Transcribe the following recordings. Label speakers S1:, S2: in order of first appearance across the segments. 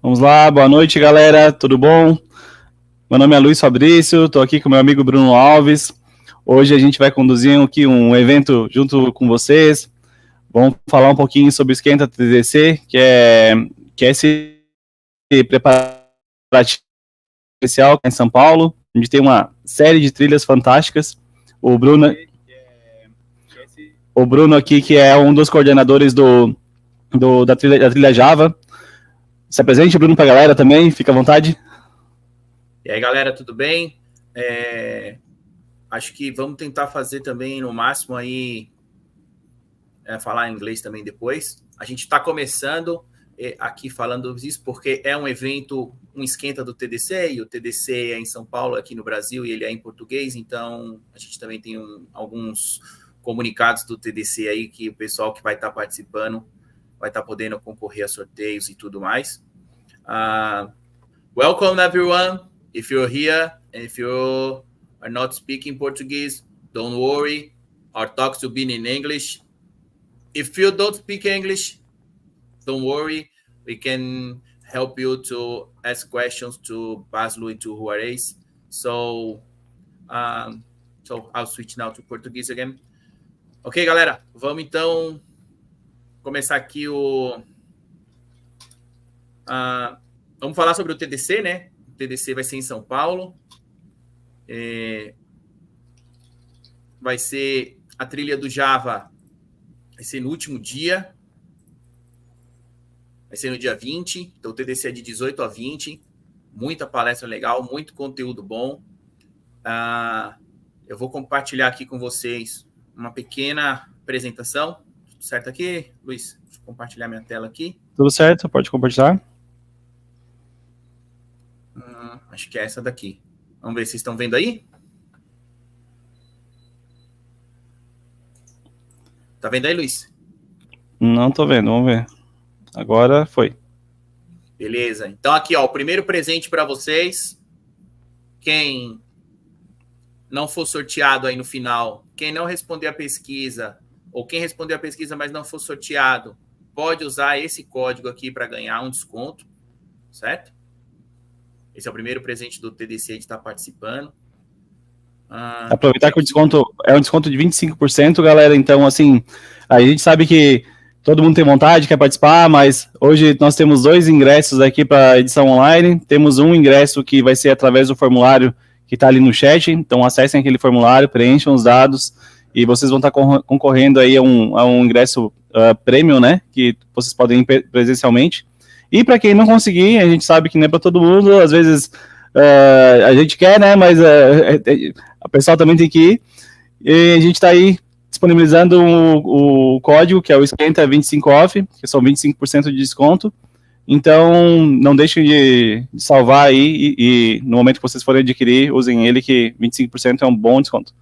S1: Vamos lá, boa noite, galera, tudo bom? Meu nome é Luiz Fabrício, estou aqui com meu amigo Bruno Alves. Hoje a gente vai conduzir aqui um evento junto com vocês. Vamos falar um pouquinho sobre o Esquenta TDC, que é esse preparativo especial em São Paulo. A gente tem uma série de trilhas fantásticas. O Bruno aqui, que é um dos coordenadores da trilha Java. Se apresente, Bruno, para a galera também, fica à vontade.
S2: E aí, galera, tudo bem? Acho que vamos tentar fazer também no máximo aí, falar inglês também depois. A gente está começando aqui falando isso porque é um evento, um esquenta do TDC, e o TDC é em São Paulo, aqui no Brasil, e ele é em português, então a gente também tem alguns comunicados do TDC aí que o pessoal que vai estar participando vai estar podendo concorrer a sorteios e tudo mais. Welcome, everyone. If you're here, and if you are not speaking Portuguese, don't worry. Our talks will be in English. If you don't speak English, don't worry. We can help you to ask questions to Bazlur and to Juarez. So I'll switch now to Portuguese again. Ok, galera, vamos então começar aqui vamos falar sobre o TDC, né? O TDC vai ser em São Paulo. Vai ser a trilha do Java, vai ser no último dia. Vai ser no dia 20. Então, o TDC é de 18 a 20. Muita palestra legal, muito conteúdo bom. Eu vou compartilhar aqui com vocês uma pequena apresentação. Tudo certo aqui, Luiz? Deixa eu compartilhar minha tela aqui.
S1: Tudo certo, pode compartilhar.
S2: Acho que é essa daqui. Vamos ver se vocês estão vendo aí. Tá vendo aí, Luiz?
S1: Não tô vendo, vamos ver. Agora foi.
S2: Beleza. Então aqui, ó, o primeiro presente para vocês. Quem não for sorteado aí no final, quem não responder a pesquisa, ou quem responder a pesquisa, mas não for sorteado, pode usar esse código aqui para ganhar um desconto, certo? Esse é o primeiro presente do TDC de estar participando.
S1: Aproveitar que o desconto é um desconto de 25%, galera. Então, assim, a gente sabe que todo mundo tem vontade, quer participar, mas hoje nós temos 2 ingressos aqui para a edição online. Temos um ingresso que vai ser através do formulário que está ali no chat. Então, acessem aquele formulário, preencham os dados e vocês vão estar concorrendo aí a um ingresso premium, né? Que vocês podem ir presencialmente. E para quem não conseguir, a gente sabe que não é para todo mundo, às vezes a gente quer, né? Mas a pessoa também tem que ir. E a gente está aí disponibilizando o código, que é o Esquenta 25OFF, que são 25% de desconto. Então, não deixem de salvar aí e no momento que vocês forem adquirir, usem ele, que 25% é um bom desconto.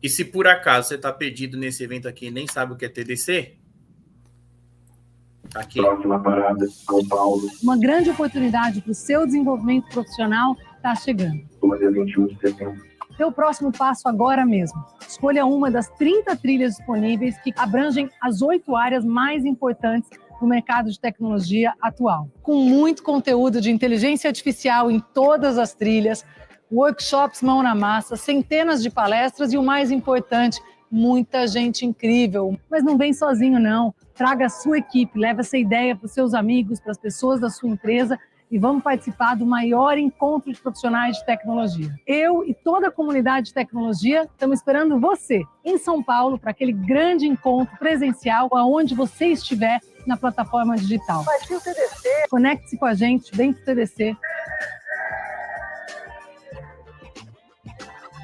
S2: E se por acaso você está perdido nesse evento aqui e nem sabe o que é TDC, aqui.
S3: Próxima parada, São Paulo.
S4: Uma grande oportunidade para o seu desenvolvimento profissional está chegando.
S3: No dia 21 de setembro.
S4: Dê o próximo passo agora mesmo. Escolha uma das 30 trilhas disponíveis que abrangem as 8 áreas mais importantes do mercado de tecnologia atual. Com muito conteúdo de inteligência artificial em todas as trilhas, workshops mão na massa, centenas de palestras e o mais importante, muita gente incrível. Mas não vem sozinho, não. Traga a sua equipe, leve essa ideia para os seus amigos, para as pessoas da sua empresa e vamos participar do maior encontro de profissionais de tecnologia. Eu e toda a comunidade de tecnologia estamos esperando você em São Paulo para aquele grande encontro presencial aonde você estiver na plataforma digital. Partiu o TDC. Conecte-se com a gente, vem para o TDC.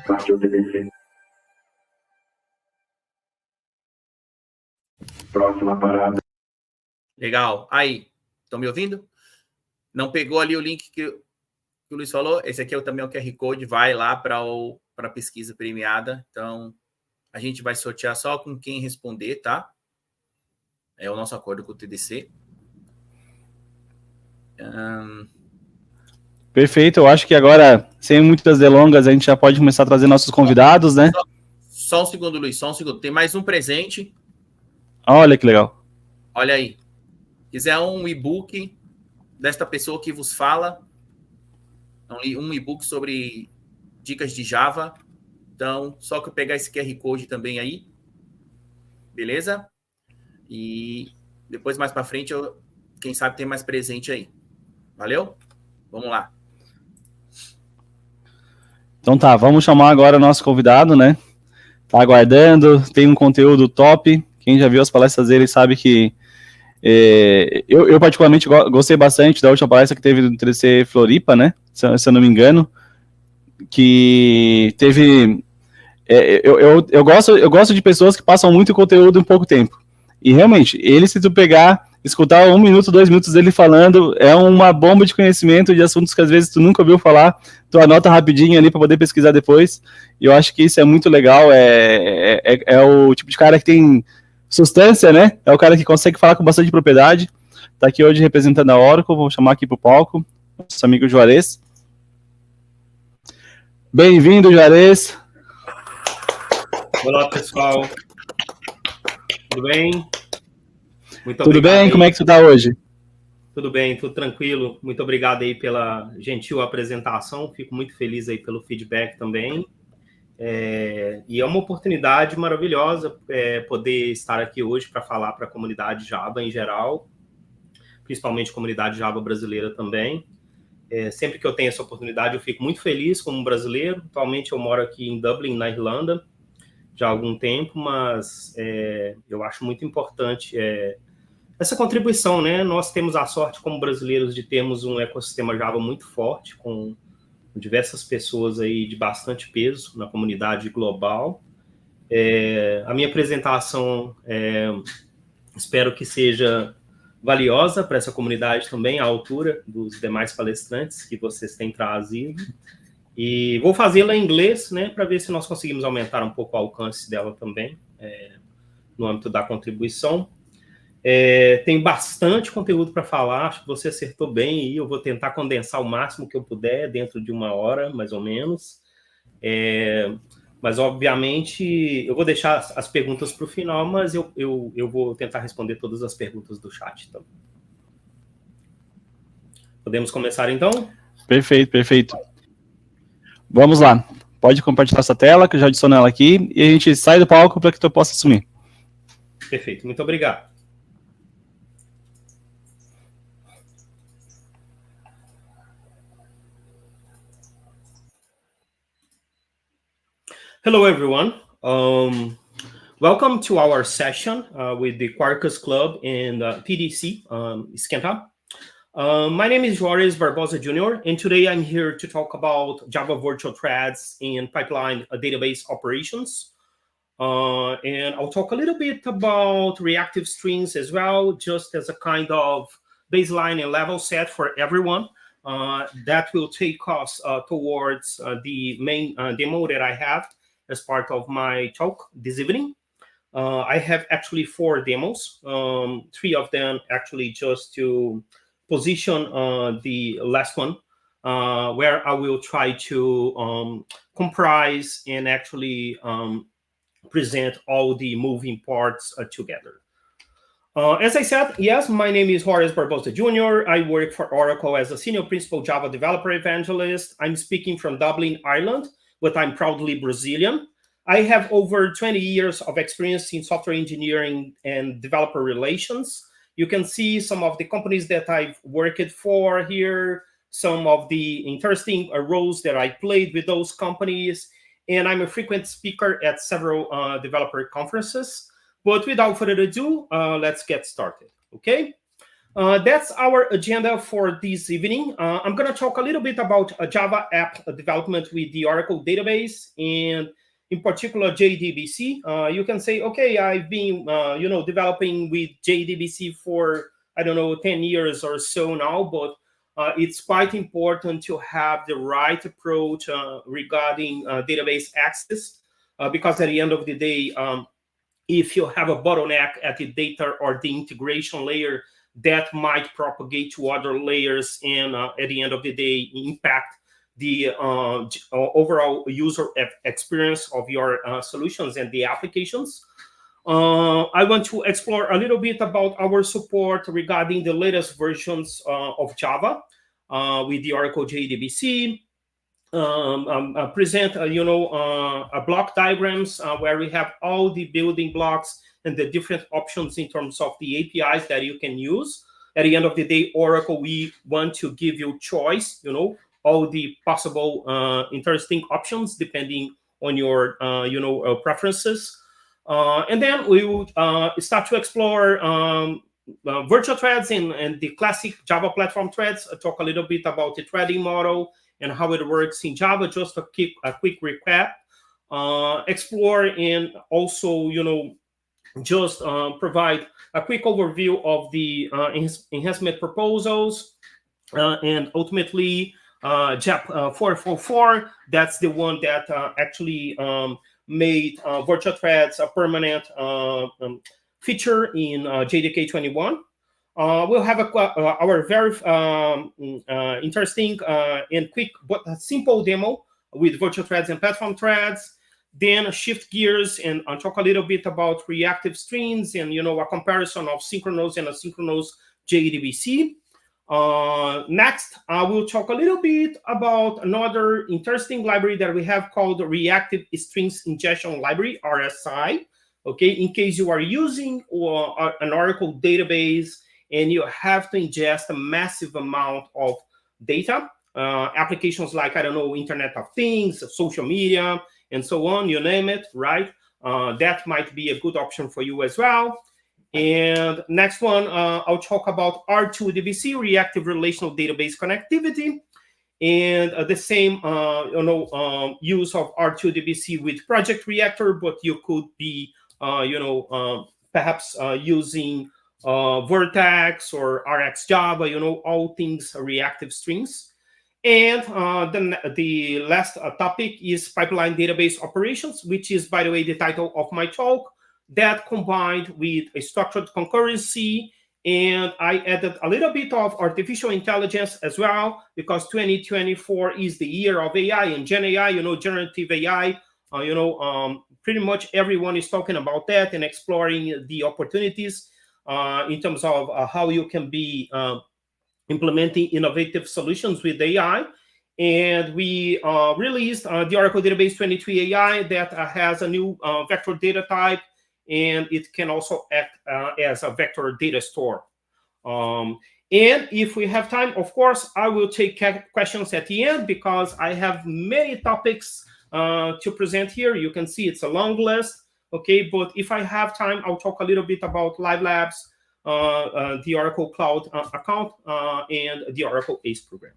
S3: Partiu o TDC. Próxima parada.
S2: Legal. Aí, estão me ouvindo? Não pegou ali o link que o Luiz falou? Esse aqui também é o QR Code, vai lá para a pesquisa premiada. Então, a gente vai sortear só com quem responder, tá? É o nosso acordo com o TDC.
S1: Perfeito, eu acho que agora, sem muitas delongas, a gente já pode começar a trazer nossos convidados, né?
S2: Só um segundo, Luiz, só um segundo. Tem mais um presente.
S1: Olha que legal.
S2: Olha aí. Quiser um e-book desta pessoa que vos fala. Um e-book sobre dicas de Java. Então, só que eu pegar esse QR Code também aí. Beleza? E depois, mais para frente, quem sabe tem mais presente aí. Valeu? Vamos lá.
S1: Então tá, vamos chamar agora o nosso convidado, né? Tá aguardando, tem um conteúdo top. Quem já viu as palestras dele sabe que eu particularmente gostei bastante da última palestra que teve no TDC Floripa, né? Se eu não me engano. Que teve... eu gosto de pessoas que passam muito conteúdo em pouco tempo. E realmente, se tu escutar 1 minuto, 2 minutos dele falando, é uma bomba de conhecimento de assuntos que às vezes tu nunca ouviu falar, tu anota rapidinho ali para poder pesquisar depois, e eu acho que isso é muito legal, é o tipo de cara que tem substância, né? É o cara que consegue falar com bastante propriedade. Tá aqui hoje representando a Oracle, vou chamar aqui pro palco, nosso amigo Juarez. Bem-vindo, Juarez.
S5: Olá, pessoal. Tudo bem? Muito
S1: tudo bem? Aí. Como é que tu tá hoje?
S5: Tudo bem, tudo tranquilo. Muito obrigado aí pela gentil apresentação. Fico muito feliz aí pelo feedback também. E é uma oportunidade maravilhosa poder estar aqui hoje para falar para a comunidade Java em geral, principalmente a comunidade Java brasileira também. Sempre que eu tenho essa oportunidade, eu fico muito feliz como brasileiro. Atualmente eu moro aqui em Dublin, na Irlanda, já há algum tempo, mas eu acho muito importante essa contribuição, né? Nós temos a sorte, como brasileiros, de termos um ecossistema Java muito forte, com diversas pessoas aí de bastante peso na comunidade global. A minha apresentação, espero que seja valiosa para essa comunidade também, à altura dos demais palestrantes que vocês têm trazido. E vou fazê-la em inglês, né, para ver se nós conseguimos aumentar um pouco o alcance dela também, no âmbito da contribuição. Tem bastante conteúdo para falar, acho que você acertou bem, e eu vou tentar condensar o máximo que eu puder dentro de 1 hora, mais ou menos. Mas, obviamente, eu vou deixar as perguntas para o final, mas eu vou tentar responder todas as perguntas do chat. Então. Podemos começar, então?
S1: Perfeito, perfeito. Vamos lá. Pode compartilhar essa tela, que eu já adiciono ela aqui, e a gente sai do palco para que tu possa assumir.
S5: Perfeito, muito obrigado. Hello, everyone. Welcome to our session with the Quarkus Club and TDC, Esquenta. My name is Juarez Barbosa Jr., and today I'm here to talk about Java virtual threads and pipeline database operations. And I'll talk a little bit about reactive streams as well, just as a kind of baseline and level set for everyone. That will take us towards the main demo that I have as part of my talk this evening. I have actually 4 demos, 3 of them actually just to position the last one, where I will try to comprise and actually present all the moving parts together. As I said, yes, my name is Juarez Barbosa Jr. I work for Oracle as a Senior Principal Java Developer Evangelist. I'm speaking from Dublin, Ireland, but I'm proudly Brazilian. I have over 20 years of experience in software engineering and developer relations. You can see some of the companies that I've worked for here, some of the interesting roles that I played with those companies, and I'm a frequent speaker at several developer conferences. But without further ado, let's get started, okay? That's our agenda for this evening. I'm going to talk a little bit about Java app development with the Oracle database, and in particular JDBC. You can say, okay, I've been developing with JDBC for, I don't know, 10 years or so now, but it's quite important to have the right approach regarding database access, because at the end of the day, if you have a bottleneck at the data or the integration layer, that might propagate to other layers and at the end of the day impact the overall user experience of your solutions and the applications. I want to explore a little bit about our support regarding the latest versions of Java with the Oracle JDBC. Present block diagrams where we have all the building blocks and the different options in terms of the APIs that you can use. At the end of the day, Oracle, we want to give you choice, all the possible interesting options depending on your preferences. And then we will start to explore virtual threads and the classic Java platform threads. Talk a little bit about the threading model and how it works in Java, just to keep a quick recap. Explore and also, just provide a quick overview of the enhancement proposals. And ultimately, JAP 444, that's the one that actually made virtual threads a permanent feature in JDK 21. We'll have our very interesting and quick but simple demo with virtual threads and platform threads. Then shift gears and talk a little bit about reactive streams and a comparison of synchronous and asynchronous JDBC. Next, I will talk a little bit about another interesting library that we have called the Reactive Strings Ingestion Library, RSI. Okay, in case you are using an Oracle database and you have to ingest a massive amount of data, applications like, Internet of Things, social media, and so on, you name it, right? That might be a good option for you as well. And next one, I'll talk about R2DBC, Reactive Relational Database Connectivity, and the same, use of R2DBC with Project Reactor, but you could be, perhaps using Vertex or RxJava, all things reactive strings. And the last topic is pipeline database operations, which is, by the way, the title of my talk, that combined with a structured concurrency. And I added a little bit of artificial intelligence as well, because 2024 is the year of AI and Gen AI, generative AI. Pretty much everyone is talking about that and exploring the opportunities in terms of how you can be implementing innovative solutions with AI. And we released the Oracle Database 23 AI that has a new vector data type, and it can also act as a vector data store. And if we have time, of course, I will take questions at the end, because I have many topics to present here. You can see it's a long list, okay? But if I have time, I'll talk a little bit about Live Labs, the Oracle Cloud account, and the Oracle ACE program.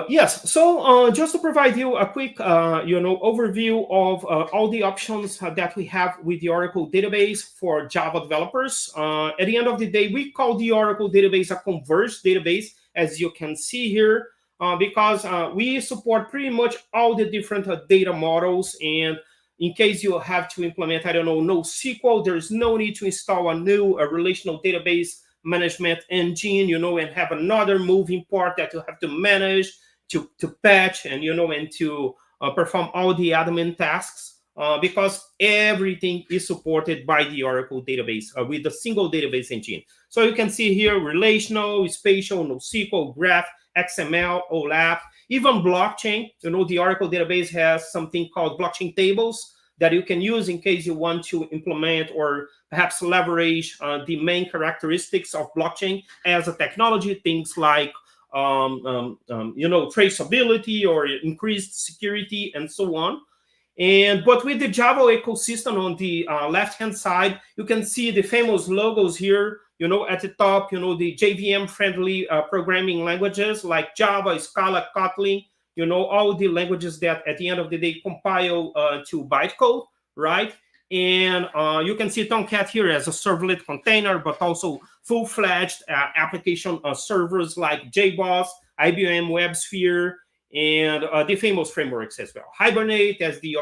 S5: Yes, so just to provide you a quick, overview of all the options that we have with the Oracle database for Java developers. At the end of the day, we call the Oracle database a converged database, as you can see here, because we support pretty much all the different data models. And in case you have to implement, NoSQL, there's no need to install a new relational database management engine, and have another moving part that you have to manage, to patch, and and to perform all the admin tasks, because everything is supported by the Oracle database with a single database engine. So you can see here relational, spatial, NoSQL, graph, XML, OLAP, even blockchain. The Oracle database has something called blockchain tables that you can use in case you want to implement or perhaps leverage the main characteristics of blockchain as a technology, things like traceability or increased security and so on. But with the Java ecosystem on the left-hand side, you can see the famous logos here, at the top, the JVM-friendly programming languages like Java, Scala, Kotlin, all the languages that at the end of the day compile to bytecode, right? And you can see Tomcat here as a servlet container, but also full-fledged application servers like JBoss, IBM WebSphere, and the famous frameworks as well. Hibernate as the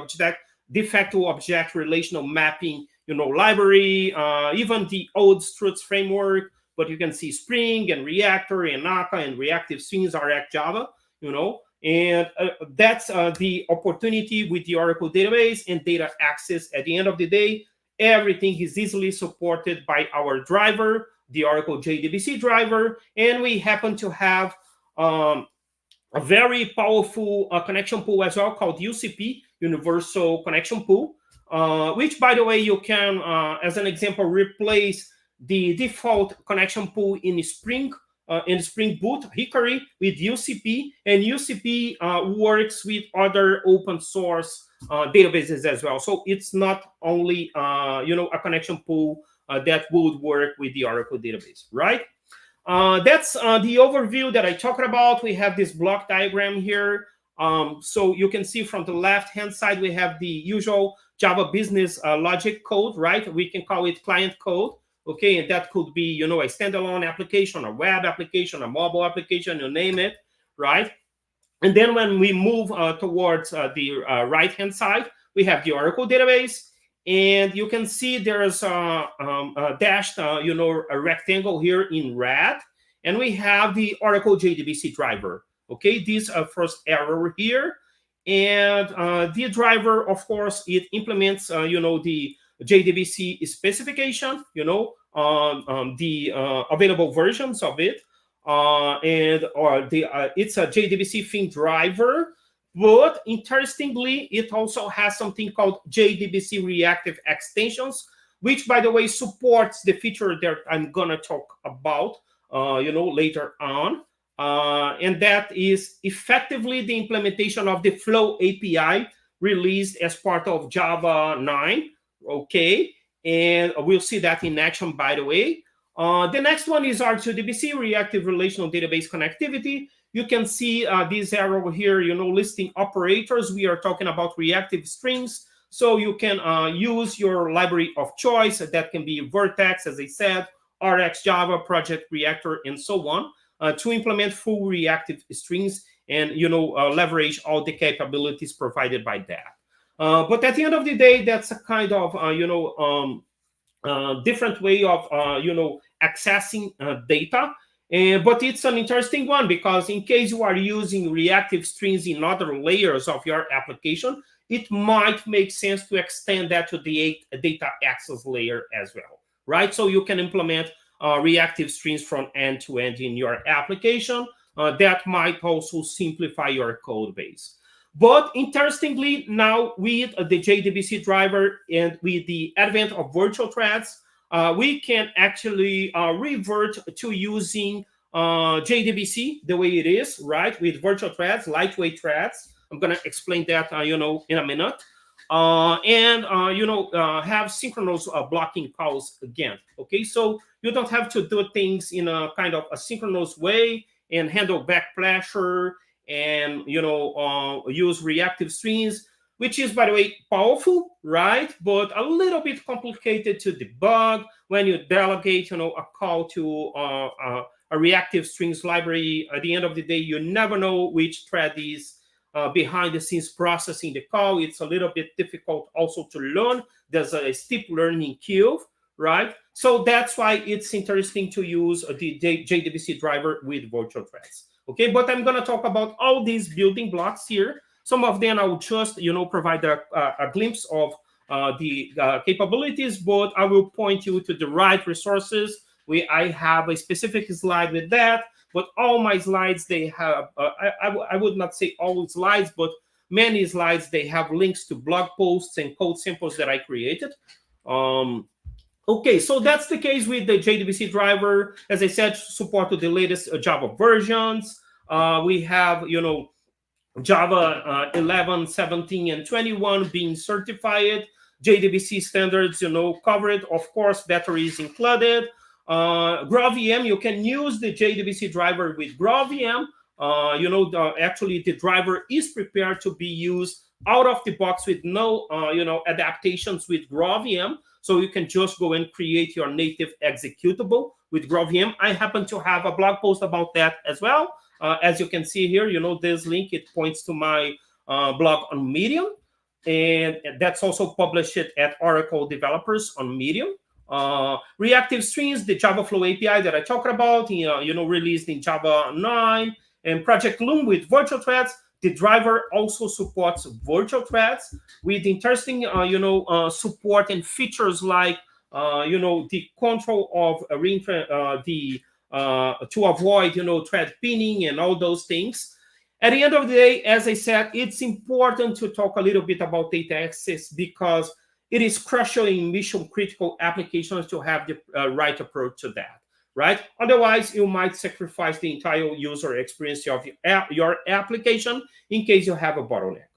S5: de facto object relational mapping, library, even the old Struts framework, but you can see Spring and Reactor and Naka and Reactive Streams are at Java, and that's the opportunity with the Oracle database and data access. At the end of the day, Everything is easily supported by our driver, the Oracle JDBC driver, and we happen to have a very powerful connection pool as well called UCP, Universal Connection Pool, which, by the way, you can, as an example, replace the default connection pool in Spring Boot Hickory with UCP, and UCP works with other open source databases as well. So it's not only a connection pool that would work with the Oracle database, right? That's the overview that I talked about. We have this block diagram here. So you can see from the left-hand side, we have the usual Java business logic code, right? We can call it client code, okay? And that could be, a standalone application, a web application, a mobile application, you name it, right? And then when we move towards the right-hand side, we have the Oracle database. And you can see there's a dashed, a rectangle here in red. And we have the Oracle JDBC driver. Okay, this first arrow here. And the driver, of course, it implements, the JDBC specification, the available versions of it. It's a JDBC theme driver. But interestingly, it also has something called JDBC reactive extensions, which, by the way, supports the feature that I'm going to talk about, later on. And that is effectively the implementation of the Flow API released as part of Java 9. Okay, and we'll see that in action, by the way. The next one is R2DBC, Reactive Relational Database Connectivity. You can see this arrow here, listing operators. We are talking about reactive strings. So you can use your library of choice. That can be Vertex, as I said, RxJava, Project Reactor, and so on, to implement full reactive strings and, leverage all the capabilities provided by that. But at the end of the day, that's a kind of, different way of, accessing data. But it's an interesting one because in case you are using reactive strings in other layers of your application, it might make sense to extend that to the data access layer as well, right? So you can implement reactive strings from end to end in your application. That might also simplify your code base. But interestingly, now with the JDBC driver and with the advent of virtual threads, we can actually revert to using JDBC the way it is, right? With virtual threads, lightweight threads. I'm going to explain that, in a minute. Have synchronous blocking calls again. Okay, so you don't have to do things in a kind of a synchronous way and handle back pressure and, use reactive strings, which is, by the way, powerful, right? But a little bit complicated to debug when you delegate, a call to a reactive strings library. At the end of the day, you never know which thread is behind the scenes processing the call. It's a little bit difficult also to learn. There's a steep learning curve, right? So that's why it's interesting to use the JDBC driver with virtual threads. Okay, but I'm going to talk about all these building blocks here. Some of them I will just, provide a glimpse of the capabilities, but I will point you to the right resources. I have a specific slide with that, but all my slides, they have, I would not say all slides, but many slides, they have links to blog posts and code samples that I created. Okay, so that's the case with the JDBC driver. As I said, support to the latest Java versions. We have, Java 11, 17, and 21 being certified. JDBC standards, covered. Of course, batteries included. GraalVM, you can use the JDBC driver with GraalVM. Actually, the driver is prepared to be used out of the box with no, adaptations with GraalVM. So you can just go and create your native executable with GraalVM. I happen to have a blog post about that as well. As you can see here, this link, it points to my blog on Medium. And that's also published at Oracle Developers on Medium. Reactive Strings, the Java Flow API that I talked about, released in Java 9. And Project Loom with virtual threads. The driver also supports virtual threads with interesting, support and features like, the control of to avoid, thread pinning and all those things. At the end of the day, as I said, it's important to talk a little bit about data access because it is crucial in mission critical applications to have the right approach to that, right? Otherwise, you might sacrifice the entire user experience of your application in case you have a bottleneck.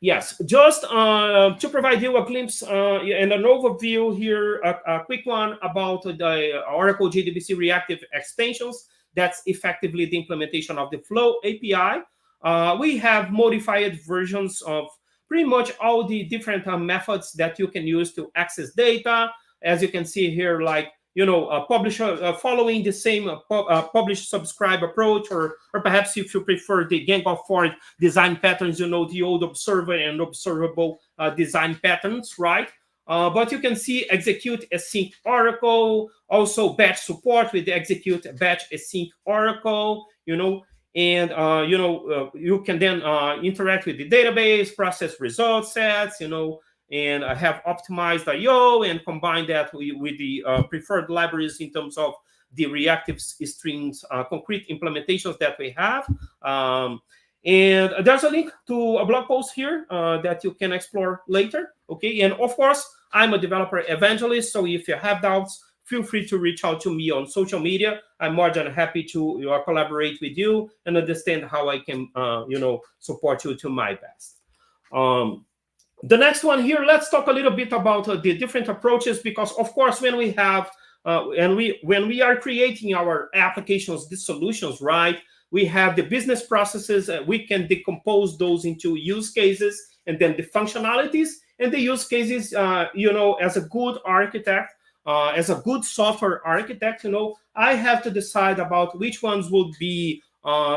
S5: Yes, just to provide you a glimpse and an overview here, a quick one about the Oracle JDBC reactive extensions. That's effectively the implementation of the Flow API. We have modified versions of pretty much all the different methods that you can use to access data. As you can see here, like, publisher following the same publish subscribe approach, or perhaps if you prefer the Gang of Four design patterns, the old observer and observable design patterns, right? But you can see execute async Oracle, also batch support with the execute batch async Oracle, and you can then interact with the database, process result sets, and have optimized I/O and combine that with the preferred libraries in terms of the reactive strings concrete implementations that we have. And there's a link to a blog post here that you can explore later. Okay, and of course, I'm a developer evangelist, so if you have doubts, feel free to reach out to me on social media. I'm more than happy to collaborate with you and understand how I can, support you to my best. The next one here, let's talk a little bit about the different approaches, because of course, when we have when we are creating our applications, the solutions, right? We have the business processes. We can decompose those into use cases and then the functionalities. And the use cases, as a good architect, as a good software architect, I have to decide about which ones would be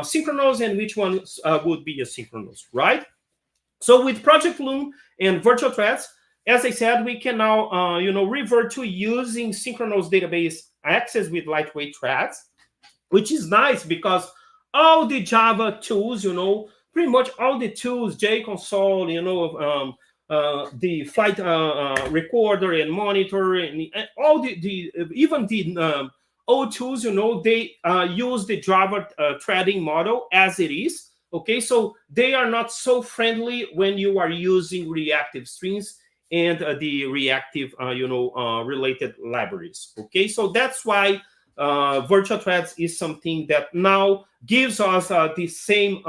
S5: synchronous and which ones would be asynchronous, right? So with Project Loom and virtual threads, as I said, we can now, revert to using synchronous database access with lightweight threads, which is nice because all the Java tools, pretty much all the tools, JConsole, the flight recorder and monitor, and all the even the old tools, they use the Java threading model as it is. Okay, so they are not so friendly when you are using reactive strings and the reactive, related libraries. Okay, so that's why virtual threads is something that now gives us the same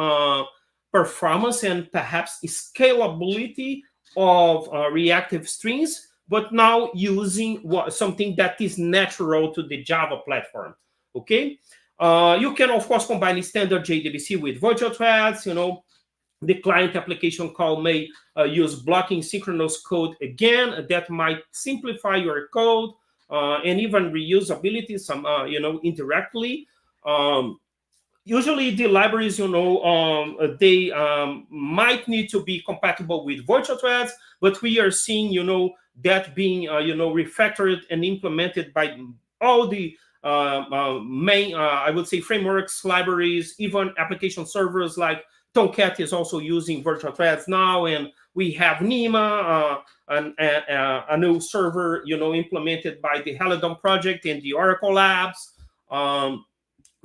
S5: performance and perhaps scalability of reactive strings, but now using something that is natural to the Java platform. Okay. You can, of course, combine standard JDBC with virtual threads. The client application call may use blocking synchronous code again. That might simplify your code and even reusability, some, indirectly. Usually the libraries, they might need to be compatible with virtual threads, but we are seeing, that being, refactored and implemented by all the main, I would say, frameworks, libraries, even application servers like Tomcat is also using virtual threads now, and we have Nima, a new server, implemented by the LATAM project and the Oracle Labs.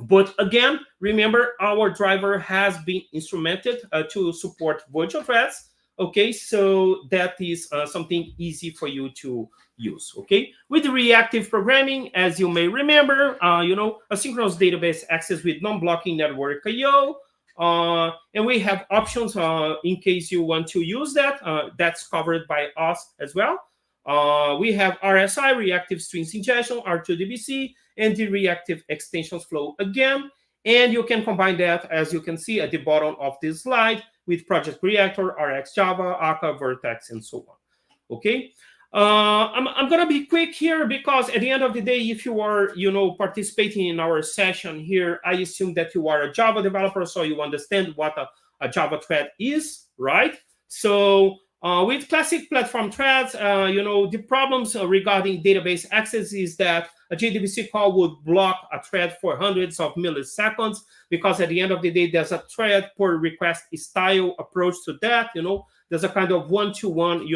S5: But again, remember, our driver has been instrumented to support virtual threads. Okay, so that is something easy for you to use. Okay, with the reactive programming, as you may remember, asynchronous database access with non-blocking network I/O, and we have options in case you want to use that. That's covered by us as well. We have RSI, reactive strings ingestion, R2DBC, and the reactive extensions flow again. And you can combine that, as you can see at the bottom of this slide, with Project Reactor, RX Java, Akka, Vertex, and so on. Okay. I'm going to be quick here because at the end of the day, if you are, participating in our session here, I assume that you are a Java developer, so you understand what a Java thread is, right? So With classic platform threads, the problems regarding database access is that a JDBC call would block a thread for hundreds of milliseconds, because at the end of the day, there's a thread per request style approach to that. There's a kind of one-to-one,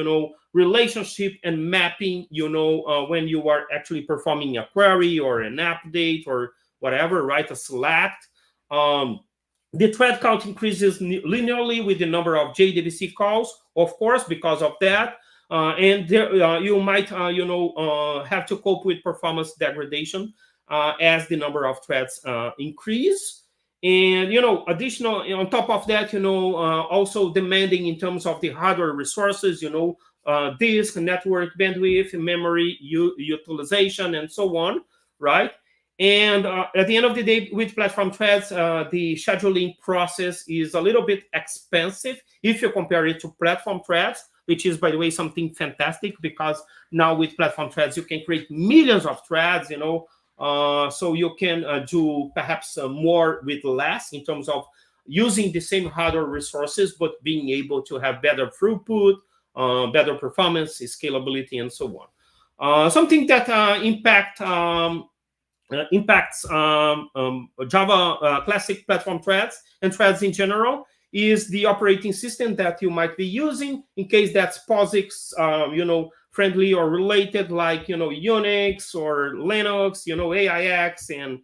S5: relationship and mapping, when you are actually performing a query or an update or whatever, right? A select. The thread count increases linearly with the number of JDBC calls, of course, because of that. And there, you might, have to cope with performance degradation as the number of threads increase. And, additional, on top of that, also demanding in terms of the hardware resources, disk, network bandwidth, memory utilization, and so on, right? And at the end of the day, with platform threads, the scheduling process is a little bit expensive if you compare it to platform threads, which is, by the way, something fantastic, because now with platform threads, you can create millions of threads, so you can do perhaps more with less in terms of using the same hardware resources, but being able to have better throughput, better performance, scalability, and so on. Something that impacts Java classic platform threads and threads in general is the operating system that you might be using, in case that's POSIX, friendly or related, like, Unix or Linux, AIX and,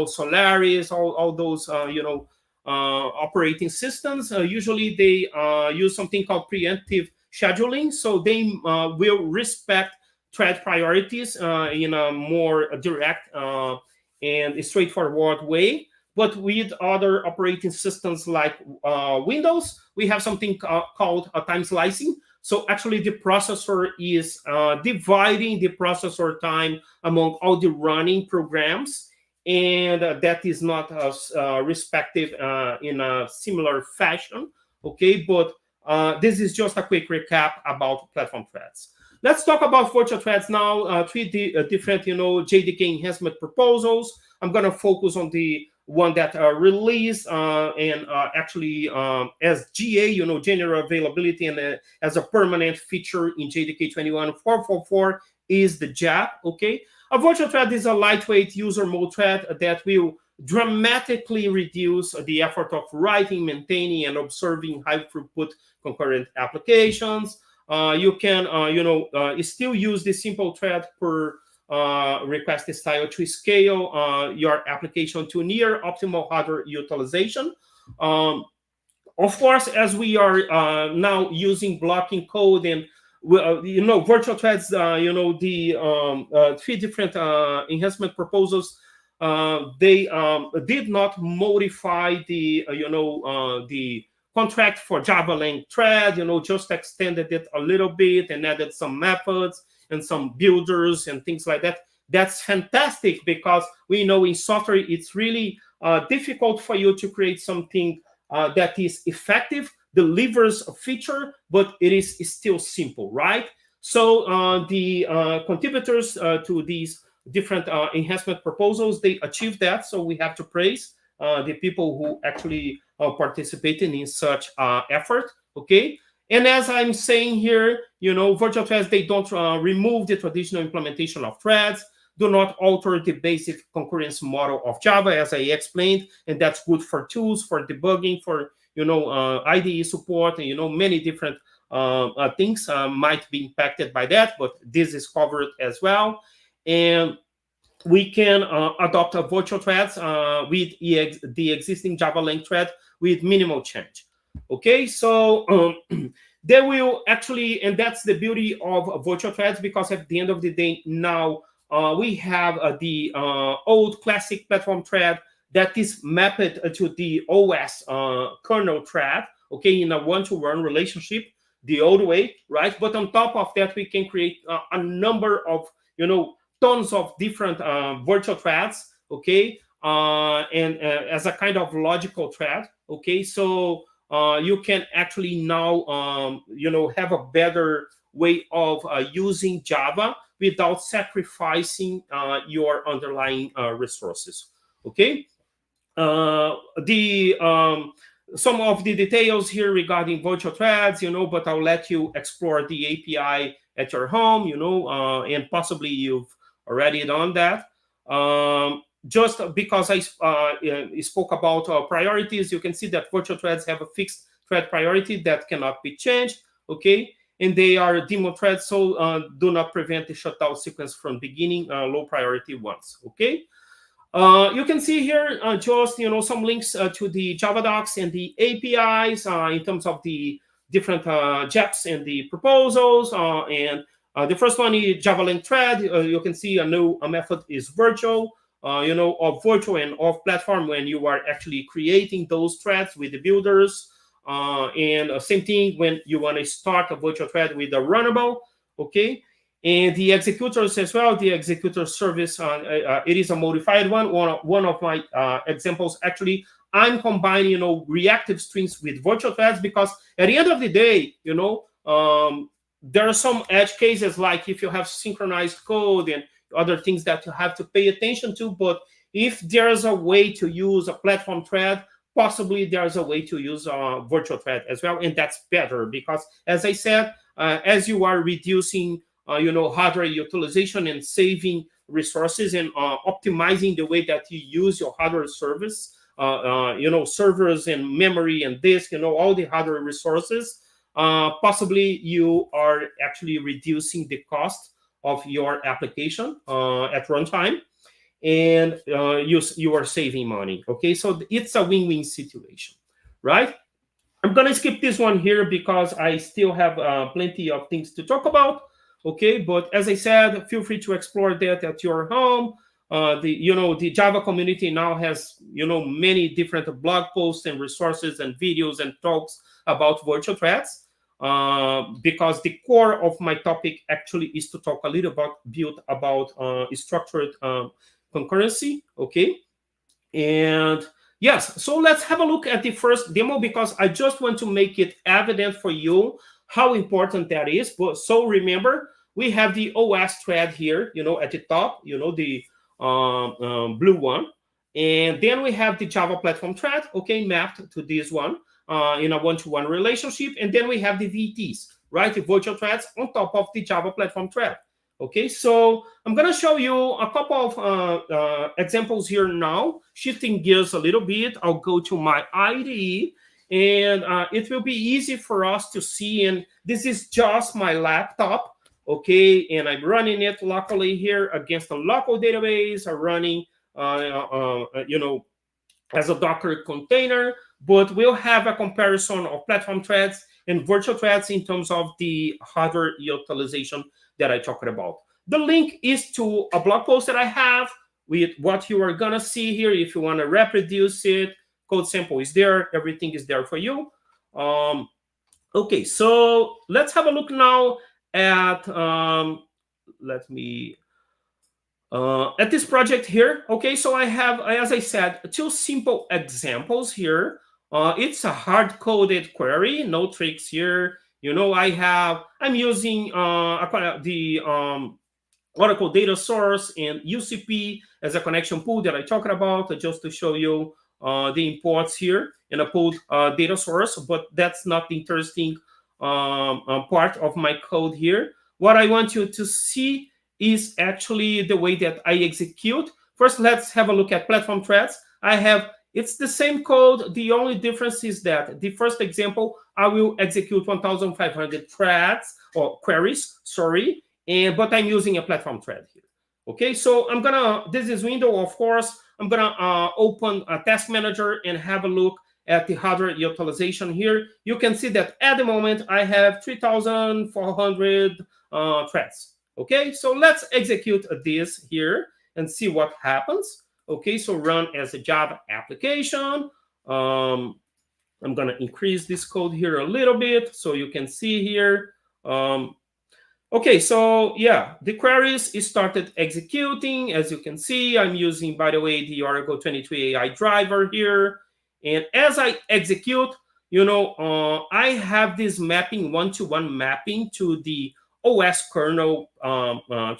S5: Solaris, all those, operating systems. Usually they use something called preemptive scheduling. So they will respect thread priorities in a more direct and straightforward way. But with other operating systems like Windows, we have something called time slicing. So actually the processor is dividing the processor time among all the running programs, and that is not respective in a similar fashion, okay? But this is just a quick recap about platform threads. Let's talk about virtual threads now. Three different, JDK enhancement proposals. I'm going to focus on the one that released and actually as GA, general availability, and as a permanent feature in JDK 21.444 is the JAP, okay? A virtual thread is a lightweight user mode thread that will dramatically reduce the effort of writing, maintaining, and observing high throughput concurrent applications. You can, still use the simple thread per request style to scale your application to near optimal hardware utilization. Of course, as we are now using blocking code and virtual threads, the three different enhancement proposals, they did not modify the the contract for Java lang thread, just extended it a little bit and added some methods and some builders and things like that. That's fantastic, because we know in software it's really difficult for you to create something that is effective, delivers a feature, but it is still simple, right? So the contributors to these different enhancement proposals, they achieved that. So we have to praise the people who actually participated in such effort, okay? And as I'm saying here, virtual threads, they don't remove the traditional implementation of threads, do not alter the basic concurrency model of Java, as I explained, and that's good for tools, for debugging, for, IDE support, and, many different things might be impacted by that, but this is covered as well. And we can adopt a virtual threads with the existing Java lang thread with minimal change. Okay, so they will actually, and that's the beauty of virtual threads, because at the end of the day, now we have the old classic platform thread that is mapped to the OS kernel thread, okay, in a one-to-one relationship, the old way, right? But on top of that, we can create a number of, tons of different virtual threads, okay, and as a kind of logical thread, okay. So you can actually now, have a better way of using Java without sacrificing your underlying resources, okay. The some of the details here regarding virtual threads, but I'll let you explore the API at your home, and possibly you've already done that. Just because I spoke about priorities, you can see that virtual threads have a fixed thread priority that cannot be changed, okay? And they are daemon threads, so do not prevent the shutdown sequence from beginning low priority ones, okay? You can see here just some links to the Java docs and the APIs in terms of the different JEPs and the proposals. And the first one is Java link thread. You can see a new method is virtual, of virtual and off platform when you are actually creating those threads with the builders. And same thing when you want to start a virtual thread with a runnable, okay? And the executors as well, the executor service, it is a modified one. One of my examples, actually, I'm combining, reactive strings with virtual threads because at the end of the day, there are some edge cases like if you have synchronized code and other things that you have to pay attention to. But if there's a way to use a platform thread, possibly there's a way to use a virtual thread as well. And that's better because, as I said, as you are reducing hardware utilization and saving resources and optimizing the way that you use your hardware service, servers and memory and disk, all the hardware resources, possibly you are actually reducing the cost of your application at runtime, and you are saving money, okay? So it's a win-win situation, right? I'm going to skip this one here because I still have plenty of things to talk about. Okay, but as I said, feel free to explore that at your home. The Java community now has many different blog posts and resources and videos and talks about virtual threads. Because the core of my topic actually is to talk a little bit about structured concurrency. Okay, and yes, so let's have a look at the first demo because I just want to make it evident for you how important that is. But so remember, we have the OS thread here, at the top, the blue one. And then we have the Java platform thread, okay, mapped to this one in a one-to-one relationship. And then we have the VTs, right, the virtual threads on top of the Java platform thread. Okay, so I'm going to show you a couple of examples here now. Shifting gears a little bit, I'll go to my IDE. And it will be easy for us to see. And this is just my laptop, okay? And I'm running it locally here against a local database. I'm running, as a Docker container. But we'll have a comparison of platform threads and virtual threads in terms of the hardware utilization that I talked about. The link is to a blog post that I have with what you are going to see here if you want to reproduce it. Code sample is there. Everything is there for you. Okay, so let's have a look now at at this project here. Okay, so I have, as I said, two simple examples here. It's a hard-coded query, no tricks here. I'm using the Oracle data source and UCP as a connection pool that I talked about just to show you the imports here in a pooled data source, but that's not the interesting part of my code here. What I want you to see is actually the way that I execute. First, let's have a look at platform threads. It's the same code. The only difference is that the first example, I will execute 1,500 threads or queries, sorry, but I'm using a platform thread here. Okay, so this is window, of course. I'm gonna open a task manager and have a look at the hardware utilization here. You can see that at the moment I have 3,400 threads. Okay, so let's execute this here and see what happens. Okay, so run as a Java application. I'm gonna increase this code here a little bit so you can see here. Okay, so yeah, the queries started executing. As you can see, I'm using, by the way, the Oracle 23 AI driver here. And as I execute, I have this mapping, one-to-one mapping to the OS kernel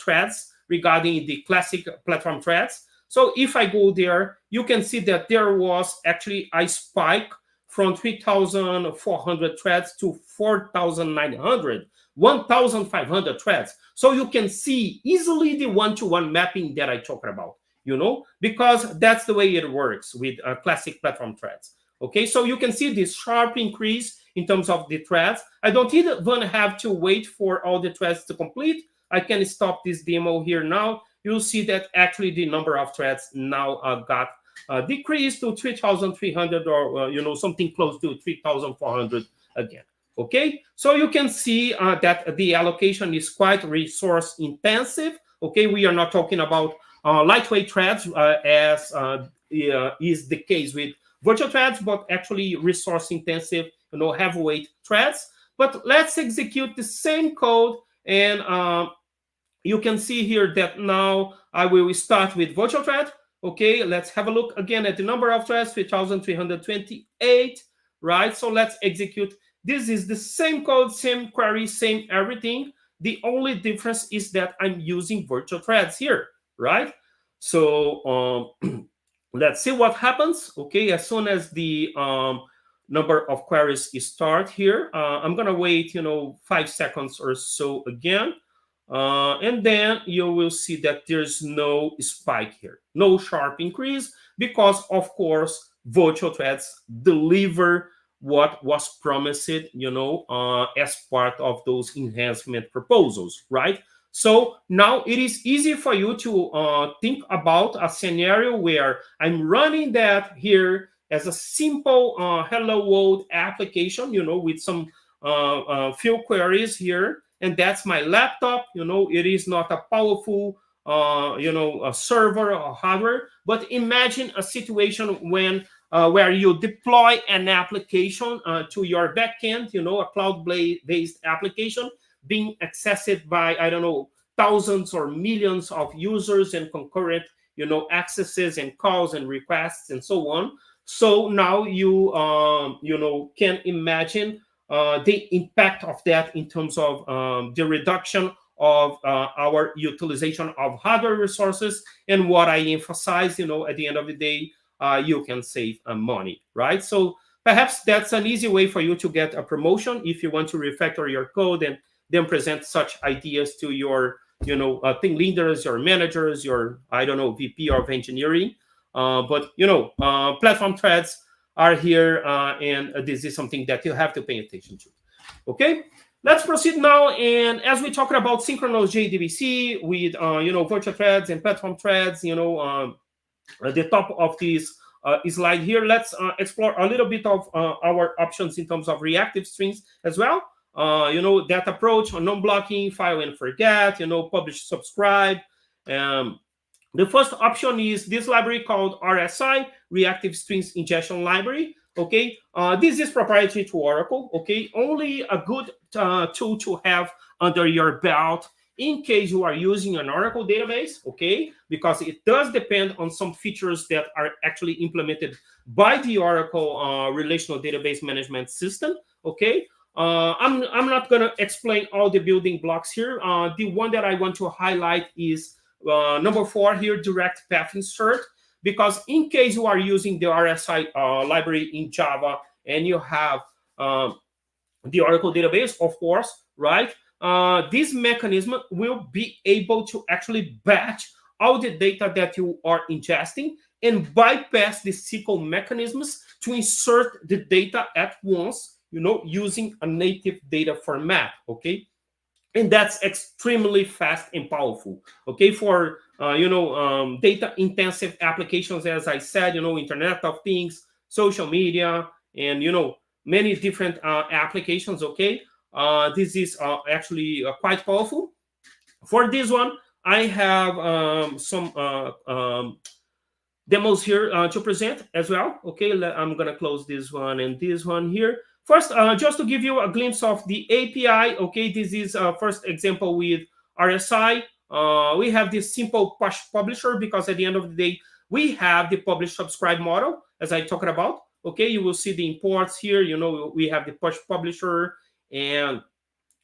S5: threads regarding the classic platform threads. So if I go there, you can see that there was actually a spike from 3,400 threads to 4,900, 1,500 threads. So you can see easily the one-to-one mapping that I talked about, because that's the way it works with classic platform threads. Okay, so you can see this sharp increase in terms of the threads. I don't even have to wait for all the threads to complete. I can stop this demo here now. You'll see that actually the number of threads now got decreased to 3,300 or something close to 3,400 again. Okay, so you can see that the allocation is quite resource intensive. Okay, we are not talking about lightweight threads as is the case with virtual threads, but actually resource intensive, heavyweight threads. But let's execute the same code, and you can see here that now I will start with virtual thread. Okay, let's have a look again at the number of threads, 3,328, right? So let's execute. This is the same code, same query, same everything. The only difference is that I'm using virtual threads here, right? So let's see what happens. Okay, as soon as the number of queries start here, I'm gonna wait, 5 seconds or so again. And then you will see that there's no spike here, no sharp increase, because of course virtual threads deliver what was promised, as part of those enhancement proposals, right? So now it is easy for you to think about a scenario where I'm running that here as a simple hello world application, with some few queries here. And that's my laptop. It is not a powerful, a server or hardware. But imagine a situation when where you deploy an application to your backend, a cloud-based application being accessed by, I don't know, thousands or millions of users and concurrent, accesses and calls and requests and so on. So now you, can imagine the impact of that in terms of the reduction of our utilization of hardware resources. And what I emphasize, at the end of the day, you can save money, right? So perhaps that's an easy way for you to get a promotion if you want to refactor your code and then present such ideas to your, team leaders, your managers, your, I don't know, VP of engineering. But platform threads are here, and this is something that you have to pay attention to. Okay, let's proceed now. And as we talked about synchronous JDBC with virtual threads and platform threads, at the top of this slide here, let's explore a little bit of our options in terms of reactive strings as well. That approach on non-blocking, file and forget, publish, subscribe. The first option is this library called RSI, Reactive Strings Ingestion Library. Okay, this is proprietary to Oracle. Okay, only a good tool to have under your belt in case you are using an Oracle database. Okay, because it does depend on some features that are actually implemented by the Oracle relational database management system. Okay, I'm not going to explain all the building blocks here. The one that I want to highlight is number 4 here, direct path insert, because in case you are using the RSI library in Java and you have the Oracle database, of course, right? This mechanism will be able to actually batch all the data that you are ingesting and bypass the SQL mechanisms to insert the data at once, using a native data format, okay? And that's extremely fast and powerful, okay? For, data-intensive applications, as I said, Internet of Things, social media, and, many different applications, okay? This is actually quite powerful. For this one, I have some demos here to present as well, okay? I'm going to close this one and this one here. First, just to give you a glimpse of the API, okay, this is first example with RSI. We have this simple push publisher because at the end of the day, we have the publish subscribe model, as I talked about. Okay, you will see the imports here. We have the push publisher, and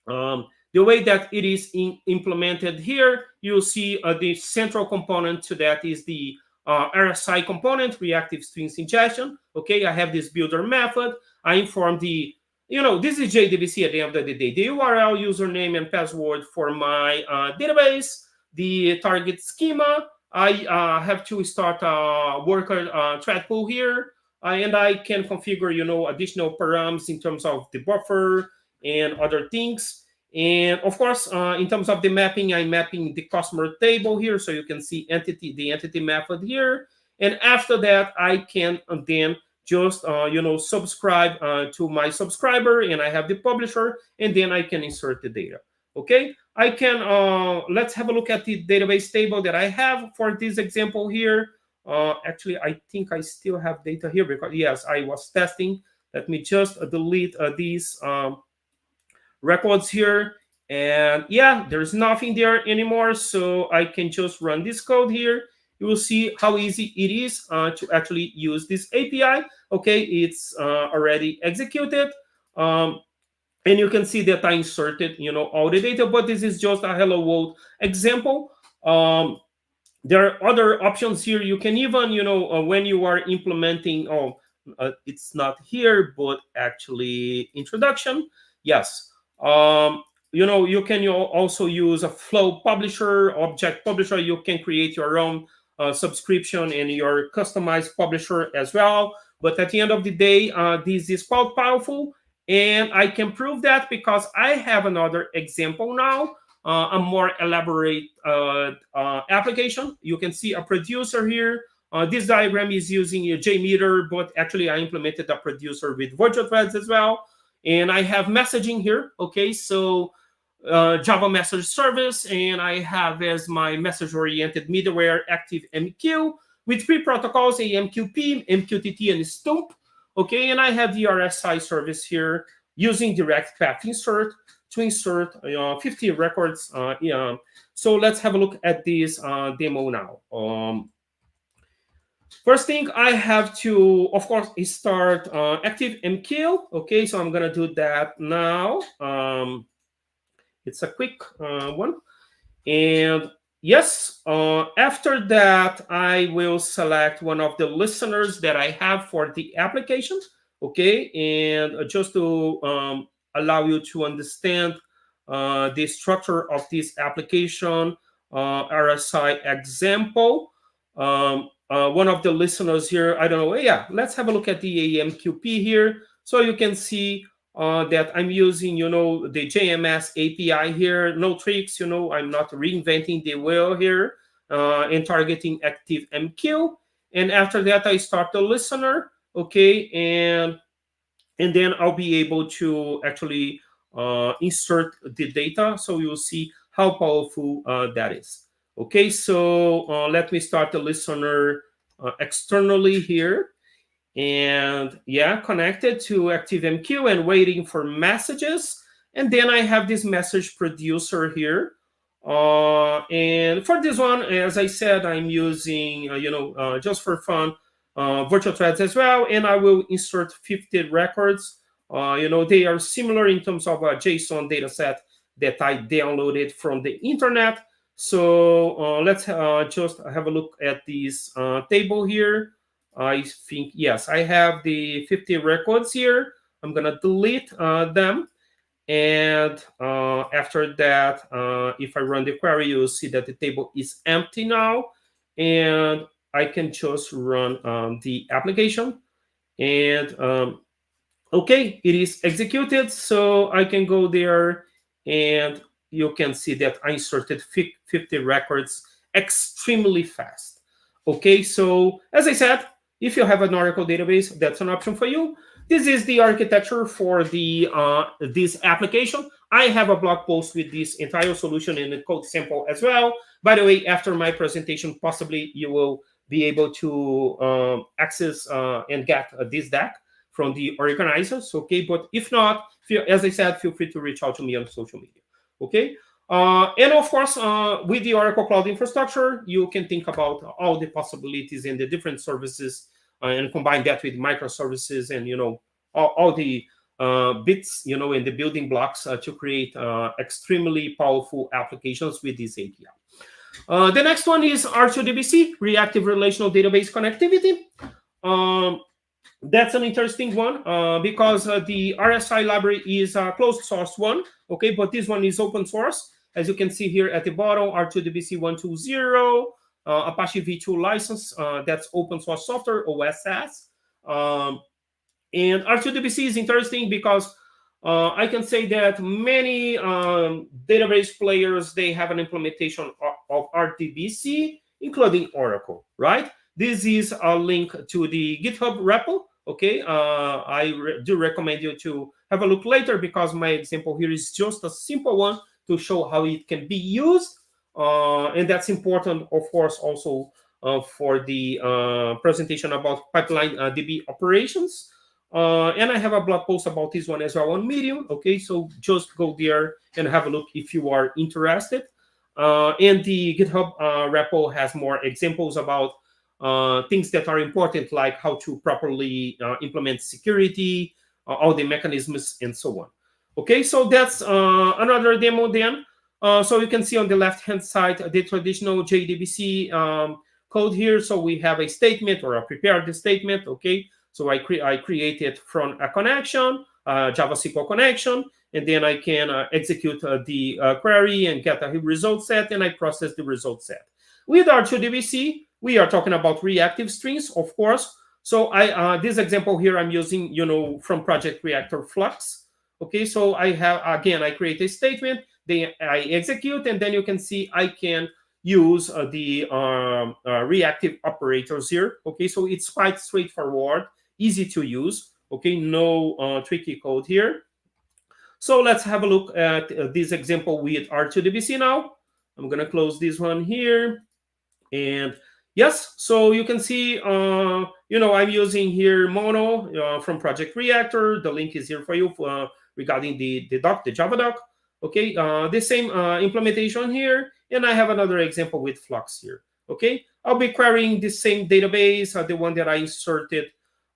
S5: the way that it is implemented here, you'll see the central component to that is the RSI component, reactive strings ingestion. Okay, I have this builder method. I inform the, this is JDBC at the end of the day, the URL, username, and password for my database, the target schema. I have to start a worker thread pool here, and I can configure, additional params in terms of the buffer and other things. And of course, in terms of the mapping, I'm mapping the customer table here, so you can see the entity method here. And after that, I can then just subscribe to my subscriber, and I have the publisher, and then I can insert the data. Okay, I can let's have a look at the database table that I have for this example here. Actually, I think I still have data here because yes, I was testing. Let me just delete these records here, and yeah, there's nothing there anymore, so I can just run this code here. You will see how easy it is to actually use this API. Okay, it's already executed, and you can see that I inserted all the data, but this is just a hello world example. There are other options here. You can even when you are implementing, it's not here, but actually introduction, yes. You can also use a flow publisher, object publisher. You can create your own subscription and your customized publisher as well. But at the end of the day, this is quite powerful. And I can prove that because I have another example now, a more elaborate application. You can see a producer here. This diagram is using a JMeter, but actually I implemented a producer with virtual threads as well. And I have messaging here, okay? So Java message service, and I have as my message-oriented middleware ActiveMQ with 3 protocols, AMQP, MQTT, and Stomp, okay? And I have the RSI service here using direct path insert to insert 50 records. So let's have a look at this demo now. First thing, I have to, of course, start ActiveMQ. Okay, so I'm going to do that now. It's a quick one. And yes, after that, I will select one of the listeners that I have for the application. Okay, and just to allow you to understand the structure of this application, RSI example. One of the listeners here, I don't know, yeah, let's have a look at the AMQP here. So you can see that I'm using, the JMS API here, no tricks, I'm not reinventing the wheel here, and targeting ActiveMQ. And after that, I start the listener, okay, and then I'll be able to actually insert the data. So you'll see how powerful that is. Okay, so let me start the listener externally here. And yeah, connected to ActiveMQ and waiting for messages. And then I have this message producer here. And for this one, as I said, I'm using, just for fun, virtual threads as well. And I will insert 50 records. They are similar in terms of a JSON data set that I downloaded from the internet. So let's just have a look at this table here. I think, yes, I have the 50 records here. I'm going to delete them. And after that, if I run the query, you'll see that the table is empty now. And I can just run the application. And okay, it is executed. So I can go there and you can see that I inserted 50 records extremely fast. Okay, so as I said, if you have an Oracle database, that's an option for you. This is the architecture for the this application. I have a blog post with this entire solution in the code sample as well. By the way, after my presentation, possibly you will be able to access and get this deck from the organizers. Okay, but if not, as I said, feel free to reach out to me on social media. Okay, and of course, with the Oracle Cloud Infrastructure, you can think about all the possibilities and the different services, and combine that with microservices and all the bits and the building blocks to create extremely powerful applications with this API. The next one is R2DBC, Reactive Relational Database Connectivity. That's an interesting one because the RSI library is a closed source one, okay, but this one is open source. As you can see here at the bottom, R2DBC 120, Apache v2 license, that's open source software, OSS. And R2DBC is interesting because I can say that many database players, they have an implementation of RDBC, including Oracle, right? This is a link to the GitHub repo, okay? I do recommend you to have a look later because my example here is just a simple one to show how it can be used. And that's important, of course, also for the presentation about pipeline DB operations. And I have a blog post about this one as well on Medium. Okay, so just go there and have a look if you are interested. And the GitHub repo has more examples about things that are important, like how to properly implement security, all the mechanisms, and so on. Okay, so that's another demo then. So you can see on the left-hand side the traditional JDBC code here. So we have a statement or a prepared statement, okay? So I created from a connection, Java SQL connection, and then I can execute the query and get a result set, and I process the result set. With R2DBC, we are talking about reactive strings, of course. So this example here I'm using, from Project Reactor Flux. Okay, so I create a statement, then I execute, and then you can see I can use the reactive operators here. Okay, so it's quite straightforward, easy to use. Okay, no tricky code here. So let's have a look at this example with R2DBC now. I'm gonna close this one here. And yes, so you can see, I'm using here Mono from Project Reactor. The link is here for you regarding the doc, the Java doc. Okay, the same implementation here. And I have another example with Flux here. Okay, I'll be querying the same database, the one that I inserted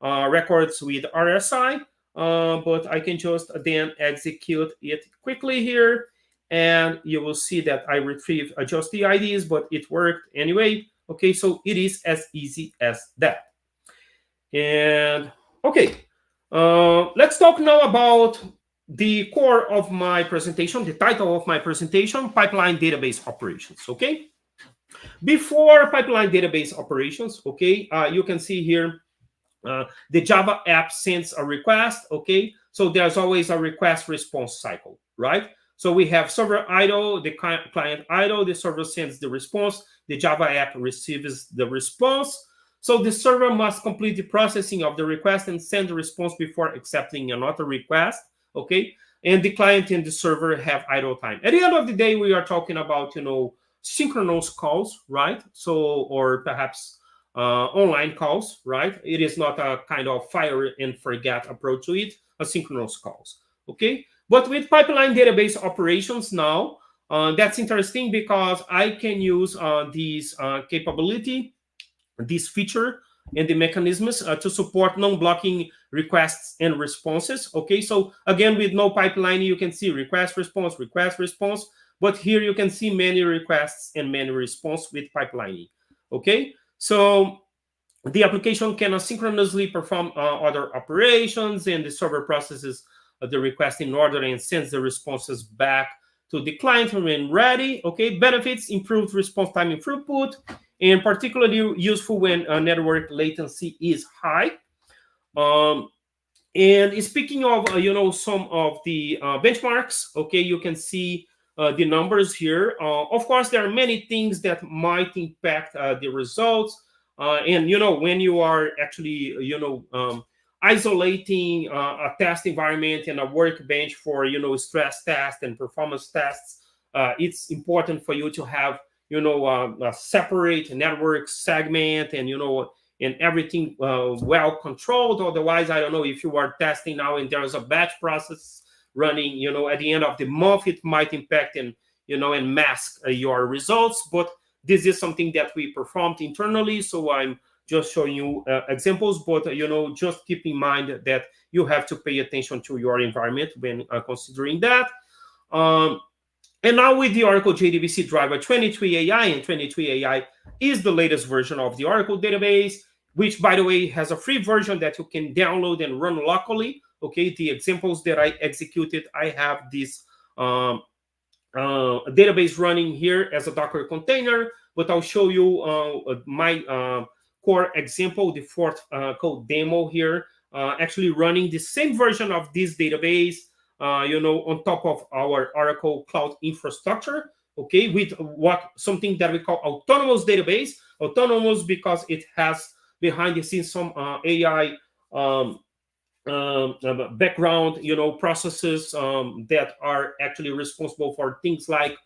S5: records with RSI, but I can just then execute it quickly here. And you will see that I retrieve just the IDs, but it worked anyway. Okay, so it is as easy as that. And okay, let's talk now about the core of my presentation, the title of my presentation, Pipeline Database Operations, okay? Before Pipeline Database Operations, okay, you can see here the Java app sends a request, okay? So there's always a request response cycle, right? So we have server idle, the client idle, the server sends the response, the Java app receives the response. So the server must complete the processing of the request and send the response before accepting another request, okay? And the client and the server have idle time. At the end of the day, we are talking about, synchronous calls, right? So, or perhaps online calls, right? It is not a kind of fire and forget approach to it, asynchronous calls, okay? But with pipeline database operations now, that's interesting because I can use this capability, this feature, and the mechanisms to support non-blocking requests and responses. Okay, so again, with no pipeline, you can see request, response, but here you can see many requests and many response with pipelining. Okay, so the application can asynchronously perform other operations, and the server processes the request in order and sends the responses back to the client when ready. Okay, benefits: improved response time and throughput, and particularly useful when network latency is high. And speaking of, some of the benchmarks, okay, you can see the numbers here. Of course, there are many things that might impact the results. And, when you are actually, isolating a test environment and a workbench for, stress tests and performance tests, it's important for you to have, a separate network segment and, and everything well controlled. Otherwise, I don't know, if you are testing now and there's a batch process running, at the end of the month, it might impact and, and mask your results. But this is something that we performed internally. So I'm just showing you examples, but, just keep in mind that you have to pay attention to your environment when considering that. And now with the Oracle JDBC driver 23AI, and 23AI is the latest version of the Oracle database, which, by the way, has a free version that you can download and run locally. Okay, the examples that I executed, I have this database running here as a Docker container, but I'll show you my core example, the fourth code demo here, actually running the same version of this database, on top of our Oracle Cloud infrastructure, okay, with something that we call autonomous database. Autonomous because it has behind the scenes some AI background, processes that are actually responsible for things like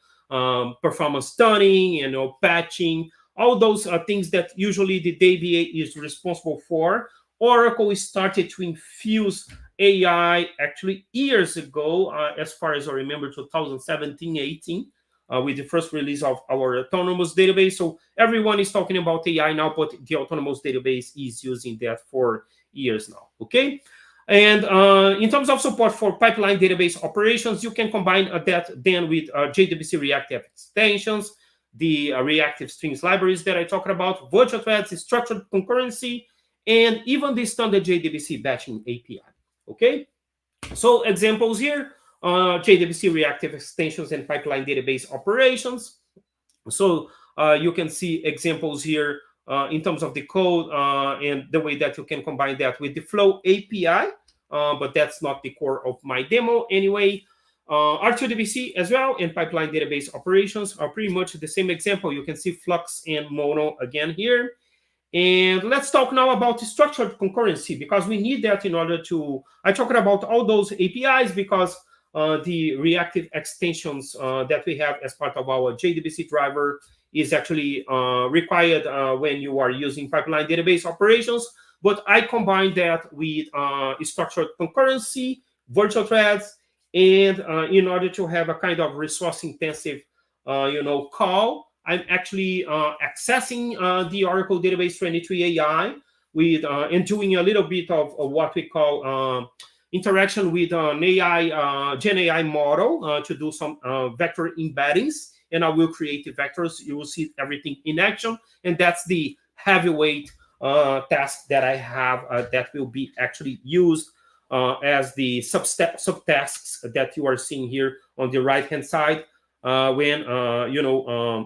S5: performance tuning, patching, all those things that usually the DBA is responsible for. Oracle started to infuse AI actually years ago, as far as I remember, 2017-18, with the first release of our autonomous database. So everyone is talking about AI now, but the autonomous database is using that for years now, okay? And in terms of support for pipeline database operations, you can combine that then with JDBC reactive extensions, the reactive strings libraries that I talked about, virtual threads, structured concurrency, and even the standard JDBC batching API, okay? So examples here, JDBC reactive extensions and pipeline database operations. So you can see examples here in terms of the code and the way that you can combine that with the Flow API, but that's not the core of my demo anyway. R2DBC as well and pipeline database operations are pretty much the same example. You can see Flux and Mono again here. And let's talk now about structured concurrency, because we need that in order to, I talked about all those APIs because the reactive extensions that we have as part of our JDBC driver is actually required when you are using pipeline database operations. But I combine that with structured concurrency, virtual threads, and in order to have a kind of resource-intensive, call, I'm actually accessing the Oracle Database 23AI with and doing a little bit of what we call interaction with an AI, Gen AI model to do some vector embeddings, and I will create the vectors. You will see everything in action, and that's the heavyweight task that I have that will be actually used as the subtasks that you are seeing here on the right-hand side. When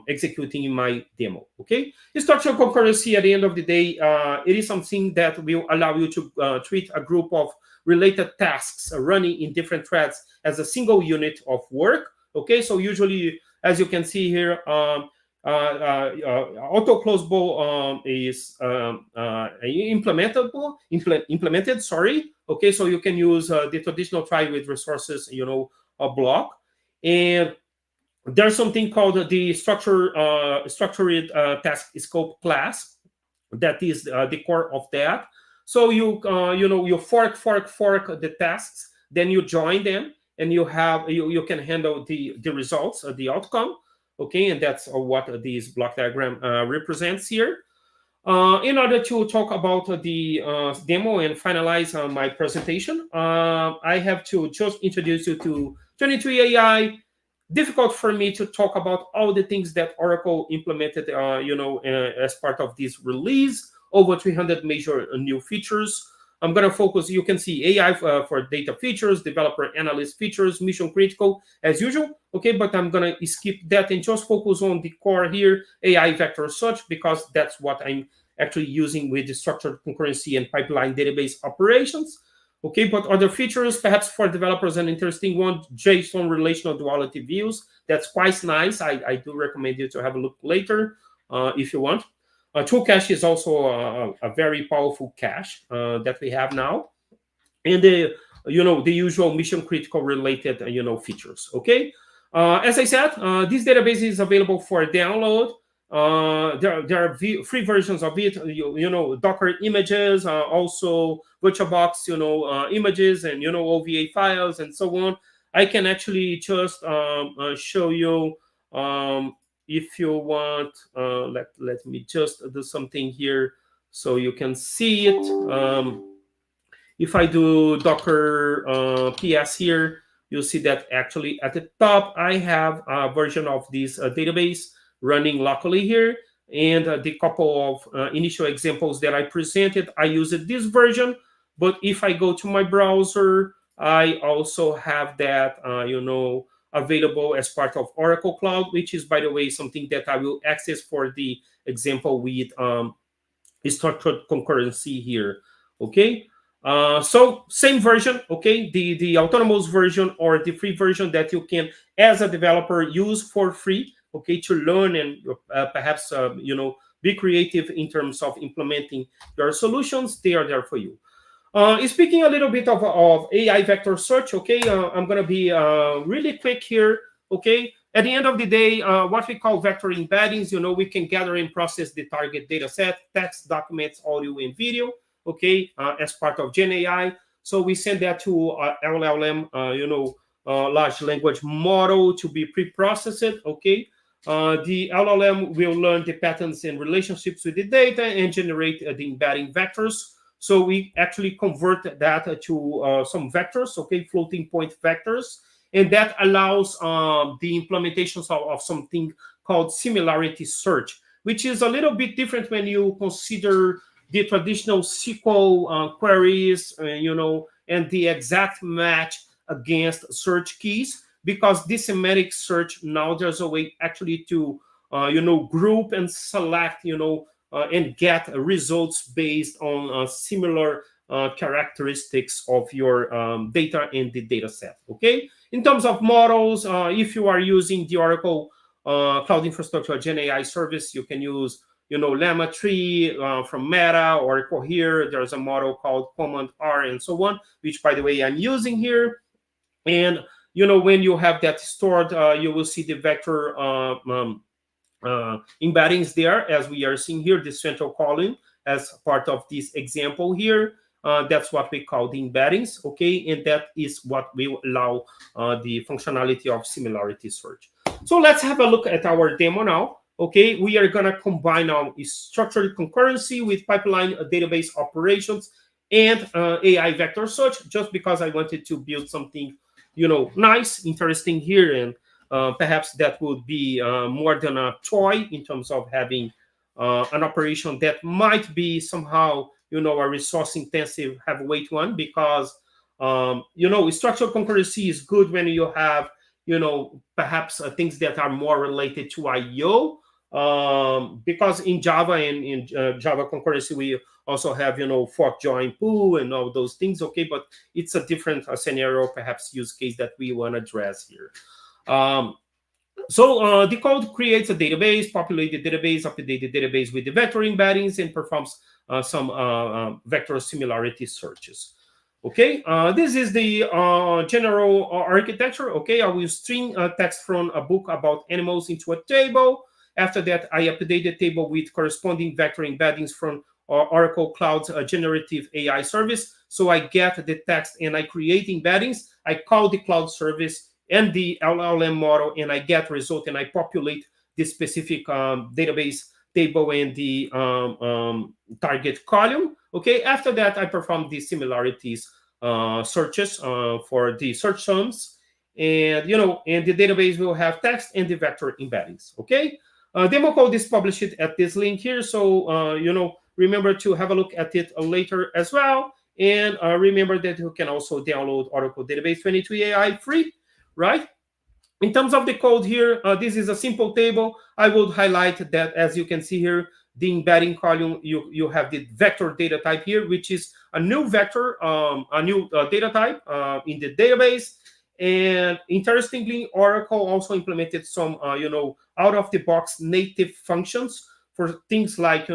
S5: executing my demo, okay? Structural concurrency, at the end of the day, it is something that will allow you to treat a group of related tasks running in different threads as a single unit of work, okay? So usually, as you can see here, auto-closable is implemented, sorry, okay? So you can use the traditional try with resources, a block, and there's something called the structured task scope class that is the core of that. So you fork the tasks, then you join them, and you can handle the results, the outcome, okay? And that's what this block diagram represents here. In order to talk about the demo and finalize my presentation, I have to just introduce you to 23AI. Difficult for me to talk about all the things that Oracle implemented, as part of this release. Over 300 major new features. I'm going to focus, you can see AI for data features, developer analyst features, mission critical as usual. Okay, but I'm going to skip that and just focus on the core here, AI vector search, because that's what I'm actually using with the structured concurrency and pipeline database operations. Okay, but other features, perhaps for developers, an interesting one, JSON relational duality views. That's quite nice. I do recommend you to have a look later if you want. Tool cache is also a very powerful cache that we have now. And the usual mission critical related, features, okay? As I said, this database is available for download. There are free versions of it, Docker images, also VirtualBox, images and, OVA files and so on. I can actually just show you if you want. Let me just do something here so you can see it. If I do Docker PS here, you'll see that actually at the top, I have a version of this database running locally here. And the couple of initial examples that I presented, I used this version. But if I go to my browser, I also have that, available as part of Oracle Cloud, which is, by the way, something that I will access for the example with structured concurrency here. Okay. So same version, okay, the autonomous version or the free version that you can, as a developer, use for free, okay, to learn and perhaps, be creative in terms of implementing your solutions. They are there for you. Speaking a little bit of AI vector search, okay, I'm going to be really quick here, okay. At the end of the day, what we call vector embeddings, we can gather and process the target data set, text, documents, audio, and video, okay, as part of Gen AI. So we send that to LLM, large language model to be pre-processed, okay. The LLM will learn the patterns and relationships with the data and generate the embedding vectors. So we actually convert that to some vectors, okay, floating point vectors. And that allows the implementations of something called similarity search, which is a little bit different when you consider the traditional SQL queries, and the exact match against search keys, because this semantic search, now there's a way actually to, group and select, and get results based on similar characteristics of your data in the data set, okay? In terms of models, if you are using the Oracle Cloud Infrastructure Gen AI service, you can use, Llama 3 from Meta, Oracle here. There's a model called Command R and so on, which, by the way, I'm using here. And, when you have that stored, you will see the vector embeddings there, as we are seeing here, the central column as part of this example here. That's what we call the embeddings, okay? And that is what will allow the functionality of similarity search. So let's have a look at our demo now, okay? We are gonna combine now structured concurrency with pipeline database operations and AI vector search, just because I wanted to build something, nice, interesting here, and perhaps that would be more than a toy in terms of having an operation that might be somehow, a resource-intensive heavyweight one, because, structural concurrency is good when you have, perhaps things that are more related to I/O, because in Java and in Java concurrency, we also have, fork, join, pull, and all those things, okay? But it's a different scenario, perhaps use case that we want to address here. So the code creates a database, populates the database, updates the database with the vector embeddings, and performs some vector similarity searches. Okay, this is the general architecture. Okay, I will string text from a book about animals into a table. After that, I update the table with corresponding vector embeddings from Oracle Cloud's generative AI service. So I get the text and I create embeddings. I call the cloud service and the LLM model, and I get result, and I populate this specific database table in the target column. Okay, after that, I perform the similarities searches for the search terms, and and the database will have text and the vector embeddings. Okay, demo code is published at this link here, so remember to have a look at it later as well, and remember that you can also download Oracle Database 23 AI free. Right? In terms of the code here, this is a simple table. I would highlight that, as you can see here, the embedding column, you have the vector data type here, which is a new vector, a new data type in the database. And interestingly, Oracle also implemented some, out-of-the-box native functions for things like,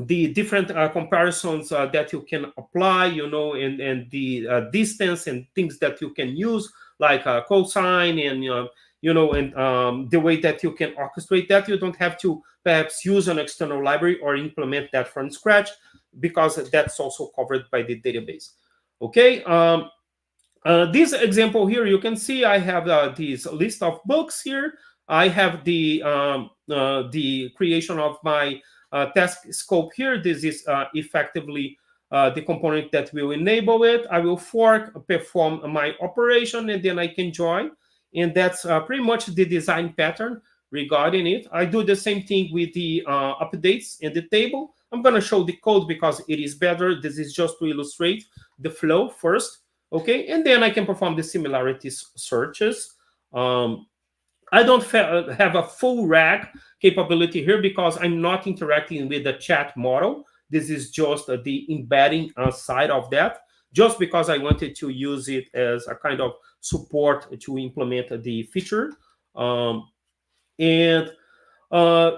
S5: the different comparisons that you can apply, and the distance and things that you can use, like cosine and, and the way that you can orchestrate that. You don't have to perhaps use an external library or implement that from scratch, because that's also covered by the database. Okay. This example here, you can see I have this list of books here. I have the creation of my task scope here. This is effectively the component that will enable it. I will fork, perform my operation, and then I can join. And that's pretty much the design pattern regarding it. I do the same thing with the updates in the table. I'm going to show the code because it is better. This is just to illustrate the flow first, okay? And then I can perform the similarities searches. I don't have a full RAG capability here because I'm not interacting with the chat model. This is just the embedding side of that, just because I wanted to use it as a kind of support to implement the feature.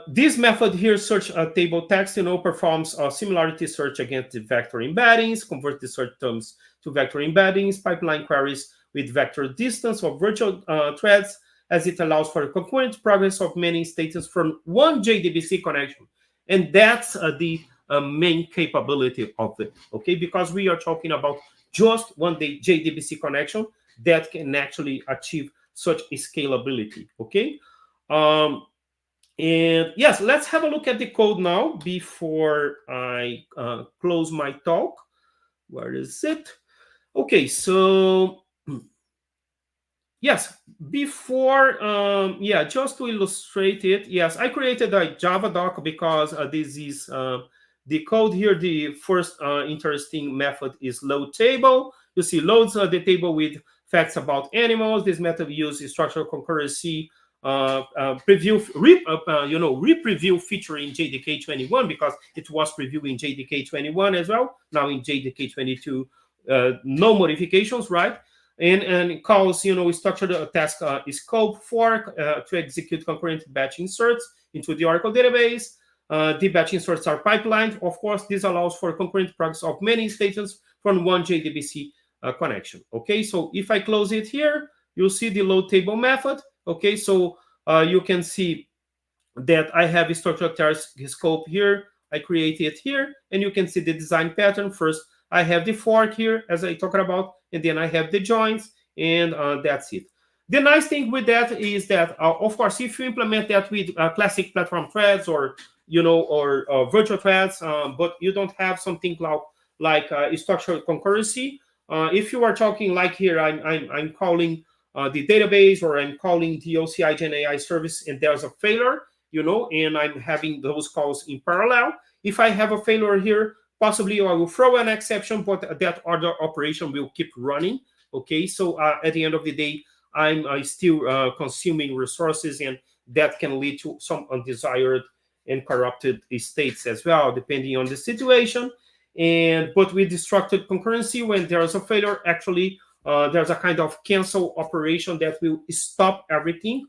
S5: This method here, search table text, performs a similarity search against the vector embeddings, convert the search terms to vector embeddings, pipeline queries with vector distance of virtual threads, as it allows for concurrent progress of many instances from one JDBC connection. And that's the main capability of it, okay? Because we are talking about just one JDBC connection that can actually achieve such a scalability, okay? And yes, let's have a look at the code now before I close my talk. Where is it? Okay, so yes, before, just to illustrate it, yes, I created a Java doc because this is the code here. The first interesting method is load table. You see, loads the table with facts about animals. This method uses structural concurrency re-preview feature in JDK 21 because it was previewed in JDK 21 as well. Now in JDK 22, no modifications, right? And it calls, structured task scope fork to execute concurrent batch inserts into the Oracle database. The batch inserts are pipelined. Of course, this allows for concurrent progress of many instances from one JDBC connection. Okay, so if I close it here, you'll see the load table method. Okay, so you can see that I have a structured task scope here. I create it here, and you can see the design pattern. First, I have the fork here, as I talked about, and then I have the joins, and that's it. The nice thing with that is that, of course, if you implement that with classic platform threads or virtual threads, but you don't have something like structured concurrency. If you are talking like here, I'm calling the database, or I'm calling the OCI Gen AI service, and there's a failure, and I'm having those calls in parallel. If I have a failure here, possibly I will throw an exception, but that other operation will keep running. Okay, so at the end of the day, I'm still consuming resources, and that can lead to some undesired and corrupted states as well, depending on the situation. But with structured concurrency, when there's a failure, actually there's a kind of cancel operation that will stop everything.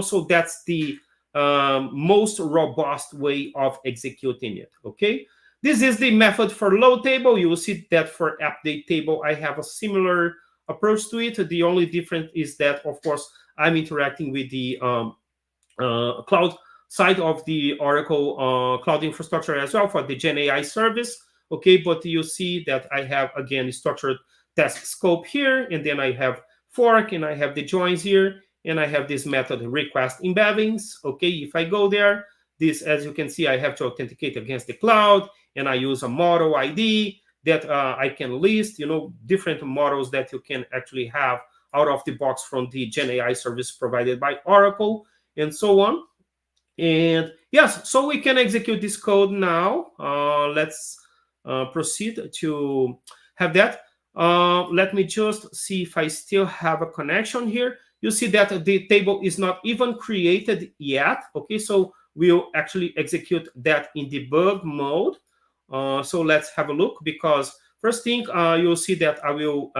S5: So that's the most robust way of executing it. Okay, this is the method for load table. You will see that for update table, I have a similar approach to it. The only difference is that, of course, I'm interacting with the cloud side of the Oracle cloud infrastructure as well for the Gen AI service. Okay, but you see that I have, again, structured task scope here, and then I have fork, and I have the joins here, and I have this method request embeddings. Okay, if I go there, this, as you can see, I have to authenticate against the cloud, and I use a model ID that I can list, different models that you can actually have out of the box from the Gen AI service provided by Oracle, and so on. And yes, so we can execute this code now. Let's proceed to have that. Let me just see if I still have a connection here. You see that the table is not even created yet. Okay, so we'll actually execute that in debug mode. So let's have a look, because first thing, you'll see that I will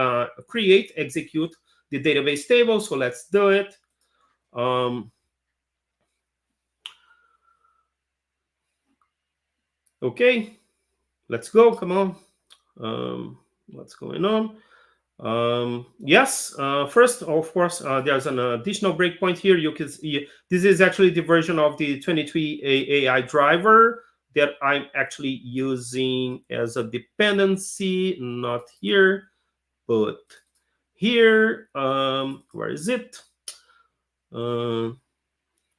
S5: execute the database table. So let's do it. Okay, let's go. Come on. What's going on? Yes, first, of course, there's an additional breakpoint here. You can see this is actually the version of the 23 AI driver that I'm actually using as a dependency, not here, but here. Where is it?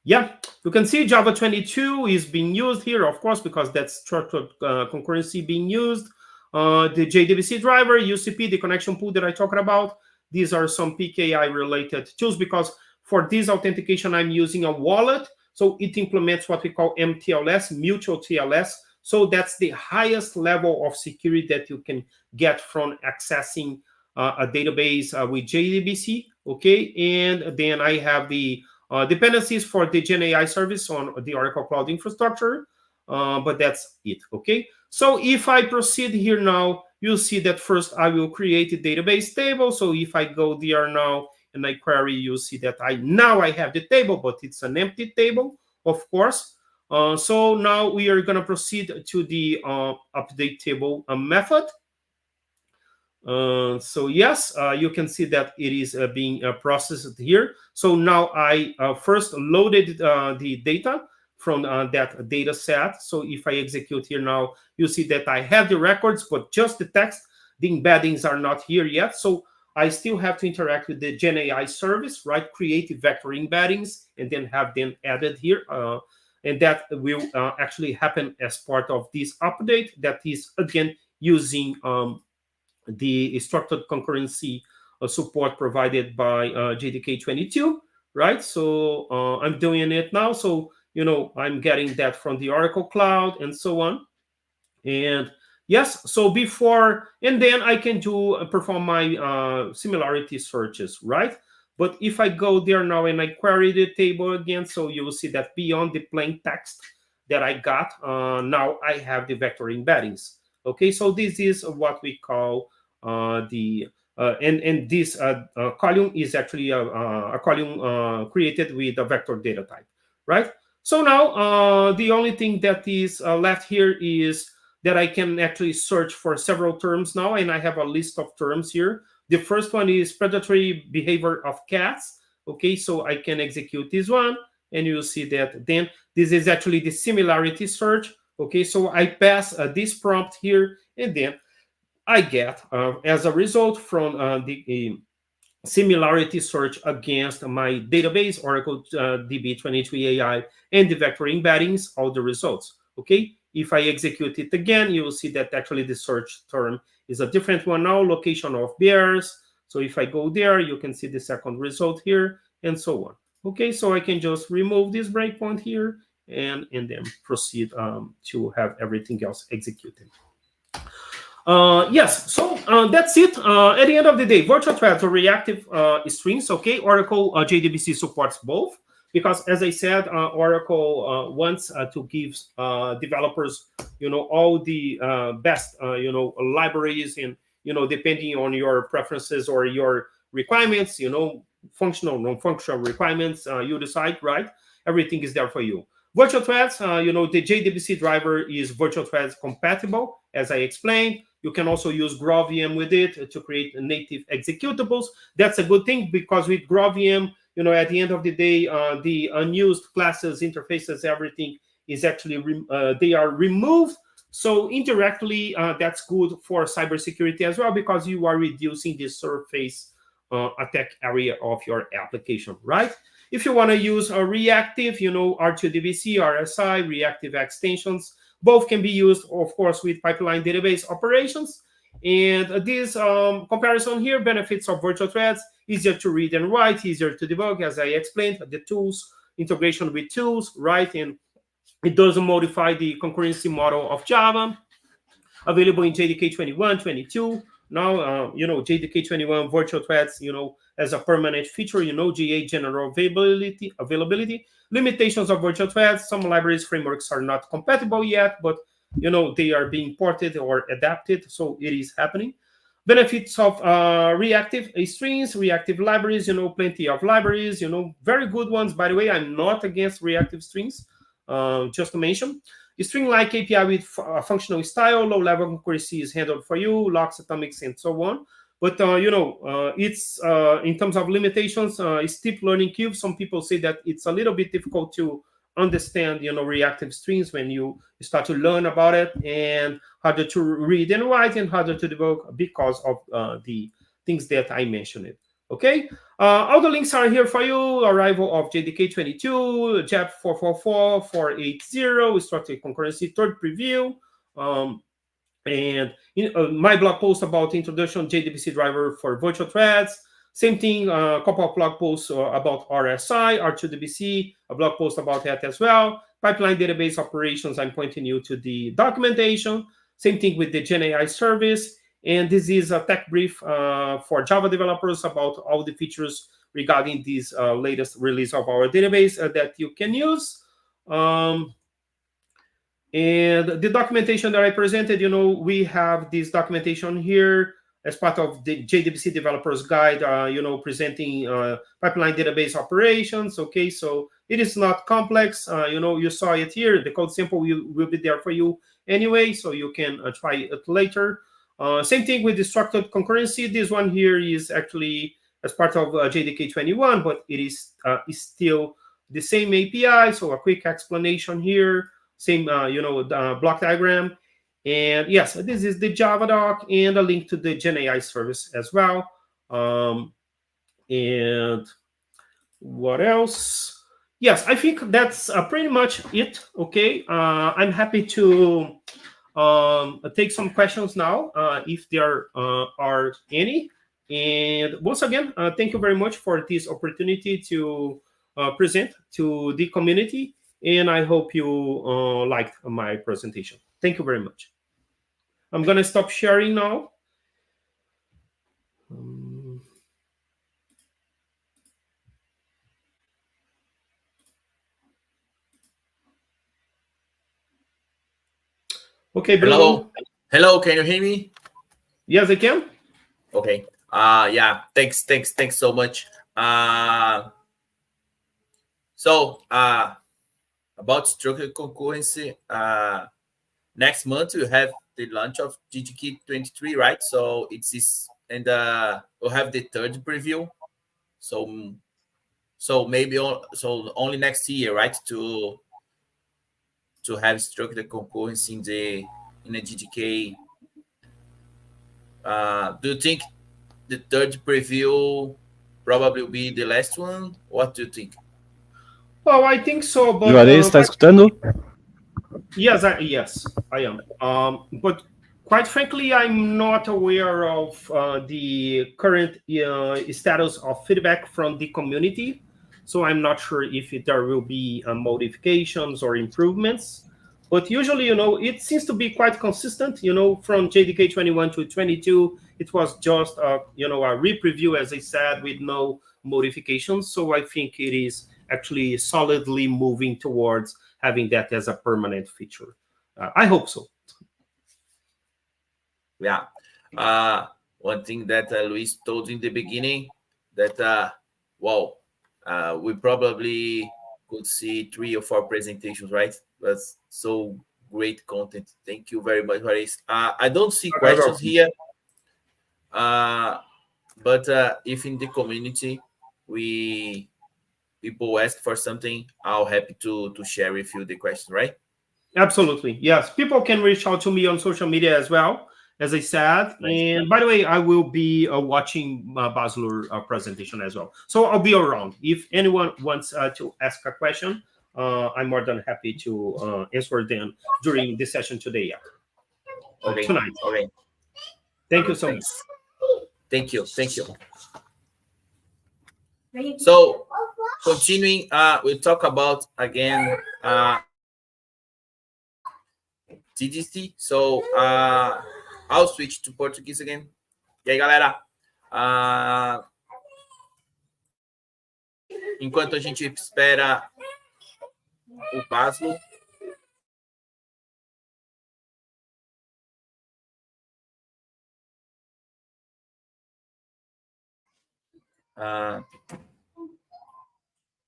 S5: Yeah, you can see Java 22 is being used here, of course, because that's structured concurrency being used. The JDBC driver, UCP, the connection pool that I talked about. These are some PKI related tools, because for this authentication, I'm using a wallet. So it implements what we call MTLS, mutual TLS. So that's the highest level of security that you can get from accessing a database with JDBC. Okay, and then I have the dependencies for the GenAI service on the Oracle Cloud Infrastructure, but that's it. Okay, so if I proceed here now, you'll see that first I will create a database table. So if I go there now and I query, you'll see that now I have the table, but it's an empty table, of course. So now we are going to proceed to the update table method. So yes, you can see that it is being processed here. So now I first loaded the data from that data set. So if I execute here now, you see that I have the records, but just the text. The embeddings are not here yet. So I still have to interact with the GenAI service, right? Create vector embeddings and then have them added here. And that will actually happen as part of this update that is, again, using the structured concurrency support provided by JDK22, right? So I'm doing it now. So, you know, I'm getting that from the Oracle Cloud and so on. And yes, so before, and then I can perform my similarity searches, right? But if I go there now and I query the table again, so you will see that beyond the plain text that I got, now I have the vector embeddings. Okay, so this is what we call and this column is actually a column created with a vector data type, right? So now the only thing that is left here is that I can actually search for several terms now, and I have a list of terms here. The first one is predatory behavior of cats. Okay, so I can execute this one, and you'll see that then this is actually the similarity search. Okay, so I pass this prompt here, and then I get, as a result from the similarity search against my database, Oracle DB23 AI, and the vector embeddings, all the results. Okay, if I execute it again, you will see that actually the search term is a different one now, location of bears. So if I go there, you can see the second result here, and so on. Okay, so I can just remove this breakpoint here and then proceed to have everything else executed. Yes, so that's it. At the end of the day, virtual threads or reactive streams, okay, Oracle JDBC supports both, because as I said, Oracle wants to give developers, you know, all the best, you know, libraries, and, you know, depending on your preferences or your requirements, you know, functional, non-functional requirements, you decide, right? Everything is there for you. Virtual threads, you know, the JDBC driver is virtual threads compatible, as I explained. You can also use GraalVM with it to create native executables. That's a good thing, because with GraalVM, you know, at the end of the day, the unused classes, interfaces, everything is actually, they are removed. So indirectly, that's good for cybersecurity as well, because you are reducing the surface attack area of your application, right? If you want to use a reactive, you know, R2DBC, RSI, reactive extensions, both can be used, of course, with pipeline database operations. And this comparison here, benefits of virtual threads, easier to read and write, easier to debug, as I explained, the tools, integration with tools, right? And it doesn't modify the concurrency model of Java, available in JDK 21, 22. Now, you know, JDK 21 virtual threads, you know, as a permanent feature, you know, GA general availability. Limitations of virtual threads, some libraries frameworks are not compatible yet, but, you know, they are being ported or adapted, so it is happening. Benefits of reactive streams, reactive libraries, you know, plenty of libraries, you know, very good ones. By the way, I'm not against reactive streams, just to mention. Streamline API with functional style, low-level concurrency is handled for you, locks, atomics, and so on. But, you know, it's, in terms of limitations, steep learning curve. Some people say that it's a little bit difficult to understand, you know, reactive streams when you start to learn about it, and harder to read and write, and harder to debug because of the things that I mentioned. Okay, all the links are here for you. Arrival of JDK 22, JAP 444, 480, structured concurrency, third preview. And my blog post about introduction JDBC driver for virtual threads. Same thing, a couple of blog posts about RSI, R2DBC, a blog post about that as well. Pipeline database operations, I'm pointing you to the documentation. Same thing with the GenAI service. And this is a tech brief for Java developers about all the features regarding this latest release of our database that you can use. And the documentation that I presented, we have this documentation here as part of the JDBC Developers Guide, presenting pipeline database operations. Okay, so it is not complex. You saw it here. The code sample will be there for you anyway, so you can try it later. Same thing with the structured concurrency. This one here is actually as part of JDK 21, but it is still the same API. So a quick explanation here. Same, block diagram. And yes, this is the Java doc and a link to the GenAI service as well. And what else? Yes, I think that's pretty much it. Okay, I'm happy to take some questions now, if there are any. And once again, thank you very much for this opportunity to present to the community. And I hope you liked my presentation. Thank you very much. I'm going to stop sharing now. Okay, Bruno.
S2: Hello, can you hear me?
S5: Yes, I can.
S2: Okay. Yeah, thanks so much. About structured concurrency, next month we have the launch of GTK 23, right? So we'll have the third preview. So maybe only next year, right? To have structured concurrency in a GTK. Do you think the third preview probably will be the last one? What do you think?
S5: Well, I think so, but
S1: Juarez, está escutando?
S5: Yes, I am. But quite frankly, I'm not aware of the current status of feedback from the community. So I'm not sure if there will be modifications or improvements. But usually, it seems to be quite consistent. From JDK 21 to 22, it was just a re-preview, as I said, with no modifications. So I think it is actually solidly moving towards having that as a permanent feature. I hope so.
S2: Yeah. One thing that Luis told in the beginning, that, we probably could see 3 or 4 presentations, right? That's so great content. Thank you very much, Juarez. I don't see questions here. But if in the community people ask for something, I'll happy to share with you the question, right?
S5: Absolutely. Yes. People can reach out to me on social media as well, as I said. Nice. And by the way, I will be watching Bazlur presentation as well. So I'll be around. If anyone wants to ask a question, I'm more than happy to answer them during this session today.
S2: Okay.
S5: Tonight.
S2: Okay.
S5: Thank you so much.
S2: Thank you. So, continuing, we'll talk about, again, TDC. So, I'll switch to Portuguese again. E aí, galera? Enquanto a gente espera o Bazlur.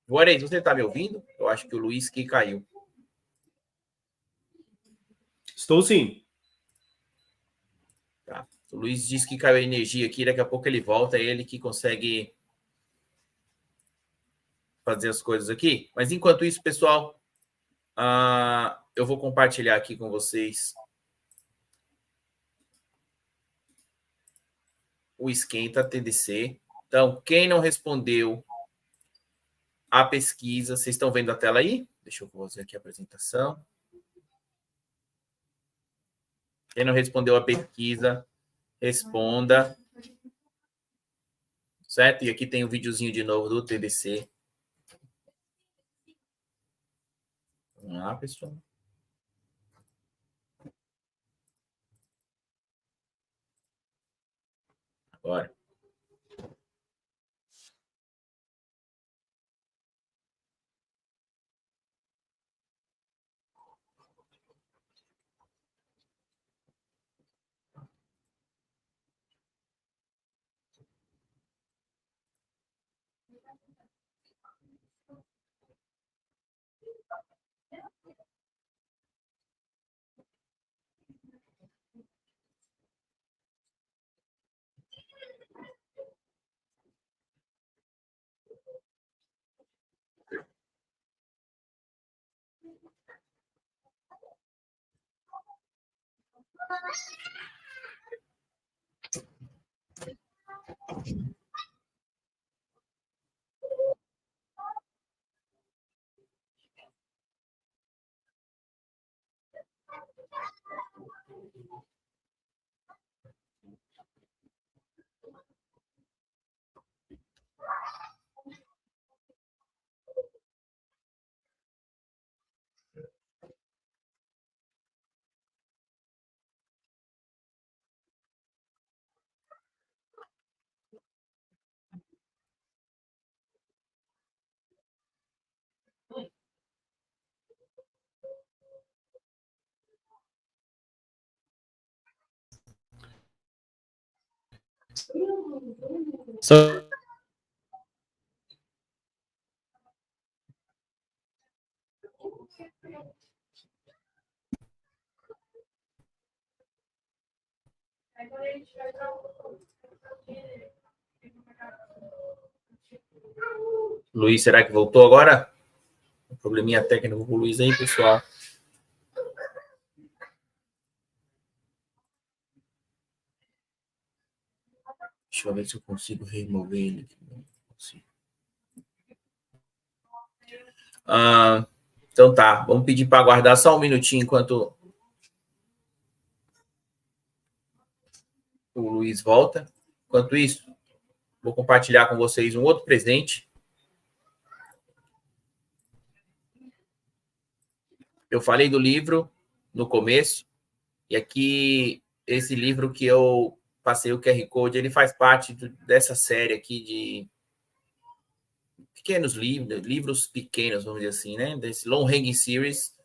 S2: Juarez, você está me ouvindo? Eu acho que o Luiz que caiu.
S5: Estou sim.
S2: Tá. O Luiz disse que caiu a energia aqui, daqui a pouco ele volta, é ele que consegue fazer as coisas aqui. Mas enquanto isso, pessoal, eu vou compartilhar aqui com vocês o Esquenta TDC. Então, quem não respondeu a pesquisa, vocês estão vendo a tela aí? Deixa eu fazer aqui a apresentação. Quem não respondeu a pesquisa, responda. Certo? E aqui tem um videozinho de novo do TDC. Vamos lá, pessoal. Agora. Luiz, será que voltou agora? Um probleminha técnico com o Luiz aí, pessoal. Deixa eu ver se eu consigo remover ele. Não consigo. Então tá, vamos pedir para aguardar só um minutinho enquanto o Luiz volta. Enquanto isso, vou compartilhar com vocês um outro presente. Eu falei do livro no começo, e aqui, esse livro que eu passei o QR Code, ele faz parte dessa série aqui de pequenos livros pequenos, vamos dizer assim, né? Desse Long Hanging Series.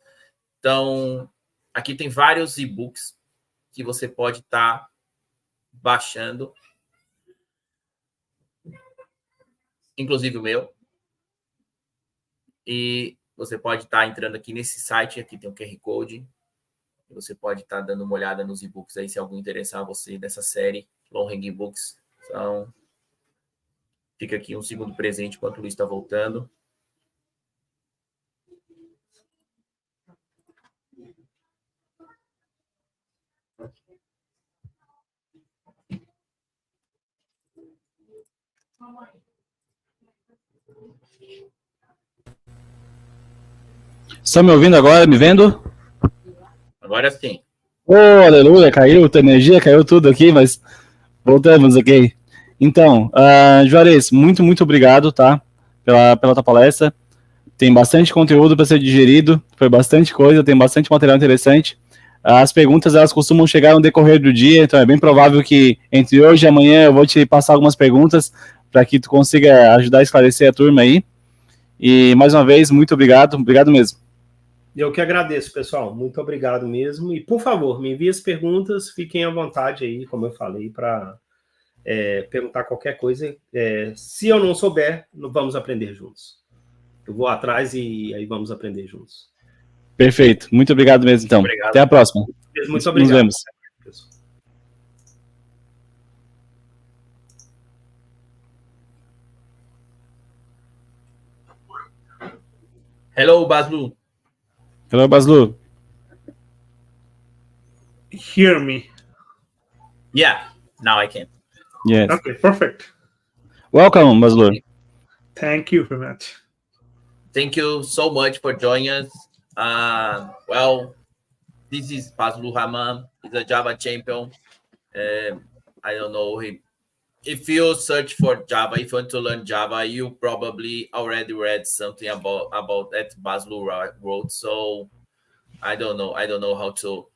S2: Então, aqui tem vários e-books que você pode estar baixando, inclusive o meu. E você pode estar entrando aqui nesse site, aqui tem um QR Code. Você pode estar dando uma olhada nos e-books aí, se algum interessar você dessa série, Long Hanging Books. Então, fica aqui um segundo presente enquanto o Luiz está voltando.
S1: Estão me ouvindo agora, me vendo?
S2: Agora sim.
S1: Oh, aleluia, caiu a energia, caiu tudo aqui, mas voltamos aqui. Então, Juarez, muito obrigado, tá? Pela tua palestra. Tem bastante conteúdo para ser digerido, foi bastante coisa, tem bastante material interessante. As perguntas, elas costumam chegar no decorrer do dia, então é bem provável que entre hoje e amanhã eu vou te passar algumas perguntas para que tu consiga ajudar a esclarecer a turma aí. E, mais uma vez, muito obrigado mesmo.
S5: Eu que agradeço, pessoal. Muito obrigado mesmo. E, por favor, me envie as perguntas, fiquem à vontade aí, como eu falei, para perguntar qualquer coisa. Se eu não souber, vamos aprender juntos. Eu vou atrás e aí vamos aprender juntos.
S1: Perfeito. Muito obrigado mesmo, então.
S2: Obrigado.
S1: Até a próxima.
S5: Muito obrigado.
S1: Nos vemos.
S2: Hello, Bazlur.
S1: Hello, Bazlur.
S6: Hear me?
S2: Yeah, now I can.
S1: Yes.
S6: Okay, perfect.
S1: Welcome, Bazlur.
S6: Thank you very much.
S2: Thank you so much for joining us. Well, this is Bazlur Rahman, He's a Java champion. I don't know him. If you search for Java, if you want to learn Java, you probably already read something about that Bazlur wrote. So I don't know how to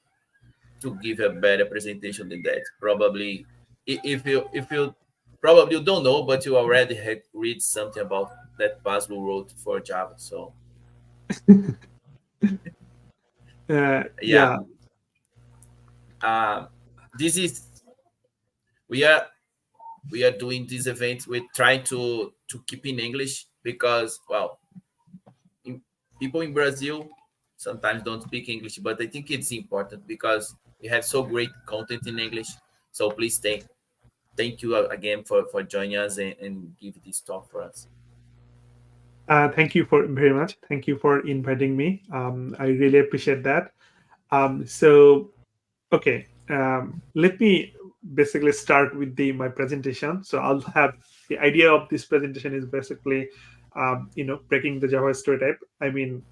S2: give a better presentation than that. Probably if you probably you don't know, but you already had read something about that Bazlur wrote for Java. So
S6: Yeah.
S2: This is we are doing this event. We're trying to keep in English because people in Brazil sometimes don't speak English, but I think it's important because we have so great content in English. So please thank you again for joining us and give this talk for us.
S6: Thank you very much. Thank you for inviting me. I really appreciate that. Okay, let me basically start with my presentation. So I'll have the idea of this presentation is basically, breaking the Java stereotype. I mean,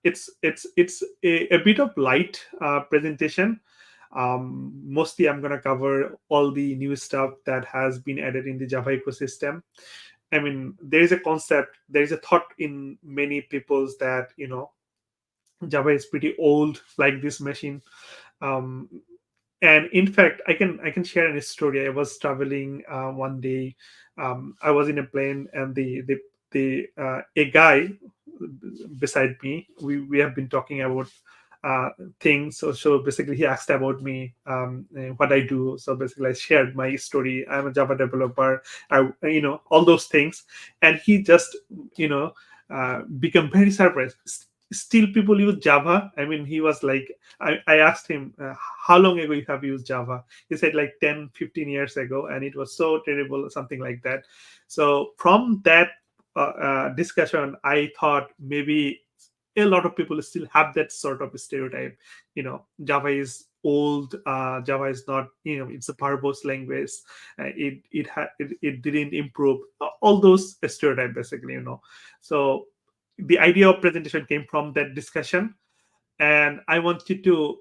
S6: it's a bit of light presentation. Mostly I'm going to cover all the new stuff that has been added in the Java ecosystem. I mean, there is a concept, there is a thought in many people's that, Java is pretty old, like this machine. And in fact, I can share a story. I was traveling one day. I was in a plane, and a guy beside me, we have been talking about things. So basically, he asked about me, what I do. So basically, I shared my story. I'm a Java developer. All those things, and he just become very surprised. Still people use Java. I mean, he was like, I asked him, how long ago you have used Java? He said like 10-15 years ago, and it was so terrible, something like that. So from that discussion, I thought maybe a lot of people still have that sort of stereotype. Java is old. Java is not, it's a verbose language. It didn't improve. All those stereotypes, basically. So the idea of presentation came from that discussion, and I wanted to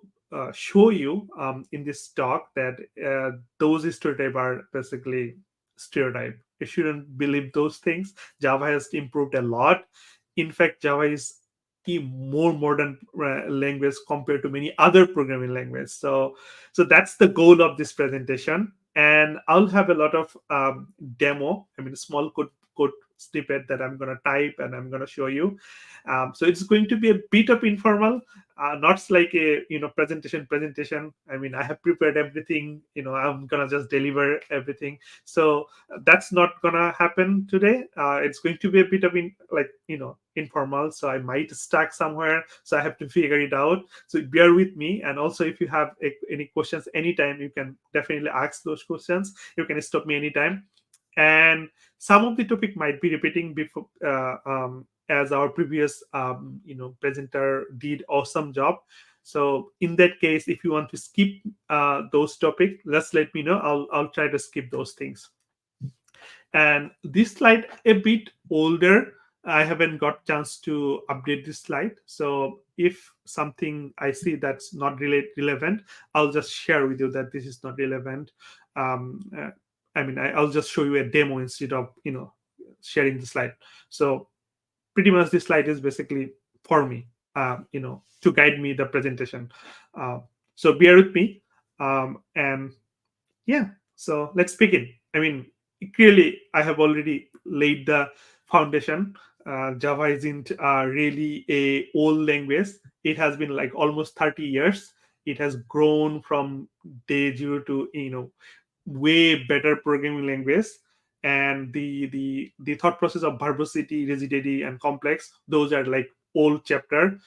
S6: show you in this talk that those stereotypes are basically stereotype. You shouldn't believe those things. Java has improved a lot. In fact, Java is a more modern language compared to many other programming languages. So that's the goal of this presentation. And I'll have a lot of demo. I mean, small code snippet that I'm going to type and I'm going to show you. So it's going to be a bit of informal, not like a presentation. I mean, I have prepared everything. I'm going to just deliver everything. So that's not going to happen today. It's going to be a bit of informal. So I might stuck somewhere. So I have to figure it out. So bear with me. And also, if you have any questions anytime, you can definitely ask those questions. You can stop me anytime. And some of the topic might be repeating before, as our previous presenter did awesome job. So in that case, if you want to skip those topics, just let me know. I'll try to skip those things. And this slide a bit older. I haven't got chance to update this slide. So if something I see that's not really relevant, I'll just share with you that this is not relevant. I'll just show you a demo instead of sharing the slide. So pretty much this slide is basically for me, to guide me the presentation. So bear with me, and yeah. So let's begin. I mean, clearly I have already laid the foundation. Java isn't really a old language. It has been like almost 30 years. It has grown from day zero to way better programming language. And the thought process of verbosity, rigidity, and complex, those are like old chapter.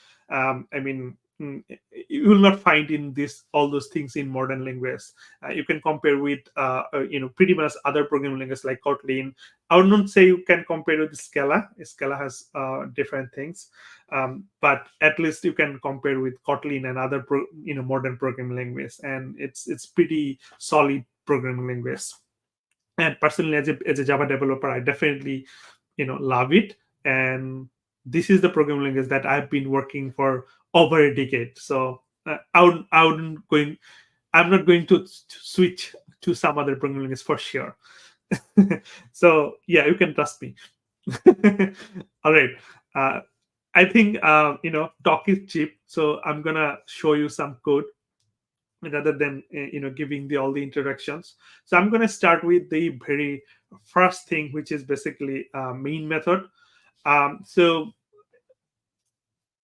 S6: You will not find in all those things in modern language. You can compare with pretty much other programming languages like Kotlin. I would not say you can compare with Scala. Scala has different things, but at least you can compare with Kotlin and other modern programming language, and it's pretty solid programming language. And personally, as a Java developer, I definitely love it. And this is the programming language that I've been working for over a decade. So I'm not going to switch to some other programming language for sure. So yeah, you can trust me. All right. I think talk is cheap, so I'm gonna show you some code rather than giving all the introductions. So I'm gonna start with the very first thing, which is basically main method. So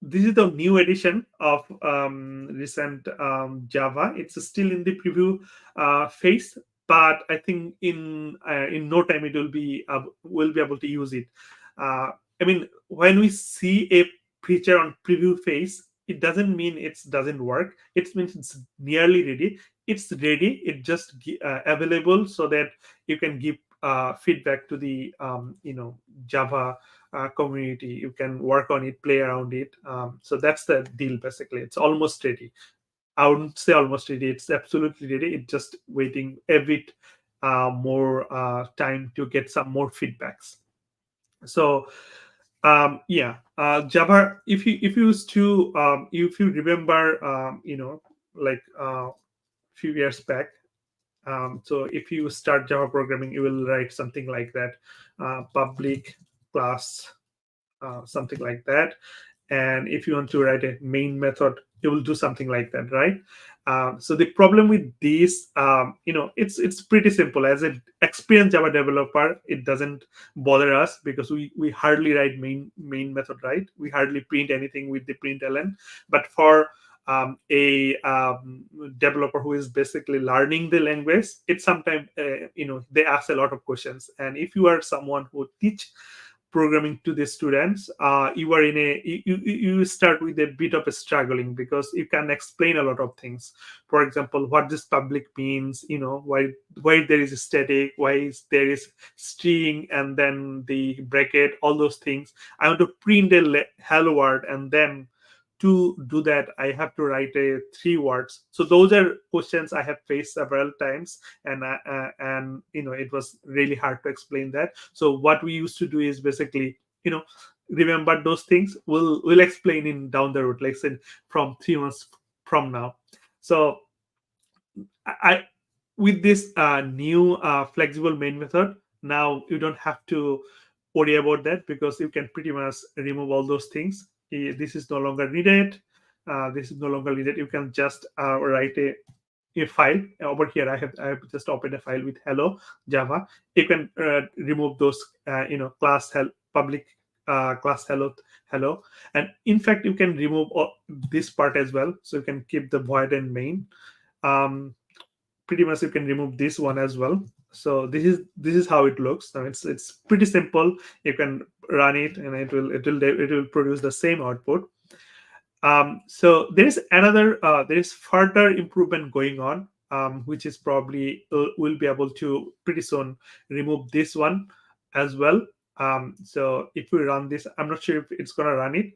S6: this is the new edition of recent Java. It's still in the preview phase, but I think in no time it will be we'll be able to use it. I mean, when we see a feature on preview phase, it doesn't mean it doesn't work. It means it's nearly ready. It's ready. It just available so that you can give feedback to the Java community. You can work on it, play around it. So that's the deal. Basically, it's almost ready. I wouldn't say almost ready. It's absolutely ready. It's just waiting a bit more time to get some more feedbacks. So Java. If you remember, like few years back. So if you start Java programming, you will write something like that, public class, something like that. And if you want to write a main method, you will do something like that, right? So the problem with these, it's pretty simple. As an experienced Java developer, it doesn't bother us because we hardly write main method, right? We hardly print anything with the println. But for a developer who is basically learning the language, it's sometimes they ask a lot of questions. And if you are someone who teach programming to the students, you are you start with a bit of a struggling because you can explain a lot of things. For example, what this public means, why there is a static, why there is string and then the bracket, all those things. I want to print a hello world, and then to do that I have to write 3 words. So those are questions I have faced several times, and it was really hard to explain that. So what we used to do is basically remember those things. We'll explain in down the road, like say from 3 months from now. So I with this new flexible main method, now you don't have to worry about that because you can pretty much remove all those things. This is no longer needed. This is no longer needed. You can just write a file over here. I have just opened a file with hello Java. You can remove those class public class hello, and in fact you can remove this part as well. So you can keep the void and main. Pretty much you can remove this one as well. So this is how it looks. Now it's pretty simple. You can run it and it will produce the same output. So there is further improvement going on, which is probably we'll be able to pretty soon remove this one as well. So if we run this, I'm not sure if it's gonna run it,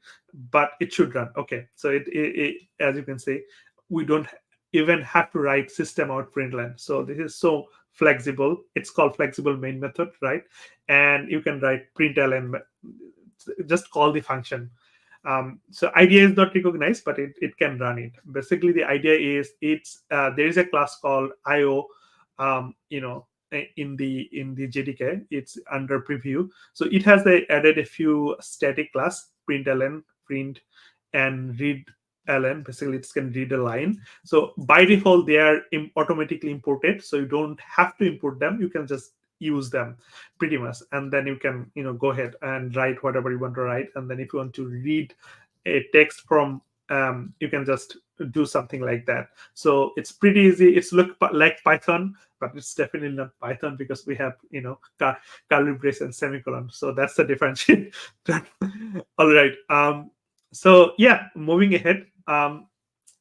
S6: but it should run. Okay, so it as you can see, we don't even have to write system out println. So this is so flexible. It's called flexible main method, right? And you can write println, just call the function. So IDEA is not recognized, but it can run it. Basically, the idea is there is a class called IO, in the JDK. It's under preview. So it has added a few static class, println, print, and read ln. Basically it can read a line. So by default they are automatically imported, so you don't have to import them. You can just use them pretty much, and then you can go ahead and write whatever you want to write. And then if you want to read a text from you can just do something like that. So it's pretty easy. It's look like Python, but it's definitely not Python because we have curly brace and semicolon. So that's the difference. All right. So yeah, moving ahead.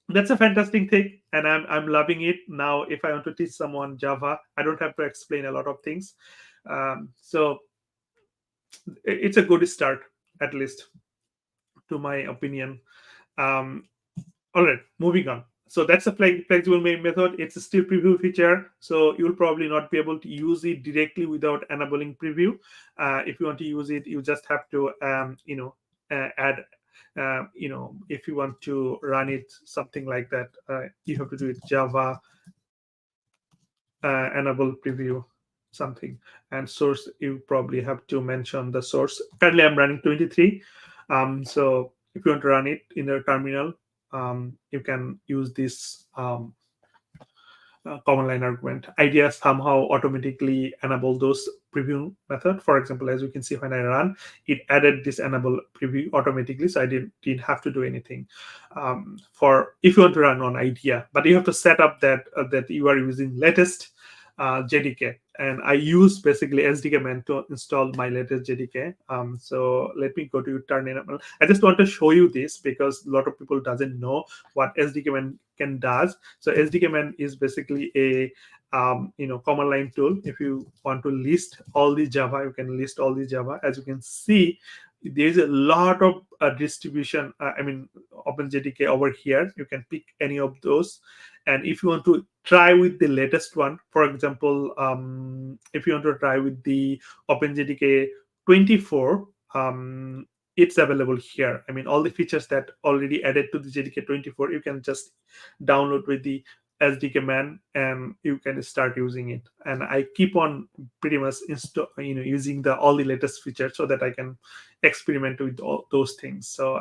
S6: That's a fantastic thing, and I'm loving it. Now if I want to teach someone Java, I don't have to explain a lot of things. So it's a good start, at least to my opinion. All right, moving on. So that's a flexible main method. It's a still preview feature, so you'll probably not be able to use it directly without enabling preview. If you want to use it, you just have to add if you want to run it something like that, you have to do it Java enable preview something, and source, you probably have to mention the source. Currently I'm running 23. So if you want to run it in the terminal, you can use this command line argument. Idea somehow automatically enable those preview method. For example, as you can see, when I run, it added this enable preview automatically, so I didn't have to do anything. For if you want to run on idea, but you have to set up that that you are using latest JDK, and I use basically SDKman to install my latest JDK. So let me go to terminal. I just want to show you this because a lot of people doesn't know what SDKman does. So SDKman is basically a command line tool. If you want to list all the Java, you can list all the Java. As you can see, there's a lot of distribution. OpenJDK over here. You can pick any of those. And if you want to try with the latest one, for example, if you want to try with the OpenJDK 24, it's available here. All the features that already added to the JDK 24, you can just download with the SDKman and you can start using it. And I keep on pretty much using all the latest features so that I can experiment with all those things. So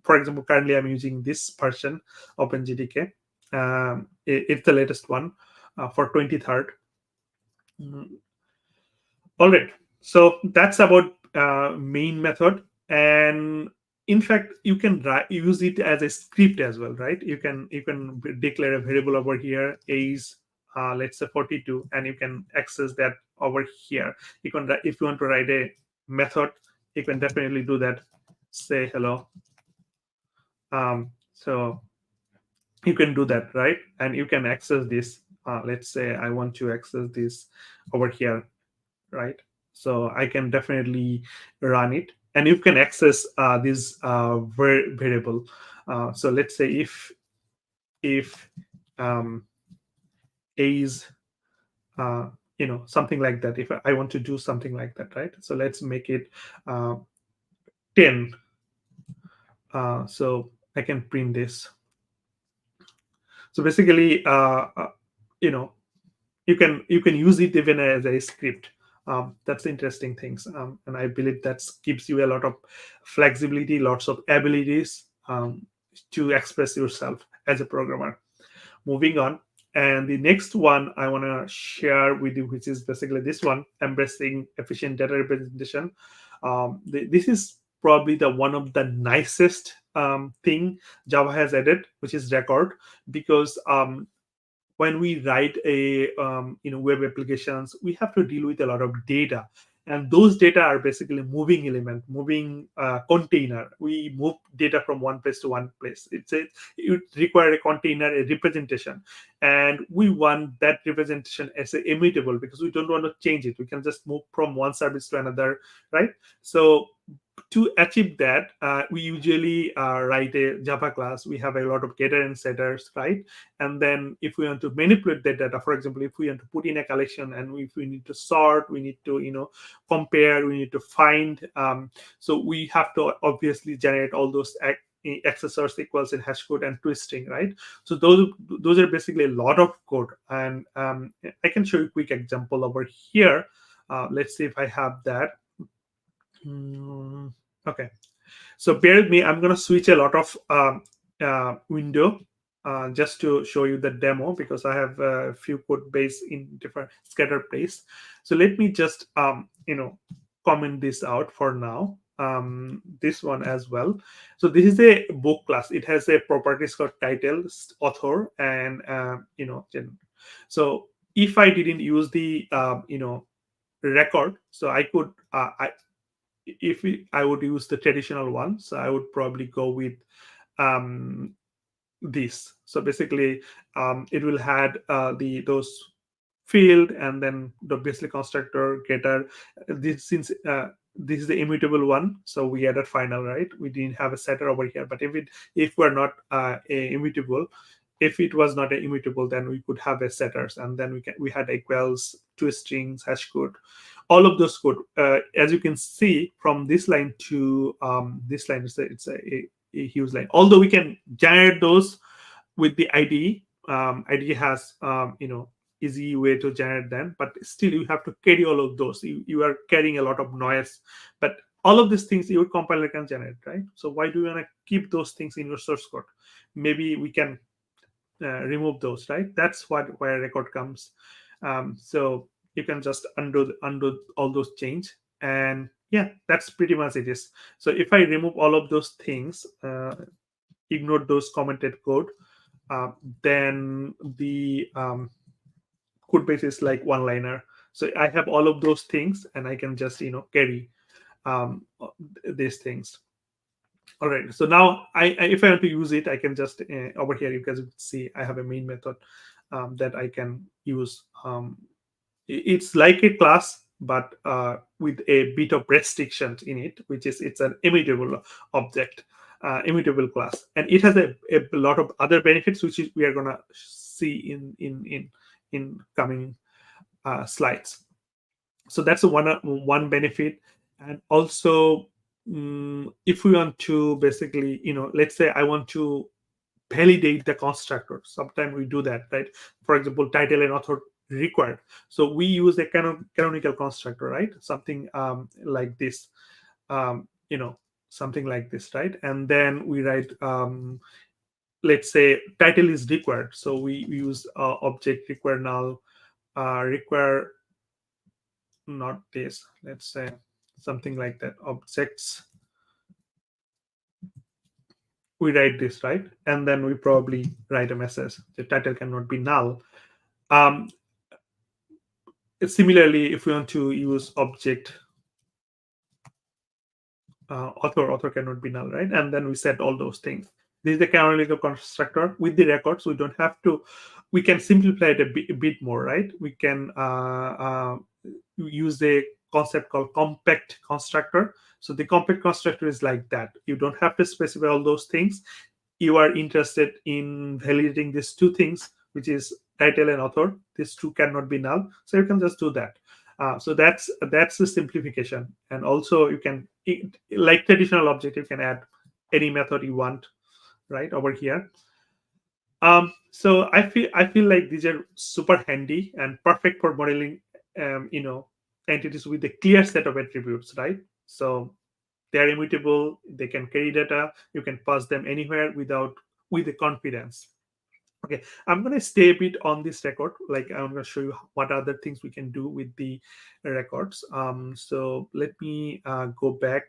S6: for example, currently I'm using this version OpenJDK. It's the latest one for 23rd. All right, so that's about main method. And in fact, you can use it as a script as well, right? You can declare a variable over here, age, let's say 42, and you can access that over here. You can, if you want to write a method, you can definitely do that. Say hello. So you can do that, right? And you can access this. Let's say I want to access this over here, right? So I can definitely run it, and you can access this variable. So let's say if is something like that. If I want to do something like that, right? So let's make it 10. So I can print this. So basically, you can use it even as a script. That's interesting things, and I believe that gives you a lot of flexibility, lots of abilities to express yourself as a programmer. Moving on, and the next one I want to share with you, which is basically this one, embracing efficient data representation. This is probably one of the nicest thing Java has added, which is record, because when we write a web applications, we have to deal with a lot of data, and those data are basically moving element, moving container. We move data from one place to one place. It requires a container, a representation, and we want that representation as a immutable because we don't want to change it. We can just move from one service to another, right? So to achieve that, we usually write a Java class. We have a lot of getter and setters, right? And then if we want to manipulate that data, for example, if we want to put in a collection, and if we need to sort, we need to compare, we need to find. So we have to obviously generate all those accessors, equals, and hash code and twisting, right? So those are basically a lot of code. And I can show you a quick example over here. Let's see if I have that. Okay, so bear with me. I'm going to switch a lot of window just to show you the demo, because I have a few code base in different scattered place. So let me just comment this out for now. This one as well. So this is a book class. It has a properties called title, author, and so if I didn't use the record, so I could I would use the traditional one. So I would probably go with this. So basically, it will had those field, and then the basically constructor, getter. This is the immutable one, so we added final, right? We didn't have a setter over here. But if we're not immutable, if it was not an immutable, then we could have a setters, and then we had equals, two strings, hash code, all of those code. As you can see from this line to this line, it's a huge line. Although we can generate those with the IDE. IDE has easy way to generate them, but still you have to carry all of those. You are carrying a lot of noise, but all of these things your compiler can generate, right? So why do you want to keep those things in your source code? Maybe we can remove those, right? That's where record comes. So you can just undo all those change, and yeah, that's pretty much it is. So if I remove all of those things, ignore those commented code, then the code base is like one-liner. So I have all of those things, and I can just carry these things. All right, so now if I want to use it, I can just over here you can see I have a main method that I can use. It's like a class, but with a bit of restrictions in it, which is it's an immutable object, immutable class, and it has a lot of other benefits, which we are gonna see in coming slides. So that's one benefit. And also, if we want to basically, let's say I want to validate the constructor. Sometimes we do that, right? For example, title and author required. So we use a canonical constructor, right? Something like this, something like this, right? And then we write, let's say title is required. So we use object require null, require not this, let's say something like that, objects. We write this, right? And then we probably write a message. The title cannot be null. Similarly, if we want to use object author cannot be null, right? And then we set all those things. This is the canonical constructor. With the records, we don't have to. We can simplify it a bit more, right? We can use a concept called compact constructor. So the compact constructor is like that. You don't have to specify all those things. You are interested in validating these two things, which is title and author. These two cannot be null. So you can just do that. So that's the simplification. And also you can, like traditional object, you can add any method you want, right, over here. So I feel like these are super handy and perfect for modeling, entities with a clear set of attributes, right? So they are immutable, they can carry data, you can pass them anywhere with the confidence. Okay, I'm going to stay a bit on this record. Like I'm going to show you what other things we can do with the records. So let me go back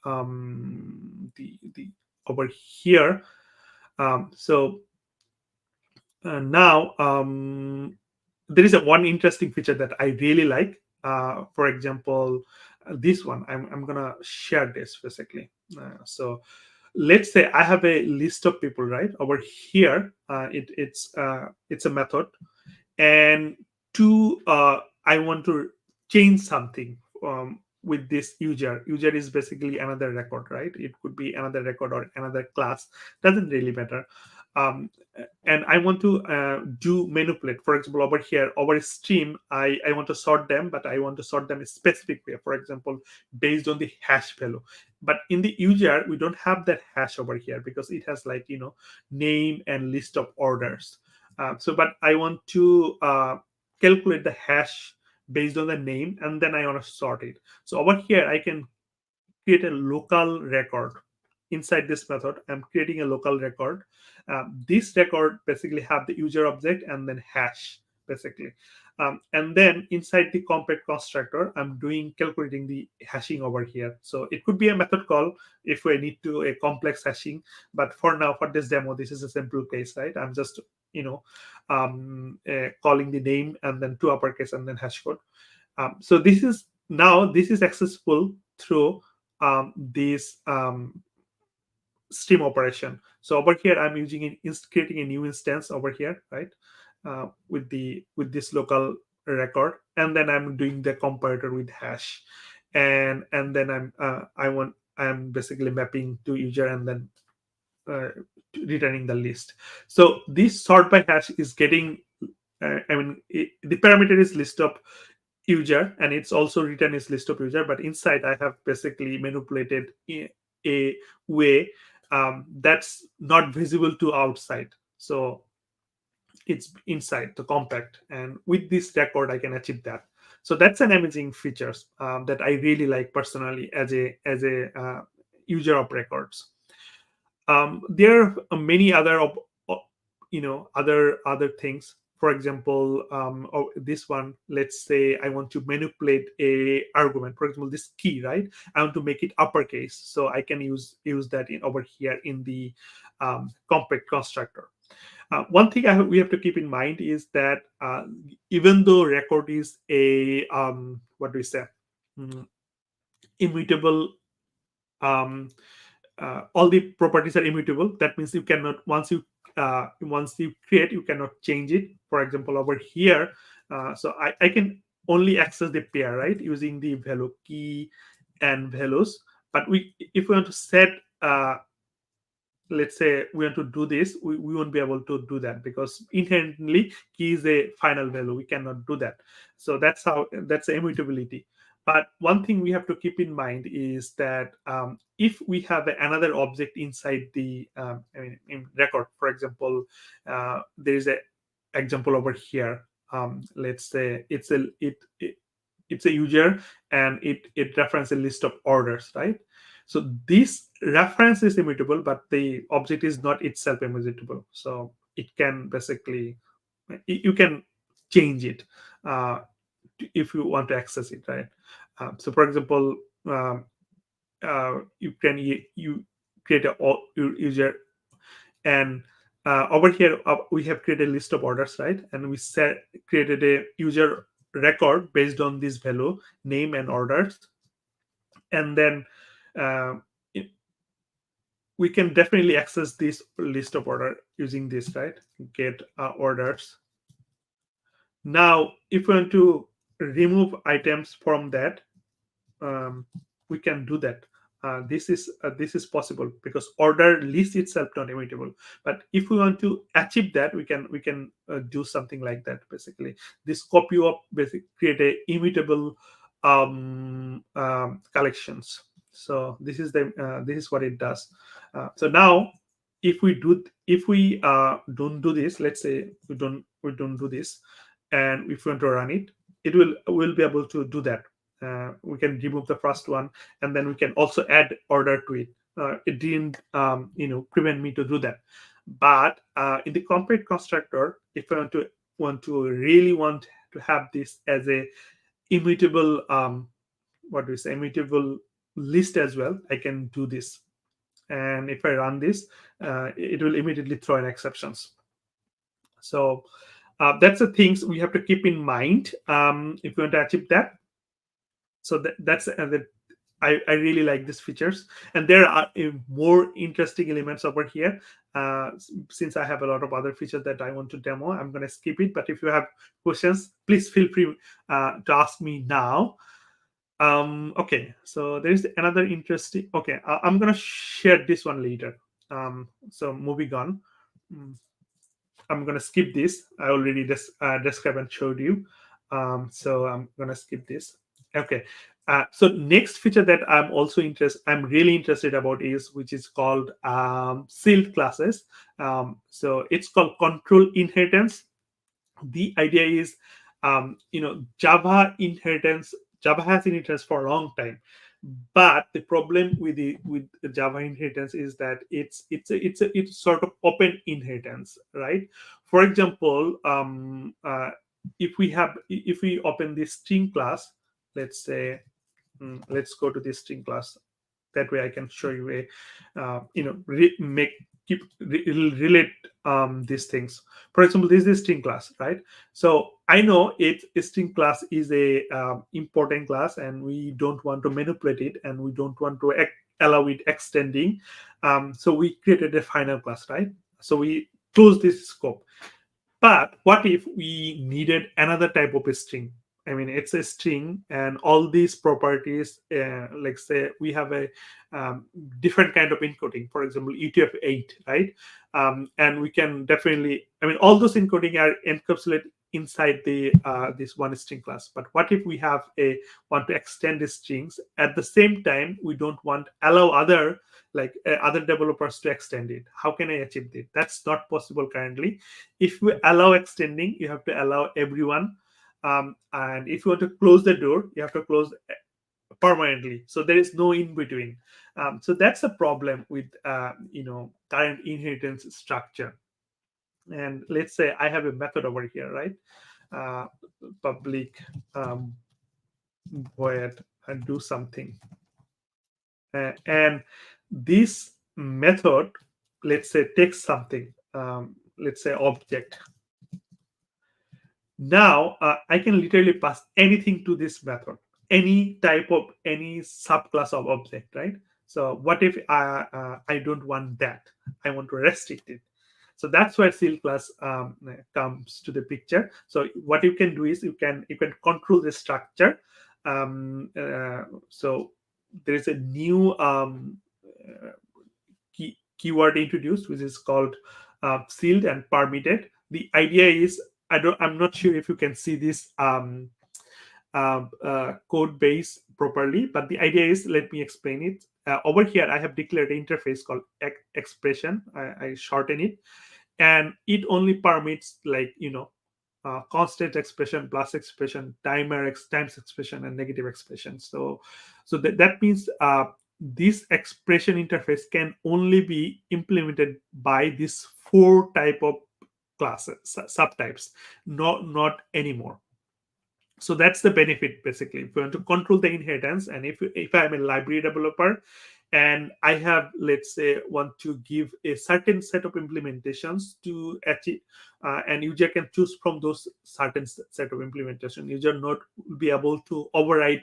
S6: the over here. So now there is one interesting feature that I really like. For example, this one, I'm gonna share this basically. So let's say I have a list of people, right? Over here, it's a method, and I want to change something with this user. User is basically another record, right? It could be another record or another class. Doesn't really matter. And I want to do manipulate. For example, over here, over stream, I want to sort them, but I want to sort them a specific way. For example, based on the hash value. But in the user, we don't have that hash over here because it has like, name and list of orders. But I want to calculate the hash based on the name, and then I want to sort it. So over here, I can create a local record. Inside this method, I'm creating a local record. This record basically have the user object and then hash basically. And then inside the compact constructor, I'm calculating the hashing over here. So it could be a method call if we need to a complex hashing. But for now, for this demo, this is a simple case, right? I'm just calling the name and then two uppercase and then hash code. So this is accessible through this stream operation. So over here, I'm creating a new instance over here, right? With this local record, and then I'm doing the comparator with hash, and then I'm basically mapping to user and then returning the list. So this sort by hash is getting, the parameter is list of user, and it's also return is list of user, but inside I have basically manipulated in a way that's not visible to outside. So it's inside the compact, and with this record I can achieve that. So that's an amazing features that I really like personally as a user of records. There are many other other things. For example, this one, let's say I want to manipulate a argument. For example, this key, right? I want to make it uppercase, so I can use that over here in the compact constructor. One thing we have to keep in mind is that even though record is a what do we say, immutable, all the properties are immutable. That means you cannot, once you create, you cannot change it. For example, over here, so I can only access the pair, right, using the value key and values. But if we want to set, let's say we want to do this, we won't be able to do that, because inherently key is a final value. We cannot do that. So that's the immutability. But one thing we have to keep in mind is that if we have another object inside the in record, for example, there is an example over here. Let's say it's a user, and it references a list of orders, right? So this reference is immutable, but the object is not itself immutable. So it can basically, you can change it if you want to access it, right? So for example, you create a user, and over here we have created a list of orders, right? And we created a user record based on this value, name and orders. And then we can definitely access this list of order using this, right? Get orders. Now, if we want to remove items from that, we can do that. This is possible because order list itself not immutable. But if we want to achieve that, we can do something like that. Basically, this copy of create a immutable collections. So this is what it does. So now, if we don't do this, let's say we don't do this, and if we want to run it, we'll be able to do that. We can remove the first one, and then we can also add order to it. It didn't prevent me to do that. But in the compact constructor, if I want to have this as a immutable immutable list as well, I can do this. And if I run this, it will immediately throw in exceptions. So that's the things we have to keep in mind if we want to achieve that. So that's I really like these features, and there are more interesting elements over here. Since I have a lot of other features that I want to demo, I'm going to skip it. But if you have questions, please feel free to ask me now. Okay, so there is another interesting. Okay, I'm going to share this one later. So moving on, I'm going to skip this. I already described and showed you. So I'm going to skip this. Okay. So next feature that I'm really interested about which is called sealed classes. So it's called control inheritance. The idea is, Java has inheritance for a long time, but the problem with the Java inheritance is that it's sort of open inheritance, right? For example, if we open this string class, let's say, let's go to this string class. That way I can show you relate these things. For example, this is string class, right? So I know a string class is a important class, and we don't want to manipulate it, and we don't want to allow it extending. So we created a final class, right? So we close this scope. But what if we needed another type of a string? I mean, it's a string, and all these properties, like say we have a different kind of encoding, for example, UTF-8, right? And we can definitely, I mean, all those encoding are encapsulated inside the this one string class. But what if we have want to extend the strings at the same time? We don't want allow other developers to extend it. How can I achieve it? That's not possible currently. If we allow extending, you have to allow everyone. And if you want to close the door, you have to close permanently. So there is no in between. So that's a problem with current inheritance structure. And let's say I have a method over here, right? Public void and do something. And this method, let's say, takes something. Let's say object. Now I can literally pass anything to this method, any subclass of object, right? So what if I don't want that? I want to restrict it. So that's where seal class comes to the picture. So what you can do is you can control the structure. So there is a new keyword introduced, which is called sealed and permitted. The idea is, I'm not sure if you can see this code base properly, but the idea is, let me explain it. Over here, I have declared an interface called expression. I shorten it, and it only permits constant expression, plus expression, times expression, and negative expression. So that means this expression interface can only be implemented by these 4 type of classes, subtypes, not anymore. So that's the benefit, basically. If you want to control the inheritance, and if I'm a library developer and I have, let's say, want to give a certain set of implementations to achieve, and user can choose from those certain set of implementation. User not will be able to override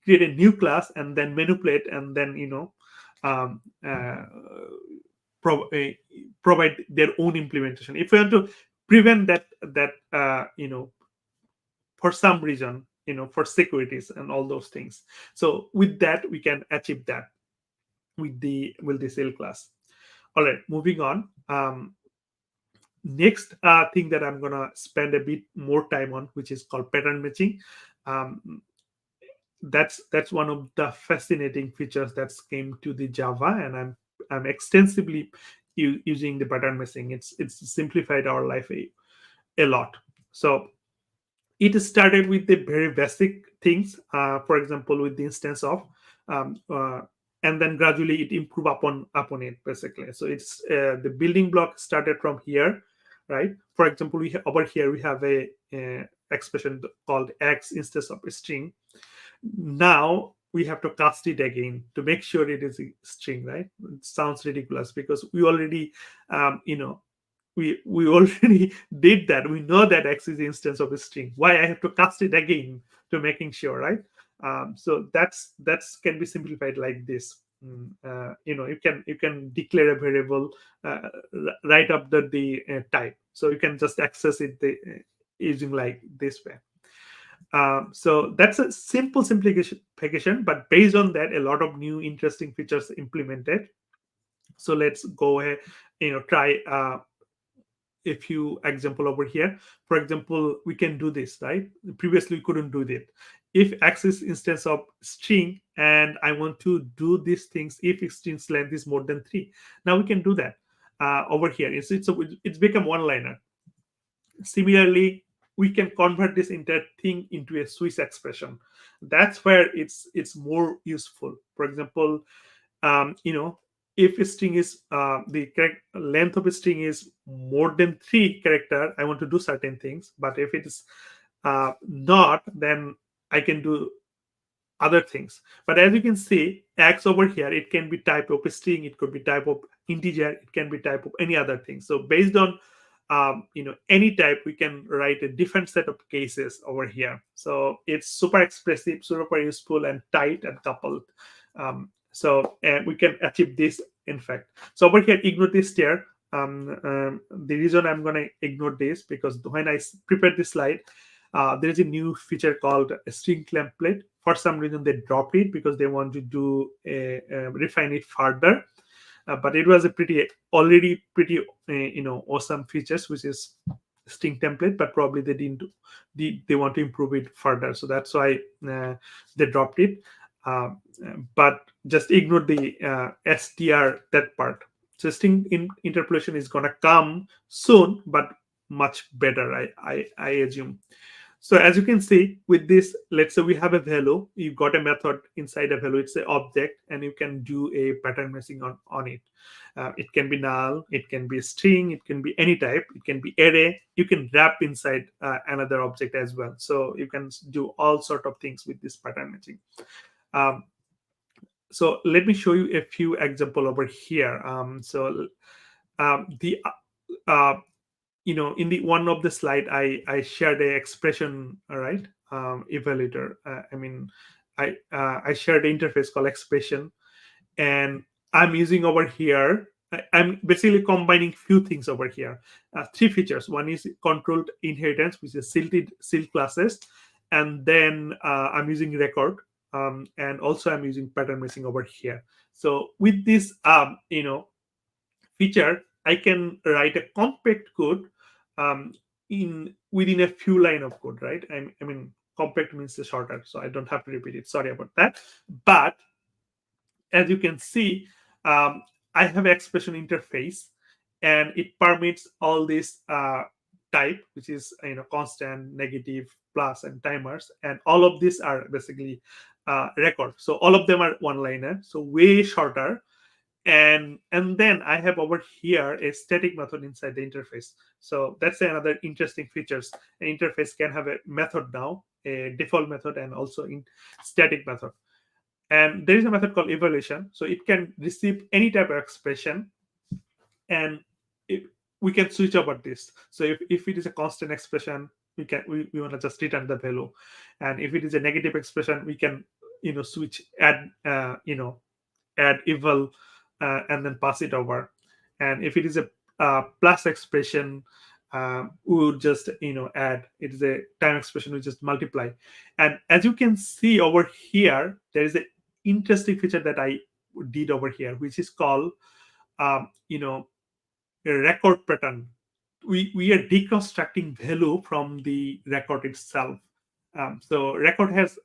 S6: create a new class and then manipulate and then provide their own implementation. If we want to prevent that for some reason, for securities and all those things. So with that, we can achieve that with the seal class. All right, moving on. Next thing that I'm gonna spend a bit more time on, which is called pattern matching. That's one of the fascinating features that came to the Java, and I'm extensively using the pattern matching. It's simplified our life a lot. So it started with the very basic things, for example, with the instance of, and then gradually it improved upon it, basically. So it's the building block started from here, right? For example, over here we have a expression called x instead of a string. Now we have to cast it again to make sure it is a string, right? It sounds ridiculous because we already, we already did that. We know that x is the instance of a string. Why I have to cast it again to making sure, right? So that's can be simplified like this. You can declare a variable right after the type, so you can just access it using like this way. So that's a simple simplification, but based on that, a lot of new interesting features implemented. So let's go ahead, try a few example over here. For example, we can do this, right? Previously we couldn't do that. If x is instance of string and I want to do these things if string's length is more than 3, now we can do that over here. It's become one-liner. Similarly, we can convert this entire thing into a Swiss expression. That's where it's more useful. For example, if a string is the correct length of a string is more than 3 characters, I want to do certain things. But if it is not, then I can do other things. But as you can see, x over here, it can be type of a string, it could be type of integer, it can be type of any other thing. So based on any type, we can write a different set of cases over here. So it's super expressive, super useful, and tight and coupled. So we can achieve this, in fact. So over here, ignore this here. The reason I'm going to ignore this, because when I prepared this slide, there is a new feature called a string template. For some reason, they dropped it because they want to do refine it further. But it was a already pretty awesome features, which is string template, but probably they want to improve it further, so that's why they dropped it. But just ignore the str, that part. So string interpolation is gonna come soon, but much better, I assume. So as you can see with this, let's say we have a value, you've got a method inside a value, it's an object, and you can do a pattern matching on it. It can be null, it can be a string, it can be any type, it can be array. You can wrap inside another object as well. So you can do all sort of things with this pattern matching. So let me show you a few example over here. In the one of the slide, I shared a expression, all right, evaluator. I shared an interface called expression, and I'm using over here. I'm basically combining few things over here. 3 features. One is controlled inheritance, which is sealed classes, and then I'm using record, and also I'm using pattern matching over here. So with this, feature, I can write a compact code within a few line of code, right? I mean, compact means the shorter, so I don't have to repeat it. Sorry about that. But as you can see, I have expression interface, and it permits all this type, which is constant, negative, plus, and timers, and all of these are basically record. So all of them are one-liner, so way shorter. And then I have over here a static method inside the interface. So that's another interesting features. An interface can have a method now, a default method, and also in static method. And there is a method called evaluation. So it can receive any type of expression, and we can switch over this. So if it is a constant expression, we want to just return the value. And if it is a negative expression, we can switch, add eval, and then pass it over. And if it is a plus expression, we would just add. It is a time expression, we just multiply. And as you can see over here, there is an interesting feature that I did over here, which is called a record pattern. We are deconstructing value from the record itself. So record has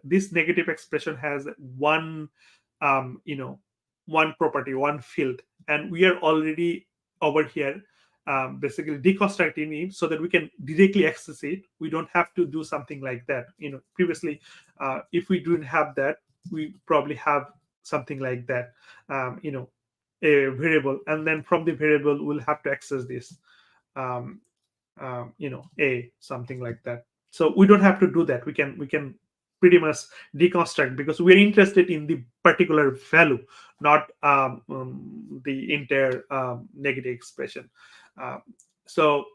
S6: this negative expression has one property, one field, and we are already over here basically deconstructing it so that we can directly access it. We don't have to do something like that. Previously, if we didn't have that, we probably have something like that, a variable, and then from the variable we'll have to access this, something like that. So we don't have to do that. We can pretty much deconstruct, because we're interested in the particular value, not the entire negative expression. So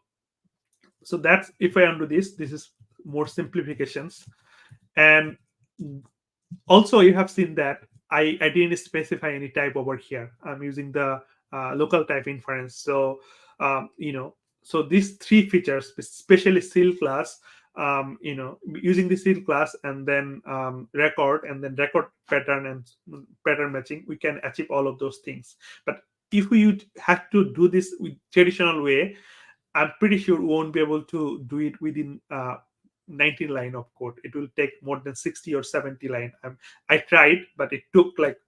S6: that's, if I undo this is more simplifications. And also you have seen that I didn't specify any type over here. I'm using the local type inference. So so these 3 features, especially seal class, using the seal class, and then record, and then record pattern and pattern matching, we can achieve all of those things. But if we had to do this with traditional way, I'm pretty sure we won't be able to do it within 19 line of code. It will take more than 60 or 70 line. I tried, but it took like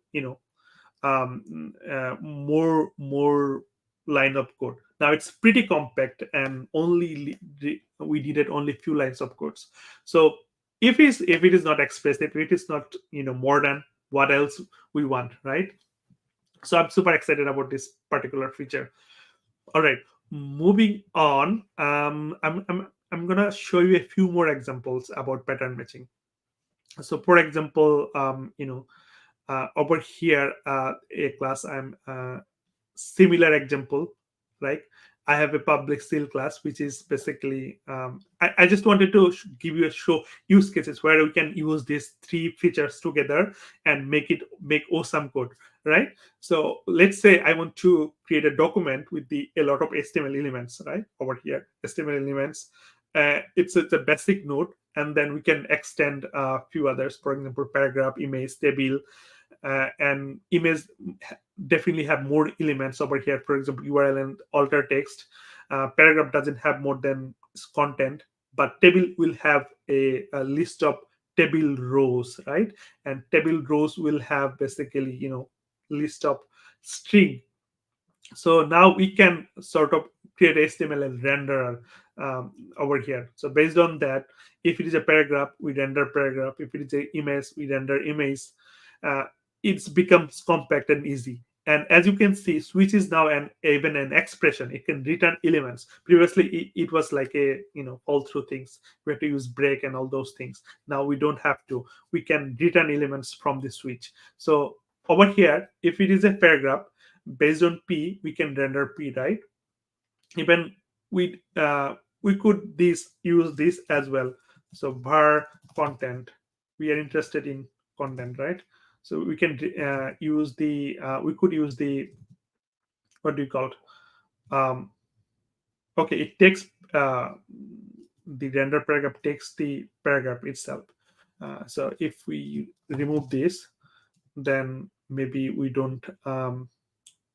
S6: more line of code. Now it's pretty compact, and only we needed only few lines of codes. So if it is not expressive, if it is not modern, what else we want, right? So I'm super excited about this particular feature. All right, moving on. I'm gonna show you a few more examples about pattern matching. So for example, over here, a class, I'm similar example, right? I have a public seal class, which is basically, I just wanted to give you a show use cases where we can use these 3 features together and make awesome code, right? So let's say I want to create a document with a lot of HTML elements, right? Over here, HTML elements, it's a basic node, and then we can extend a few others. For example, paragraph, image, table, and image definitely have more elements over here. For example, URL and alter text. Paragraph doesn't have more than content, but table will have a list of table rows, right? And table rows will have basically, list of string. So now we can sort of create HTML and renderer over here. So based on that, if it is a paragraph, we render paragraph. If it is an image, we render image. It becomes compact and easy. And as you can see, switch is now even an expression. It can return elements. Previously, it was like a all through things. We have to use break and all those things. Now we don't have to. We can return elements from the switch. So over here, if it is a paragraph based on P, we can render P, right? Even we could use this as well. So var content. We are interested in content, right? So we can use the we could use the, what do you call it? Okay, it takes the render paragraph takes the paragraph itself. So if we remove this, then maybe we don't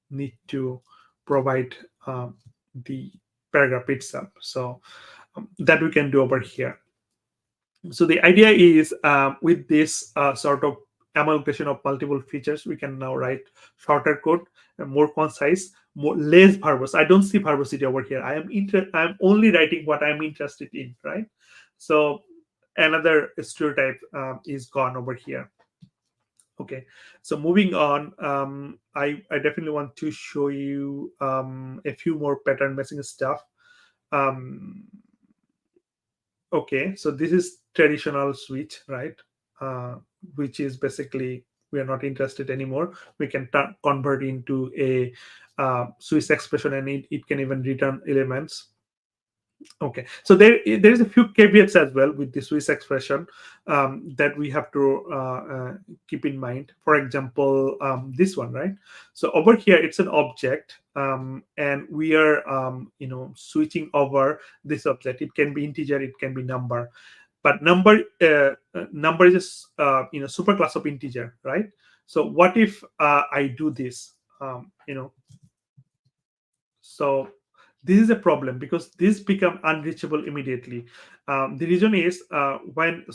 S6: need to provide the paragraph itself. So that we can do over here. So the idea is with this sort of amalgamation of multiple features, we can now write shorter code, more concise, less verbose. I don't see verbosity over here. I'm only writing what I'm interested in, right? So another stereotype is gone over here. Okay, so moving on, I definitely want to show you a few more pattern matching stuff. Okay, so this is traditional switch, right? Which is basically we are not interested anymore. We can convert into a switch expression, and it can even return elements. Okay, so there is a few caveats as well with the switch expression that we have to keep in mind. For example, this one, right? So over here, it's an object, and we are switching over this object. It can be integer, it can be number, but number is a superclass of integer, right? So what if I do this? So this is a problem because this become unreachable immediately. The reason is when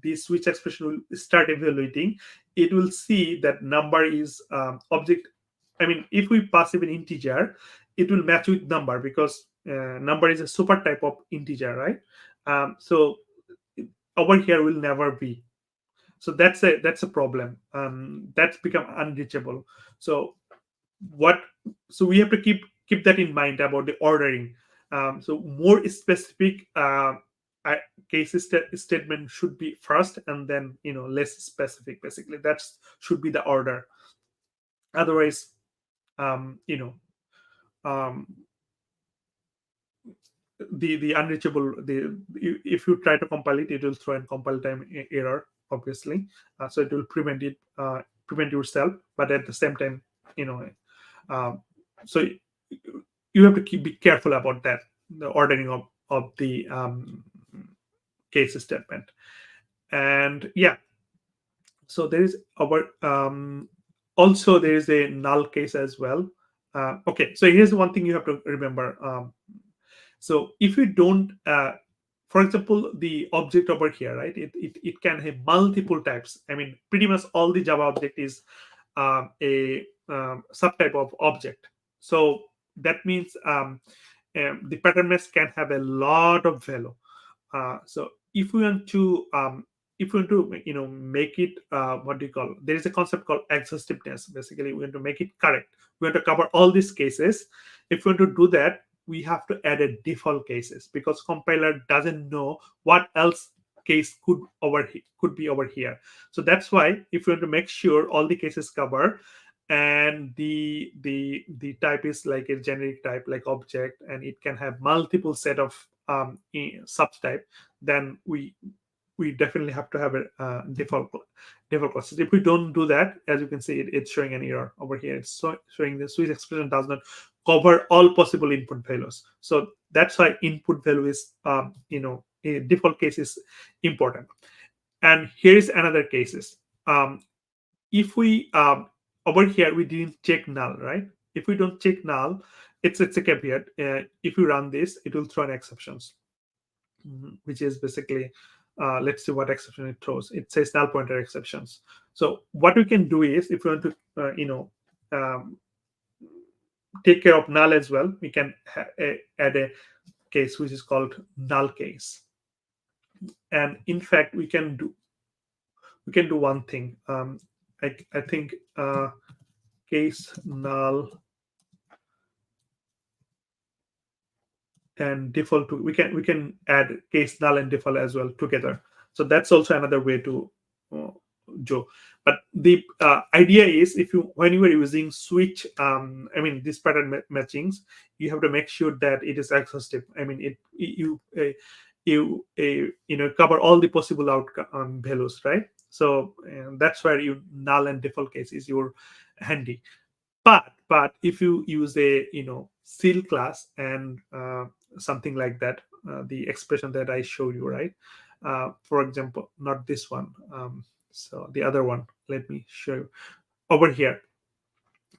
S6: the switch expression will start evaluating, it will see that number is object. I mean, if we pass even integer, it will match with number because number is a super type of integer, right? So over here will never be. So that's a problem. That's become unreachable. So we have to keep that in mind about the ordering. So more specific case statement should be first, and then less specific. Basically, that should be the order. Otherwise, the unreachable. If you try to compile it, it will throw in compile time error, obviously. So it will prevent yourself, but at the same time, so you have to be careful about that, the ordering of the case statement. And yeah, so there is our also there is a null case as well. Okay, so here's one thing you have to remember. So if you don't for example, the object over here, right, it can have multiple types. I mean, pretty much all the Java object is a subtype of object. So that means the pattern match can have a lot of value. So if we want to make it what do you call, there is a concept called exhaustiveness. Basically, we want to make it correct. We want to cover all these cases. If we want to do that, we have to add a default cases because compiler doesn't know what else case could be over here. So that's why if you want to make sure all the cases cover, and the type is like a generic type like object, and it can have multiple set of subtype, then we definitely have to have a default classes. If we don't do that, as you can see, it's showing an error over here. It's showing the switch expression does not cover all possible input values. So that's why input value is a default case is important. And here is another cases. If we over here we didn't check null, right? If we don't check null, it's a caveat. If you run this, it will throw an exceptions, which is basically let's see what exception it throws. It says null pointer exceptions. So what we can do is, if we want to take care of null as well, we can add a case which is called null case. And in fact, we can do one thing. I think case null and default we can add case null and default as well together. So that's also another way to do. But the idea is, when you are using switch, this pattern matchings, you have to make sure that it is exhaustive. You cover all the possible outcome values, right? So that's where null and default case is your handy. But if you use a seal class and something like that, the expression that I showed you, right? For example, not this one. So the other one, let me show you over here.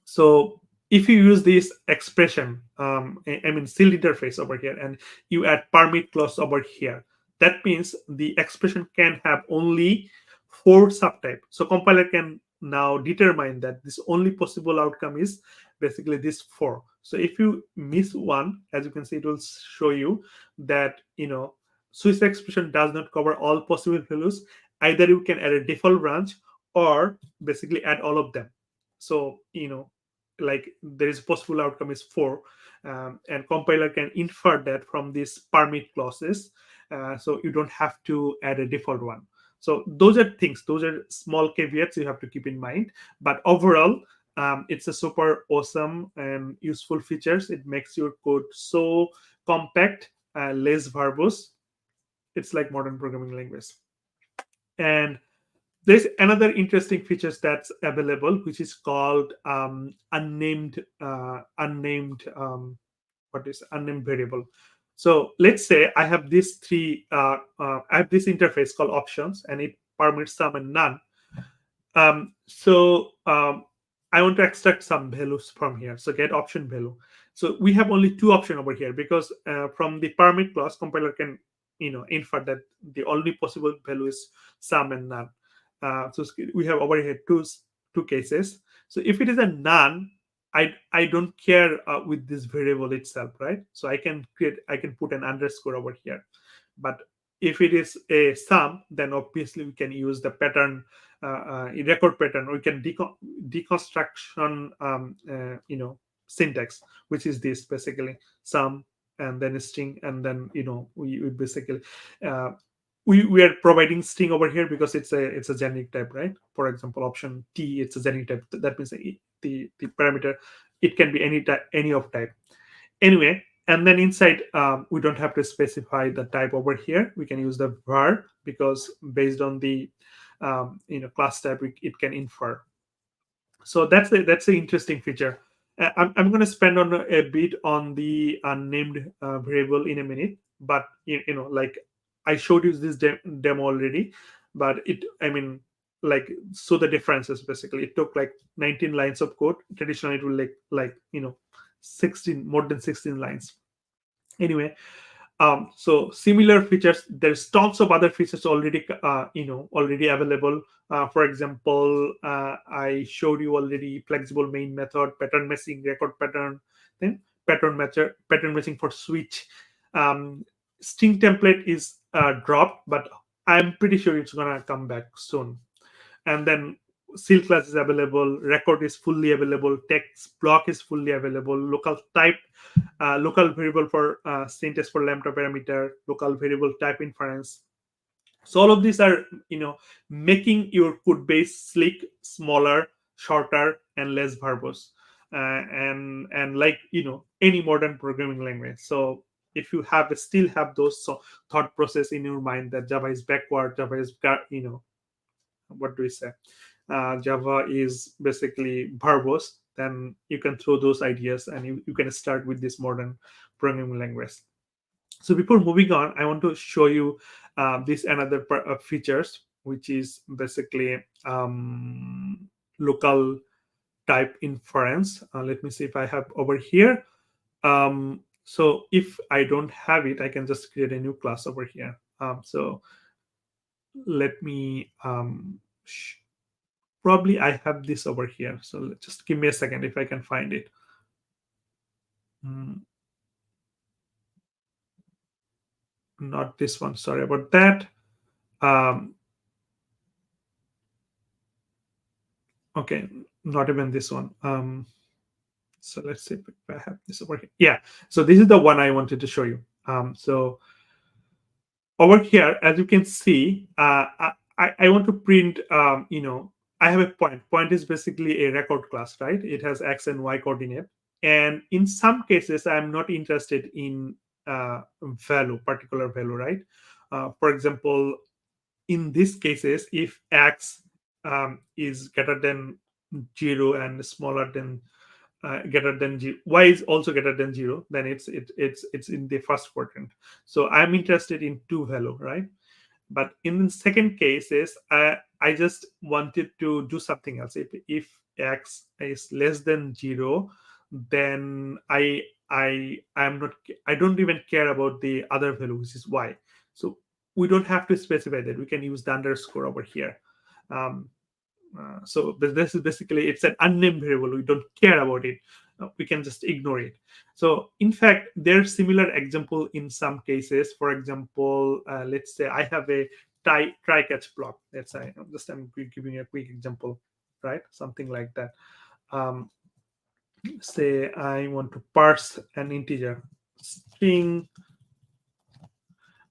S6: So if you use this expression, seal interface over here, and you add permit clause over here, that means the expression can have only 4 subtypes. So compiler can now determine that this only possible outcome is basically this 4. So if you miss one, as you can see, it will show you that switch expression does not cover all possible values. Either you can add a default branch or basically add all of them. So like there is possible outcome is 4, and compiler can infer that from these permit clauses. So you don't have to add a default one. So those are small caveats you have to keep in mind. But overall, it's a super awesome and useful features. It makes your code so compact, less verbose. It's like modern programming language. And there's another interesting features that's available, which is called unnamed variable. So let's say I have this interface called options, and it permits some and none. So I want to extract some values from here. So get option value. So we have only 2 options over here, because from the permit clause, compiler can infer that the only possible value is some and none. So we have over here two cases. So if it is a none, I don't care with this variable itself, right? So I can put an underscore over here. But if it is a sum, then obviously we can use the pattern, record pattern, or we can deconstruction syntax, which is this basically sum and then a string, and then we basically we are providing string over here because it's a generic type, right? For example, option T, it's a generic type. That means the parameter, it can be any of type. Anyway, and then inside we don't have to specify the type over here. We can use the var, because based on the class type, it can infer. So that's the interesting feature. I'm going to spend on a bit on the unnamed variable in a minute, but like I showed you this demo already, but so the differences basically, it took like 19 lines of code. Traditionally it will like 16, more than 16 lines. Anyway, so similar features, there's tons of other features already available. For example, I showed you already flexible main method, pattern matching, record pattern, then pattern matching for switch. String template is dropped, but I'm pretty sure it's gonna come back soon. And then seal class is available, record is fully available, text block is fully available, local type, local variable for syntax for lambda parameter, local variable type inference. So all of these are making your code base sleek, smaller, shorter, and less verbose, and like any modern programming language. So if you still have those thought process in your mind that Java is backward, Java is what do we say? Java is basically verbose, then you can throw those ideas and you can start with this modern programming language. So before moving on, I want to show you this another features, which is basically local type inference. Let me see if I have over here. So if I don't have it, I can just create a new class over here. So let me probably I have this over here. So just give me a second if I can find it. Not this one. Sorry about that. Okay, not even this one. So let's see if I have this over here. Yeah, so this is the one I wanted to show you. So over here, as you can see, I want to print, I have a point. Point is basically a record class, right? It has X and Y coordinate. And in some cases, I'm not interested in particular value, right? For example, in these cases, if X is greater than 0 and smaller than greater than 0, Y is also greater than 0, then it's in the first quadrant. So I'm interested in 2 value, right? But in the second cases, I just wanted to do something else. If X is less than 0, then I don't even care about the other value, which is Y. So we don't have to specify that. We can use the underscore over here. So this is basically, it's an unnamed variable. We don't care about it. We can just ignore it. So in fact, there's similar example in some cases. For example, let's say I have a try catch block. Let's say I'm giving a quick example, right? Something like that. Say I want to parse an integer string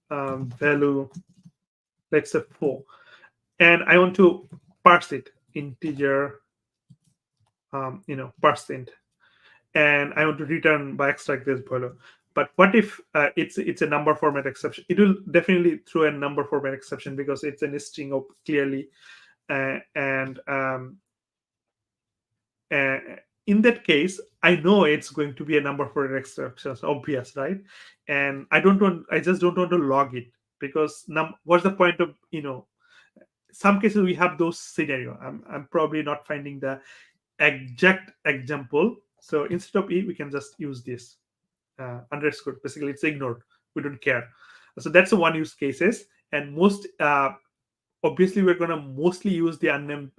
S6: value, let's say 4, and I want to parse it integer, %, and I want to return by extract this value. But what if it's a number format exception? It will definitely throw a number format exception because it's a string of clearly, and in that case, I know it's going to be a number format exception. It's obvious, right? And I just don't want to log it because what's the point of some cases we have those scenario. I'm probably not finding the exact example. So instead of we can just use this underscore. Basically, it's ignored. We don't care. So that's the one use cases. And most obviously, we're going to mostly use the unnamed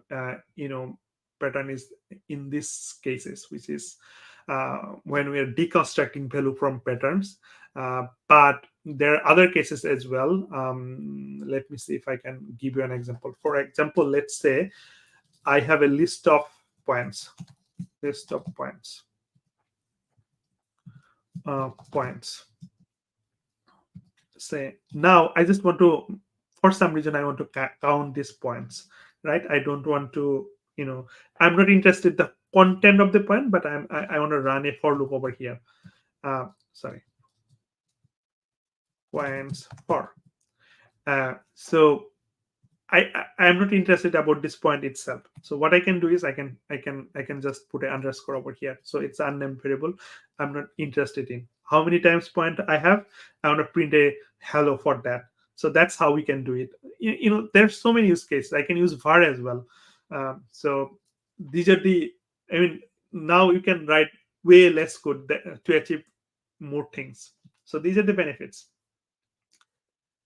S6: pattern is in these cases, which is when we are deconstructing value from patterns. But there are other cases as well. Let me see if I can give you an example. For example, let's say I have a list of points. Say now I just want to, for some reason, I want to count these points, right? I don't want to, I'm not interested in the content of the point, but I want to run a for loop over here. Sorry. Points for. So I'm not interested about this point itself. So what I can do is I can just put an underscore over here. So it's an unnamed variable. I'm not interested in how many times point I have. I want to print a hello for that. So that's how we can do it. There's so many use cases. I can use var as well. So these are now you can write way less code to achieve more things. So these are the benefits.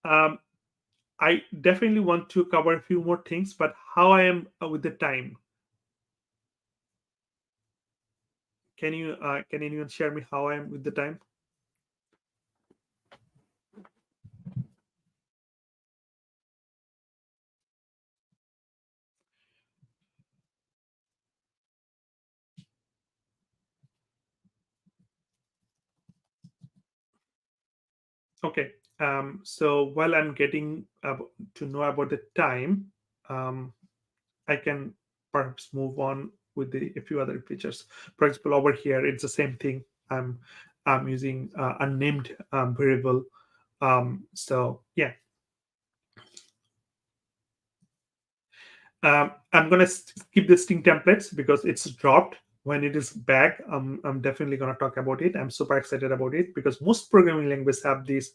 S6: I definitely want to cover a few more things, but how I am with the time? Can anyone share me how I am with the time? Okay. So while I'm getting to know about the time, I can perhaps move on with a few other features. For example, over here, it's the same thing. I'm using unnamed variable. So yeah. I'm going to skip the string templates because it's dropped. when it is back, I'm definitely going to talk about it. I'm super excited about it because most programming languages have this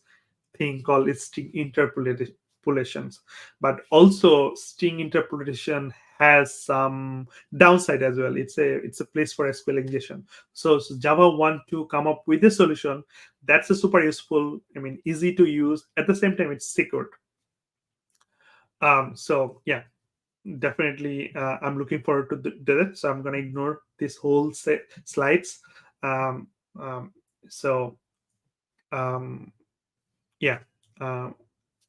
S6: thing called string interpolations, but also string interpolation has some downside as well. It's a place for SQL injection. So Java want to come up with a solution that's a super useful, easy to use. At the same time, it's secured. So yeah, definitely I'm looking forward to that. So I'm going to ignore this whole slides. Yeah,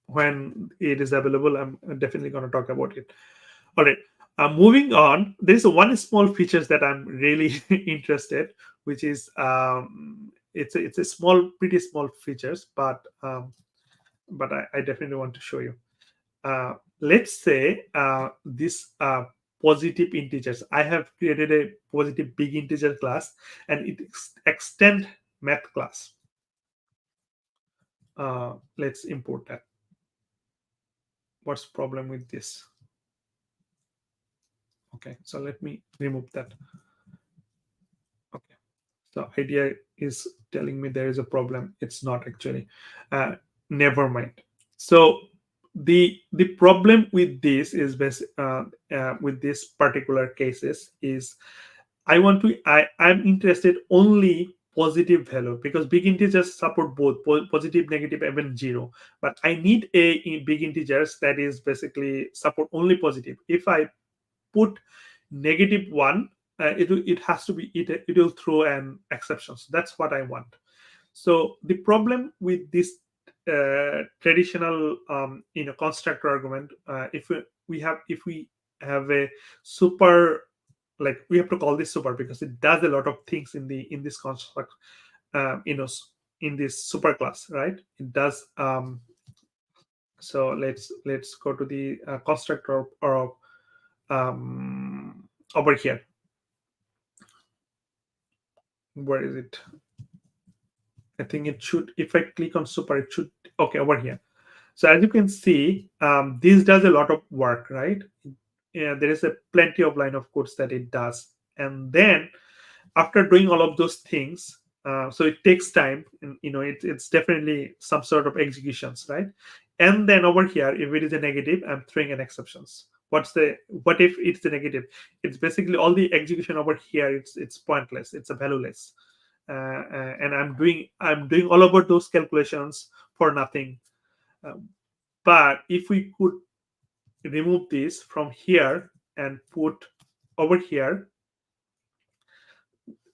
S6: when it is available, I'm definitely going to talk about it. All right, moving on, there's one small features that I'm really interested, which is it's a small, pretty small features, but I definitely want to show you. Let's say this positive integers. I have created a positive big integer class, and it extend math class. Let's import that. What's the problem with this? Okay, so let me remove that. Okay, so idea is telling me there is a problem. It's not actually. Never mind. So the problem with this is with this particular cases is I'm interested only positive value, because big integers support both positive, negative, even 0, but I need a big integers that is basically support only positive. If I put -1, it has to be, it will throw an exception. So that's what I want. So the problem with this traditional constructor argument, if we have a super, like, we have to call this super because it does a lot of things in this construct, in this super class, right? It does. So let's go to the constructor or over here. Where is it? I think it should, if I click on super, it should, okay, over here. So as you can see, this does a lot of work, right? There is a plenty of line of codes that it does. And then after doing all of those things, so it takes time, and it's definitely some sort of executions, right? And then over here, if it is a negative, I'm throwing an exceptions. What if it's a negative? It's basically all the execution over here, it's pointless, it's a valueless. And I'm doing all about those calculations for nothing. But if we could remove this from here and put over here,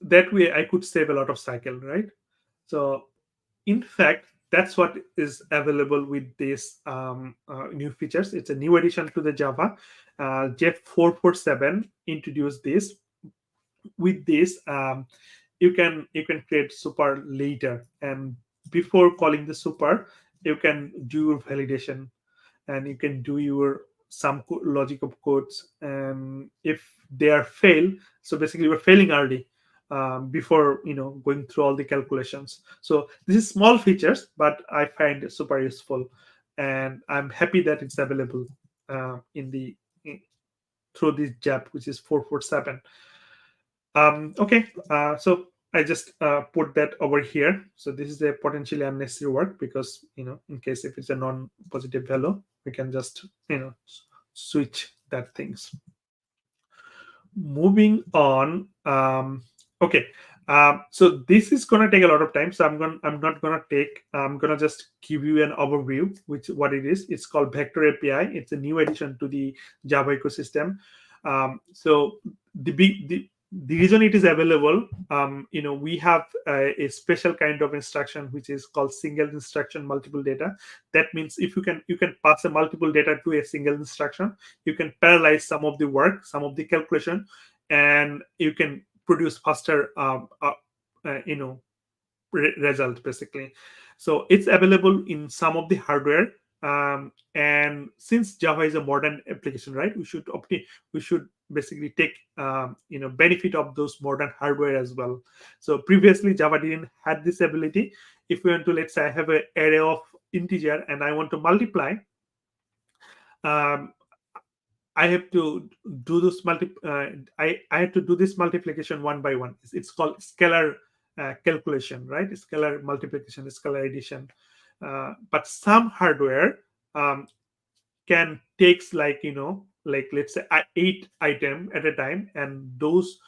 S6: that way I could save a lot of cycle, right? So in fact, that's what is available with this new features. It's a new addition to the Java. Jet 447 introduced this. With this, you can create super later, and before calling the super, you can do your validation, and you can do your some logic of codes, and if they are fail, so basically we're failing early before going through all the calculations. So this is small features, but I find it super useful, and I'm happy that it's available through this JAP, which is 447. Okay, so I just put that over here. So this is a potentially unnecessary work, because in case if it's a non-positive value, we can just switch that things. Moving on. Okay, so this is gonna take a lot of time, so I'm gonna just give you an overview, what it is. It's called Vector API. It's a new addition to the Java ecosystem. So the reason it is available, we have a special kind of instruction which is called single instruction multiple data. That means if you can pass a multiple data to a single instruction, you can parallelize some of the work, some of the calculation, and you can produce faster result basically. So it's available in some of the hardware, and since Java is a modern application, right, we should basically take benefit of those modern hardware as well. So previously Java didn't had this ability. If we want to, let's say I have an array of integer and I want to multiply, I have to do this I have to do this multiplication one by one. It's called scalar calculation, right? Scalar multiplication, scalar addition. But some hardware can takes like let's say 8 item at a time, and those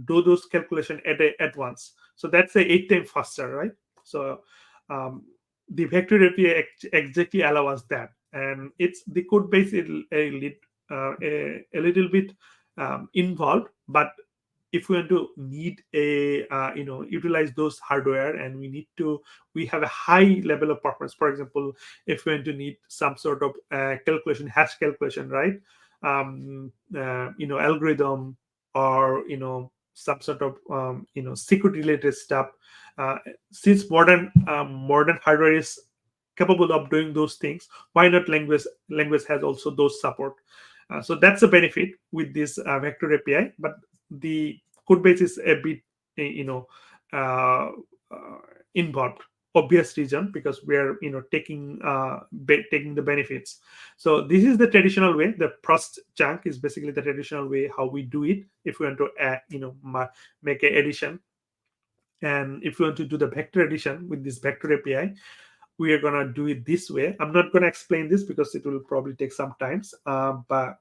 S6: do those calculation at once. So that's a 8 times faster, right? So the vector API exactly allow us that, and it's the code base is a little bit involved, but if we want to need a utilize those hardware, and we have a high level of performance. For example, if we want to need some sort of calculation, hash calculation, right? Algorithm, or some sort of security related stuff. Since modern hardware is capable of doing those things, why not language has also those support. So that's a benefit with this vector API, but the code base is a bit involved, obvious reason, because we are taking the benefits. So this is the traditional way. The first chunk is basically the traditional way how we do it if we want to make an addition. And if we want to do the vector addition with this vector API, we are going to do it this way. I'm not going to explain this because it will probably take some time, but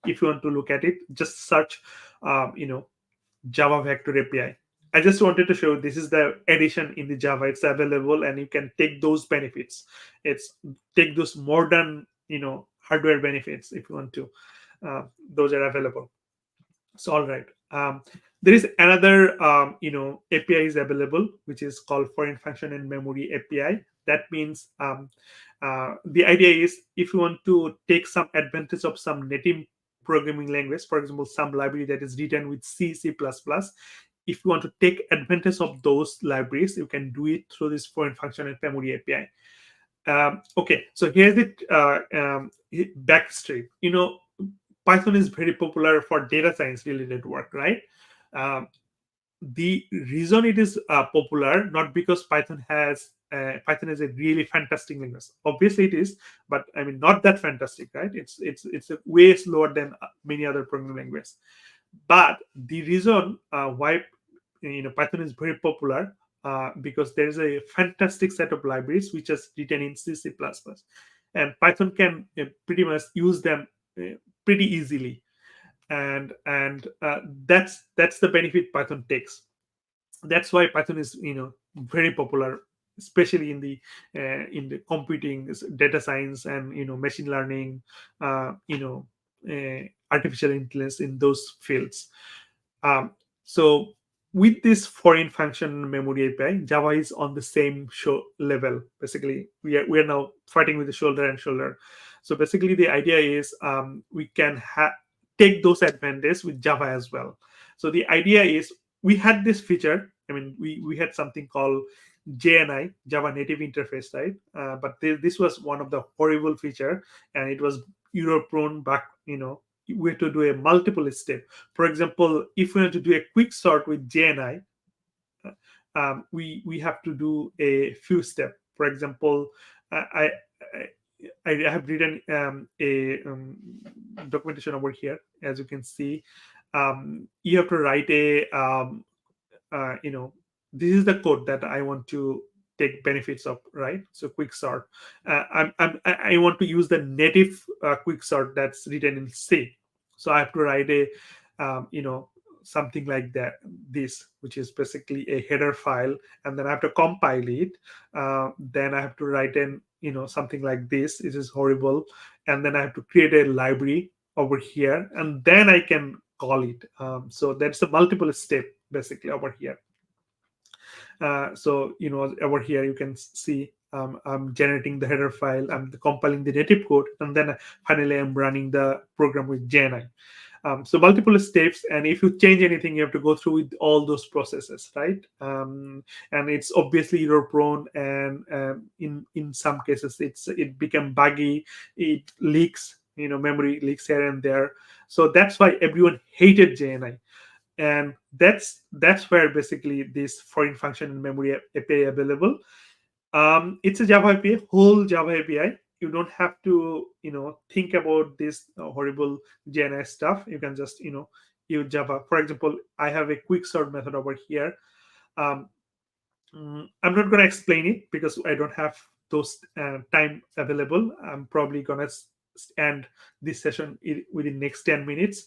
S6: if you want to look at it, just search Java vector API. I just wanted to show this is the addition in the Java. It's available, and you can take those benefits. Take those modern hardware benefits if you want to. Those are available. So all right. There is another API is available, which is called foreign function and memory API. That means the idea is, if you want to take some advantage of some native programming language, for example, some library that is written with C, C++, if you want to take advantage of those libraries, you can do it through this foreign function and memory API. Okay, so here's the backstreet. Python is very popular for data science related work, right? The reason it is popular, not because Python is a really fantastic language. Obviously it is, but I mean not that fantastic, right? It's way slower than many other programming languages. But the reason why Python is very popular because there's a fantastic set of libraries which is written in C, C++, and Python can pretty much use them pretty easily, and that's the benefit Python takes. That's why Python is very popular, especially in the computing, data science, and machine learning, artificial intelligence, in those fields. So with this foreign function memory API, Java is on the same level. Basically, we are now fighting with the shoulder and shoulder. So basically, the idea is we can take those advantages with Java as well. So the idea is, we had this feature. I mean, we had something called JNI, Java Native Interface, right? But this was one of the horrible feature, and it was error prone. Back, we had to do a multiple step. For example, if we want to do a quick sort with JNI, we have to do a few steps. For example, I have written a documentation over here. As you can see, you have to write a this is the code that I want to take benefits of, right? So quick sort. I want to use the native quick sort that's written in C. So I have to write a something like that, this, which is basically a header file, and then I have to compile it. Then I have to write in something like this. This is horrible, and then I have to create a library over here, and then I can call it. So that's a multiple step basically over here. So over here you can see I'm generating the header file, I'm compiling the native code, and then finally I'm running the program with JNI. So multiple steps, and if you change anything, you have to go through with all those processes, right? And it's obviously error prone, and in some cases it become buggy, it leaks, memory leaks here and there. So that's why everyone hated JNI. And that's where basically this foreign function and memory API available. It's a Java API, whole Java API, you don't have to think about this horrible JNI stuff. You can just use Java. For example, I have a quick sort method over here. I'm not going to explain it because I don't have those time available. I'm probably going to end this session within next 10 minutes.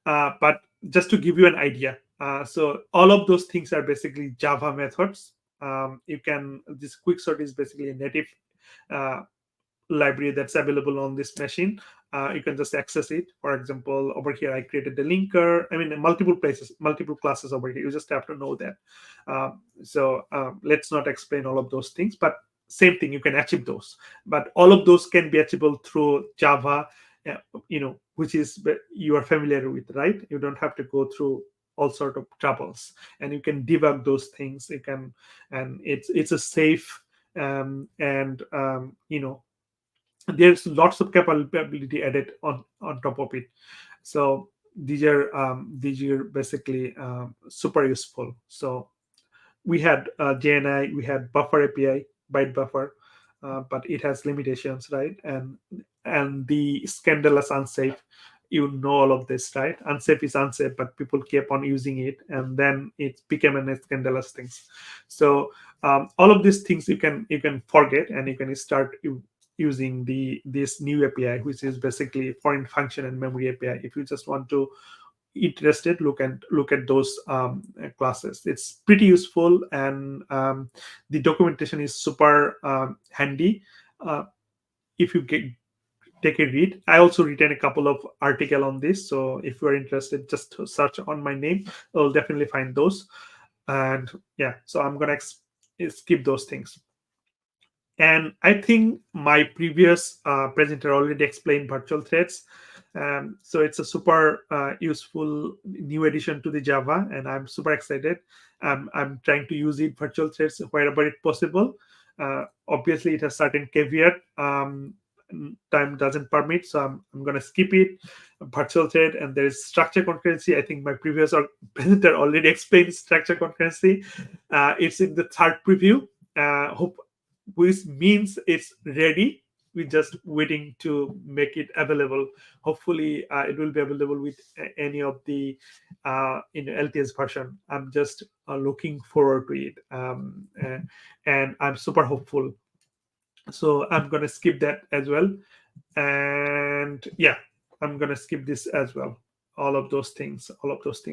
S6: But just to give you an idea, so all of those things are basically Java methods. This quicksort is basically a native library that's available on this machine. You can just access it. For example, over here I created the linker. I mean, multiple places, multiple classes over here. You just have to know that. So let's not explain all of those things, but same thing, you can achieve those. But all of those can be achievable through Java, which is you are familiar with, right? You don't have to go through all sort of troubles, and you can debug those things. You can, and it's a safe there's lots of capability added on top of it. So these are basically super useful. So we had JNI, we had buffer API, byte buffer, but it has limitations, right? And the scandalous unsafe, all of this, right? Unsafe is unsafe, but people kept on using it, and then it became a scandalous things. So all of these things you can forget, and you can start using this new API, which is basically foreign function and memory API. If you just want to interested, look at those classes. It's pretty useful, and the documentation is super handy. If you take a read, I also written a couple of articles on this, so if you are interested, just search on my name. You'll definitely find those. And yeah, so I'm gonna skip those things. And I think my previous presenter already explained virtual threads. So it's a super useful new addition to the Java, and I'm super excited. I'm trying to use it, virtual threads, wherever it's possible. Obviously, it has certain caveat. Time doesn't permit, so I'm going to skip it. Virtual thread, and there is structure concurrency. I think my previous presenter already explained structure concurrency. It's in the third preview. Which means it's ready. We're just waiting to make it available. Hopefully, it will be available with any of the LTS version. I'm just looking forward to it, and I'm super hopeful. So I'm gonna skip that as well, and yeah, I'm gonna skip this as well. All of those things.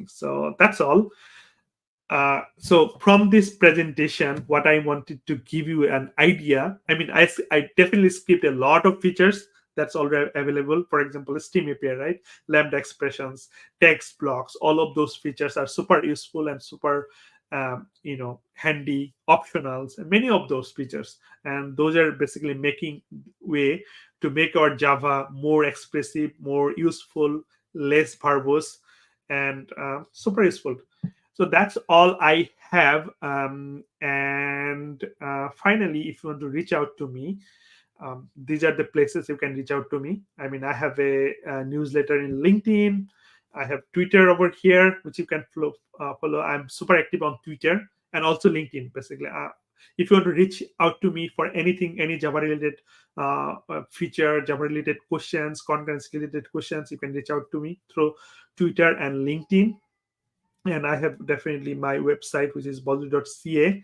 S6: So that's all. So from this presentation, what I wanted to give you an idea, I mean, I definitely skipped a lot of features that's already available. For example, Steam API, right? Lambda expressions, text blocks, all of those features are super useful and super, handy, optionals, and many of those features. And those are basically making way to make our Java more expressive, more useful, less verbose, and super useful. So that's all I have. And finally, if you want to reach out to me, these are the places you can reach out to me. I mean, I have a newsletter in LinkedIn. I have Twitter over here, which you can follow. I'm super active on Twitter and also LinkedIn, basically. If you want to reach out to me for anything, any Java-related feature, Java-related questions, concurrency-related questions, you can reach out to me through Twitter and LinkedIn. And I have definitely my website, which is bazlur.ca.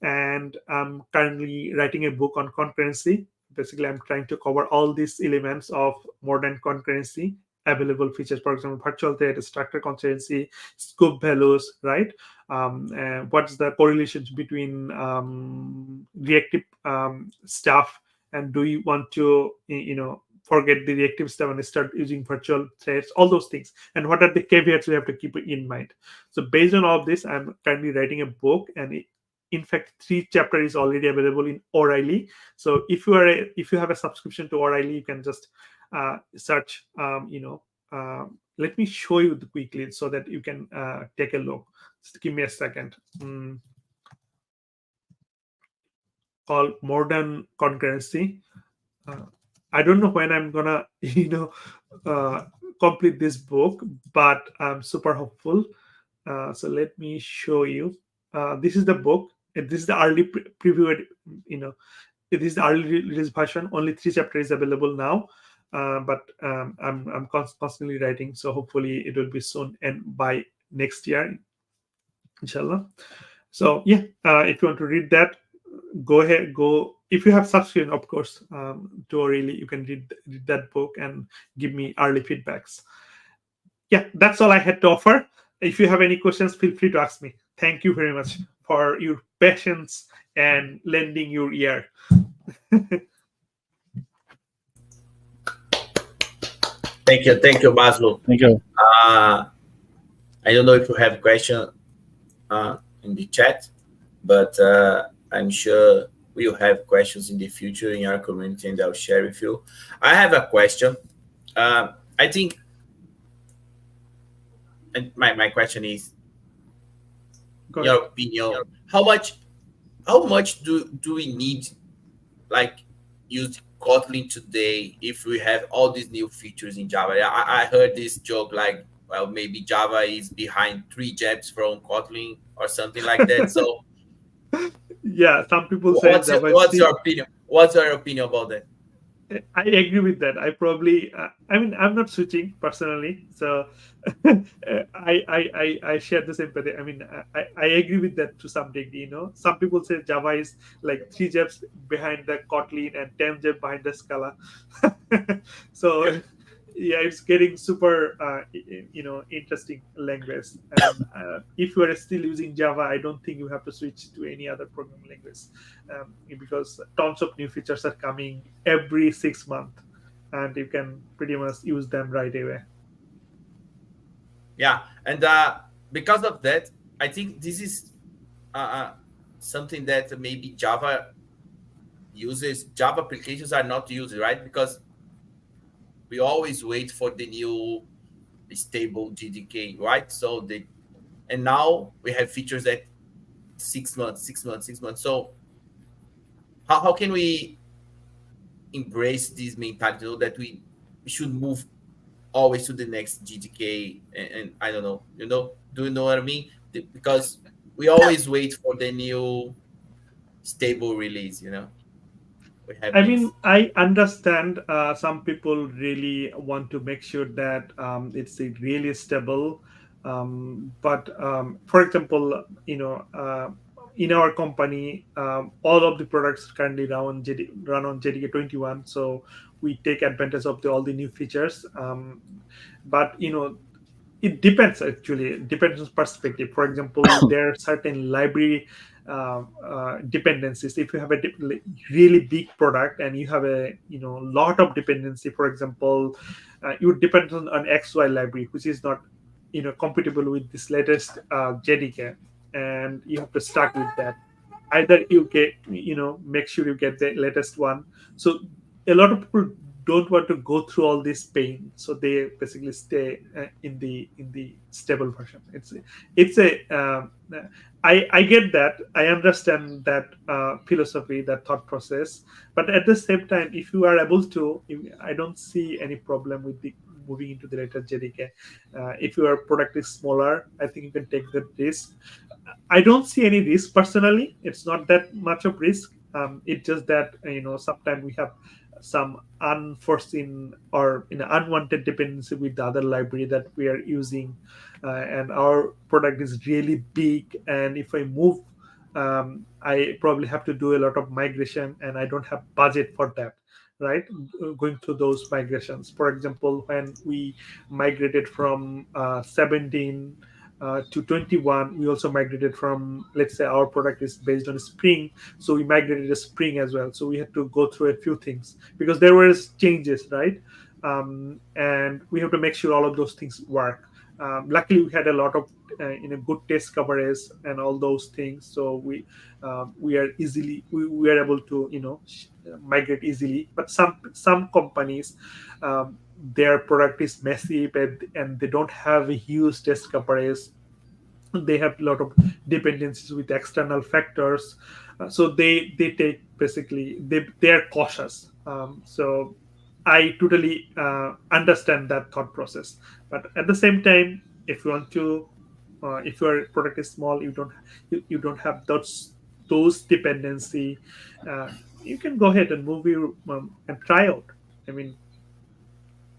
S6: And I'm currently writing a book on concurrency. Basically, I'm trying to cover all these elements of modern concurrency, available features, for example, virtual thread, structure concurrency, scope values, right? What's the correlation between reactive stuff, and do you want to, forget the reactive stuff and start using virtual threads, all those things, and what are the caveats we have to keep in mind. So based on all of this, I'm currently writing a book, and in fact 3 chapters is already available in O'Reilly. So if you have a subscription to O'Reilly, you can just search. Let me show you quickly so that you can take a look. Just give me a second. Called Modern Concurrency. I don't know when I'm gonna, complete this book, but I'm super hopeful. So let me show you. This is the book. This is the early preview. it is the early release version. Only 3 chapters is available now, but I'm constantly writing, so hopefully it will be soon and by next year, inshallah. So yeah, if you want to read that, go ahead. Go if you have subscription, of course. To really, you can read that book and give me early feedbacks. Yeah, that's all I had to offer. If you have any questions, feel free to ask me. Thank you very much for your patience and lending your ear.
S2: Thank you, Bazlur.
S1: Thank you.
S2: I don't know if you have a question in the chat, but I'm sure we'll have questions in the future in our community, and I'll share with you. I have a question. I think, and my question is, your opinion, how much do we need, like, use Kotlin today if we have all these new features in Java? I heard this joke, like, well, maybe Java is behind 3 jabs from Kotlin or something like that. So
S6: yeah, some people say
S2: what's your opinion? What's your opinion about that?
S6: I agree with that. I probably, I mean, I'm not switching personally, so I share the sympathy. I mean, I agree with that to some degree. You know, some people say Java is like 3 jabs behind the Kotlin and 10 jabs behind the Scala. So yeah, it's getting super, interesting language. And if you are still using Java, I don't think you have to switch to any other programming language, because tons of new features are coming every 6 months, and you can pretty much use them right away.
S2: Yeah, and because of that, I think this is something that maybe Java applications are not used, right? Because we always wait for the new stable JDK, right? So and now we have features that 6 months. So how can we embrace this mentality, that we should move always to the next JDK? And I don't know, do you know what I mean? Because we always wait for the new stable release,
S6: I mean, I understand some people really want to make sure that it's really stable. But for example, in our company, all of the products currently run on JDK 21. So we take advantage of all the new features. But it depends, actually. It depends on perspective. For example, there are certain library dependencies. If you have a really big product and you have a lot of dependency, for example, you depend on an XY library, which is not compatible with this latest JDK, and you have to start with that. Either you get make sure you get the latest one. So a lot of people don't want to go through all this pain, so they basically stay in the stable version. I get that. I understand that philosophy, that thought process. But at the same time, if you are able to, I don't see any problem with moving into the latest JDK. If your product is smaller, I think you can take that risk. I don't see any risk personally. It's not that much of risk. It's just that sometimes we have some unforeseen or unwanted dependency with the other library that we are using, and our product is really big, and if I move, I probably have to do a lot of migration, and I don't have budget for that, right? Going through those migrations. For example, when we migrated from 17 to 21, we also migrated from, let's say our product is based on Spring, so we migrated to Spring as well. So we had to go through a few things because there were changes, right? And we have to make sure all of those things work. Luckily, we had a lot of good test coverage and all those things, so we are able to migrate easily. But some companies, their product is messy, and they don't have a huge test coverage. They have a lot of dependencies with external factors, so they take basically they are cautious. So I totally understand that thought process. But at the same time, if you want to, if your product is small, you don't have those dependency. you can go ahead and move your and try out. I mean,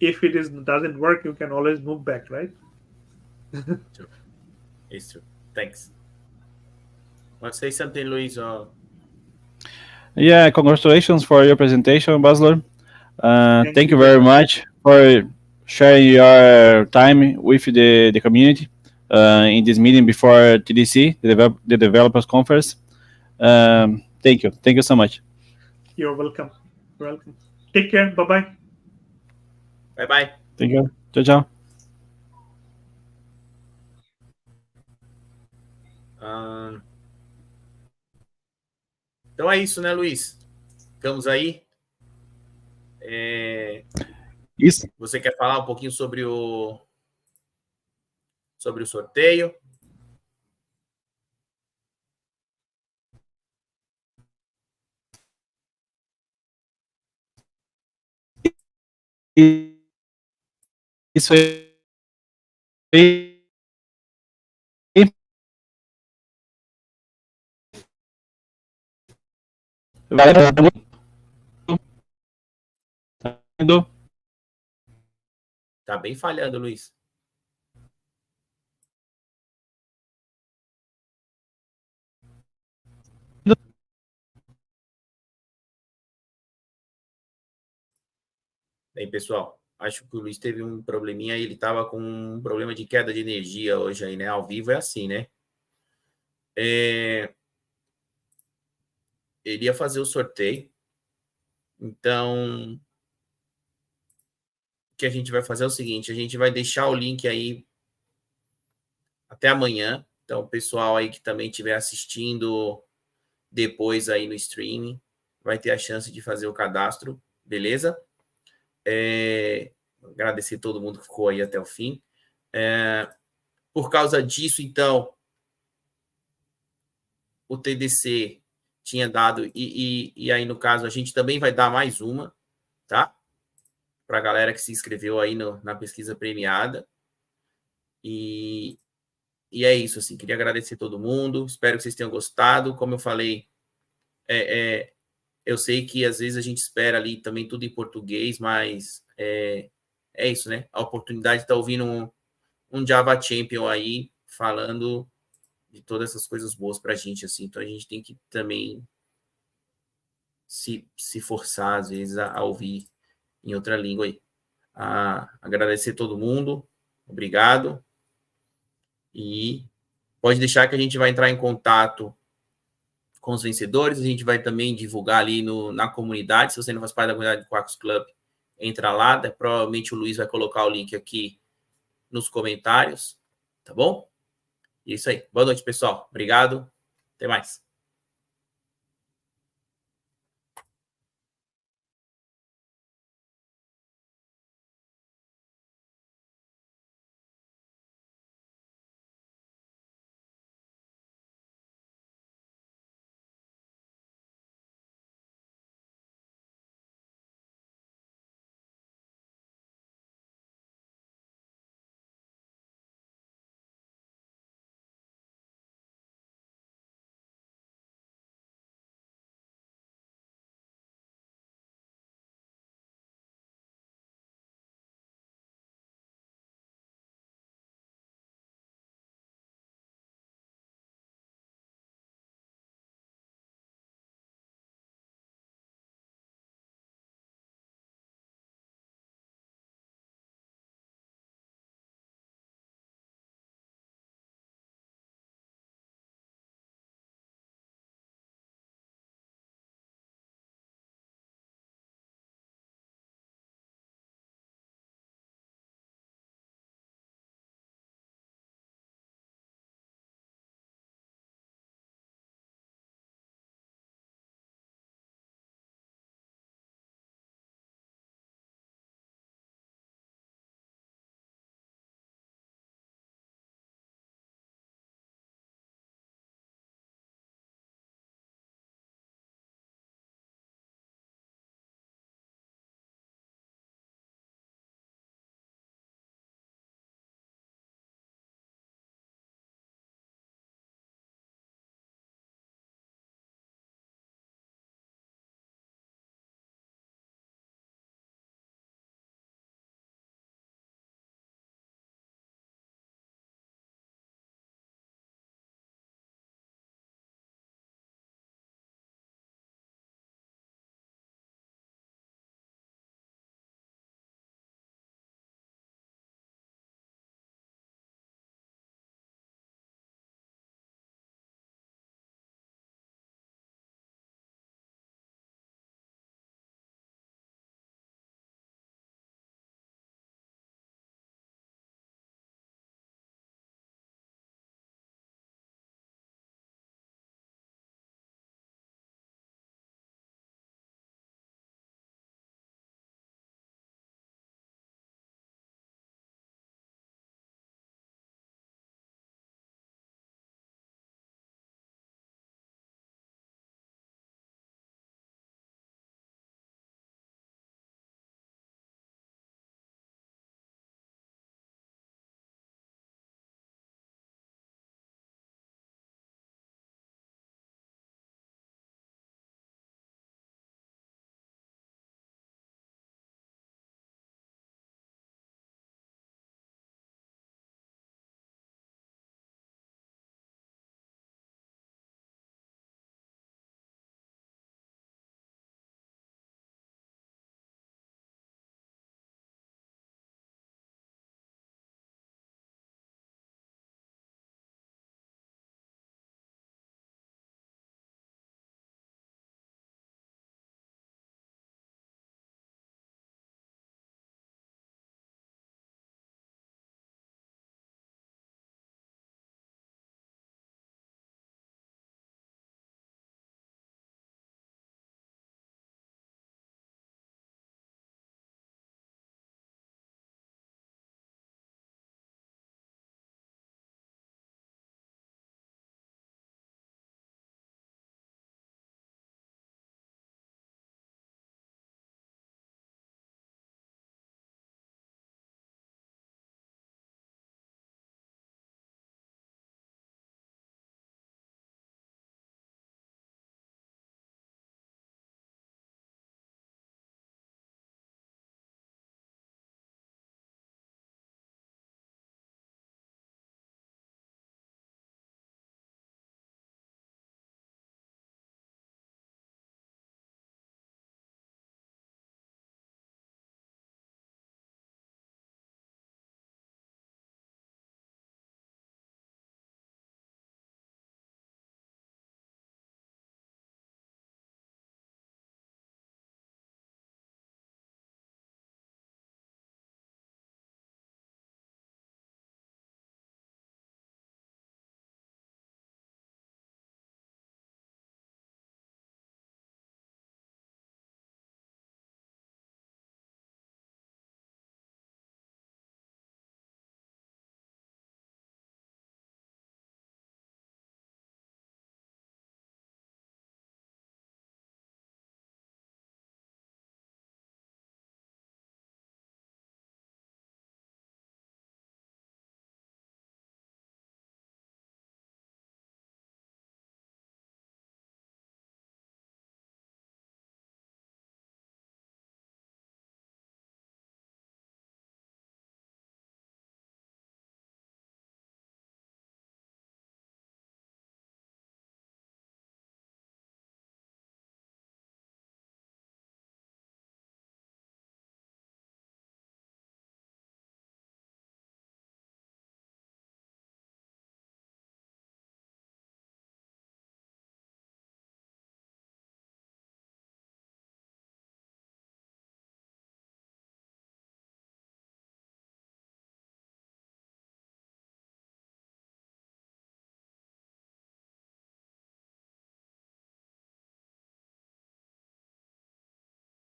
S6: if it doesn't work, you can always move back, right?
S2: True. It's true. Thanks. Want to say something, Luis?
S1: Yeah, congratulations for your presentation, Bazlur. Thank you very much for sharing your time with the community in this meeting before TDC, the Developers Conference. Thank you. Thank you so much.
S6: You're welcome. You're welcome. Take care. Bye-bye.
S2: Bye-bye.
S1: Thank you. Tchau, tchau.
S2: Então é isso, né, Luiz? Estamos aí.
S1: Isso.
S2: Você quer falar um pouquinho sobre o sorteio?
S1: Isso aí.
S2: Tá bem falhando, Luiz. Bem, pessoal, acho que o Luiz teve um probleminha aí, ele estava com um problema de queda de energia hoje aí, né? Ao vivo é assim, né? Ele ia fazer o sorteio. Então, o que a gente vai fazer é o seguinte, a gente vai deixar o link aí até amanhã. Então, o pessoal aí que também estiver assistindo depois aí no streaming vai ter a chance de fazer o cadastro, beleza? Agradecer todo mundo que ficou aí até o fim. Por causa disso, então, o TDC tinha dado, e aí, no caso, a gente também vai dar mais uma, tá? Para a galera que se inscreveu aí na pesquisa premiada. E é isso, assim, queria agradecer todo mundo, espero que vocês tenham gostado. Como eu falei, eu sei que às vezes a gente espera ali também tudo em português, mas é isso, né? A oportunidade de estar ouvindo um Java Champion aí falando de todas essas coisas boas para a gente, assim. Então a gente tem que também se forçar, às vezes, a ouvir em outra língua aí. Agradecer todo mundo, obrigado. E pode deixar que a gente vai entrar em contato com os vencedores, a gente vai também divulgar ali na comunidade. Se você não faz parte da comunidade do Quarkus Club, entra lá, provavelmente o Luiz vai colocar o link aqui nos comentários, tá bom? E é isso aí. Boa noite, pessoal. Obrigado. Até mais.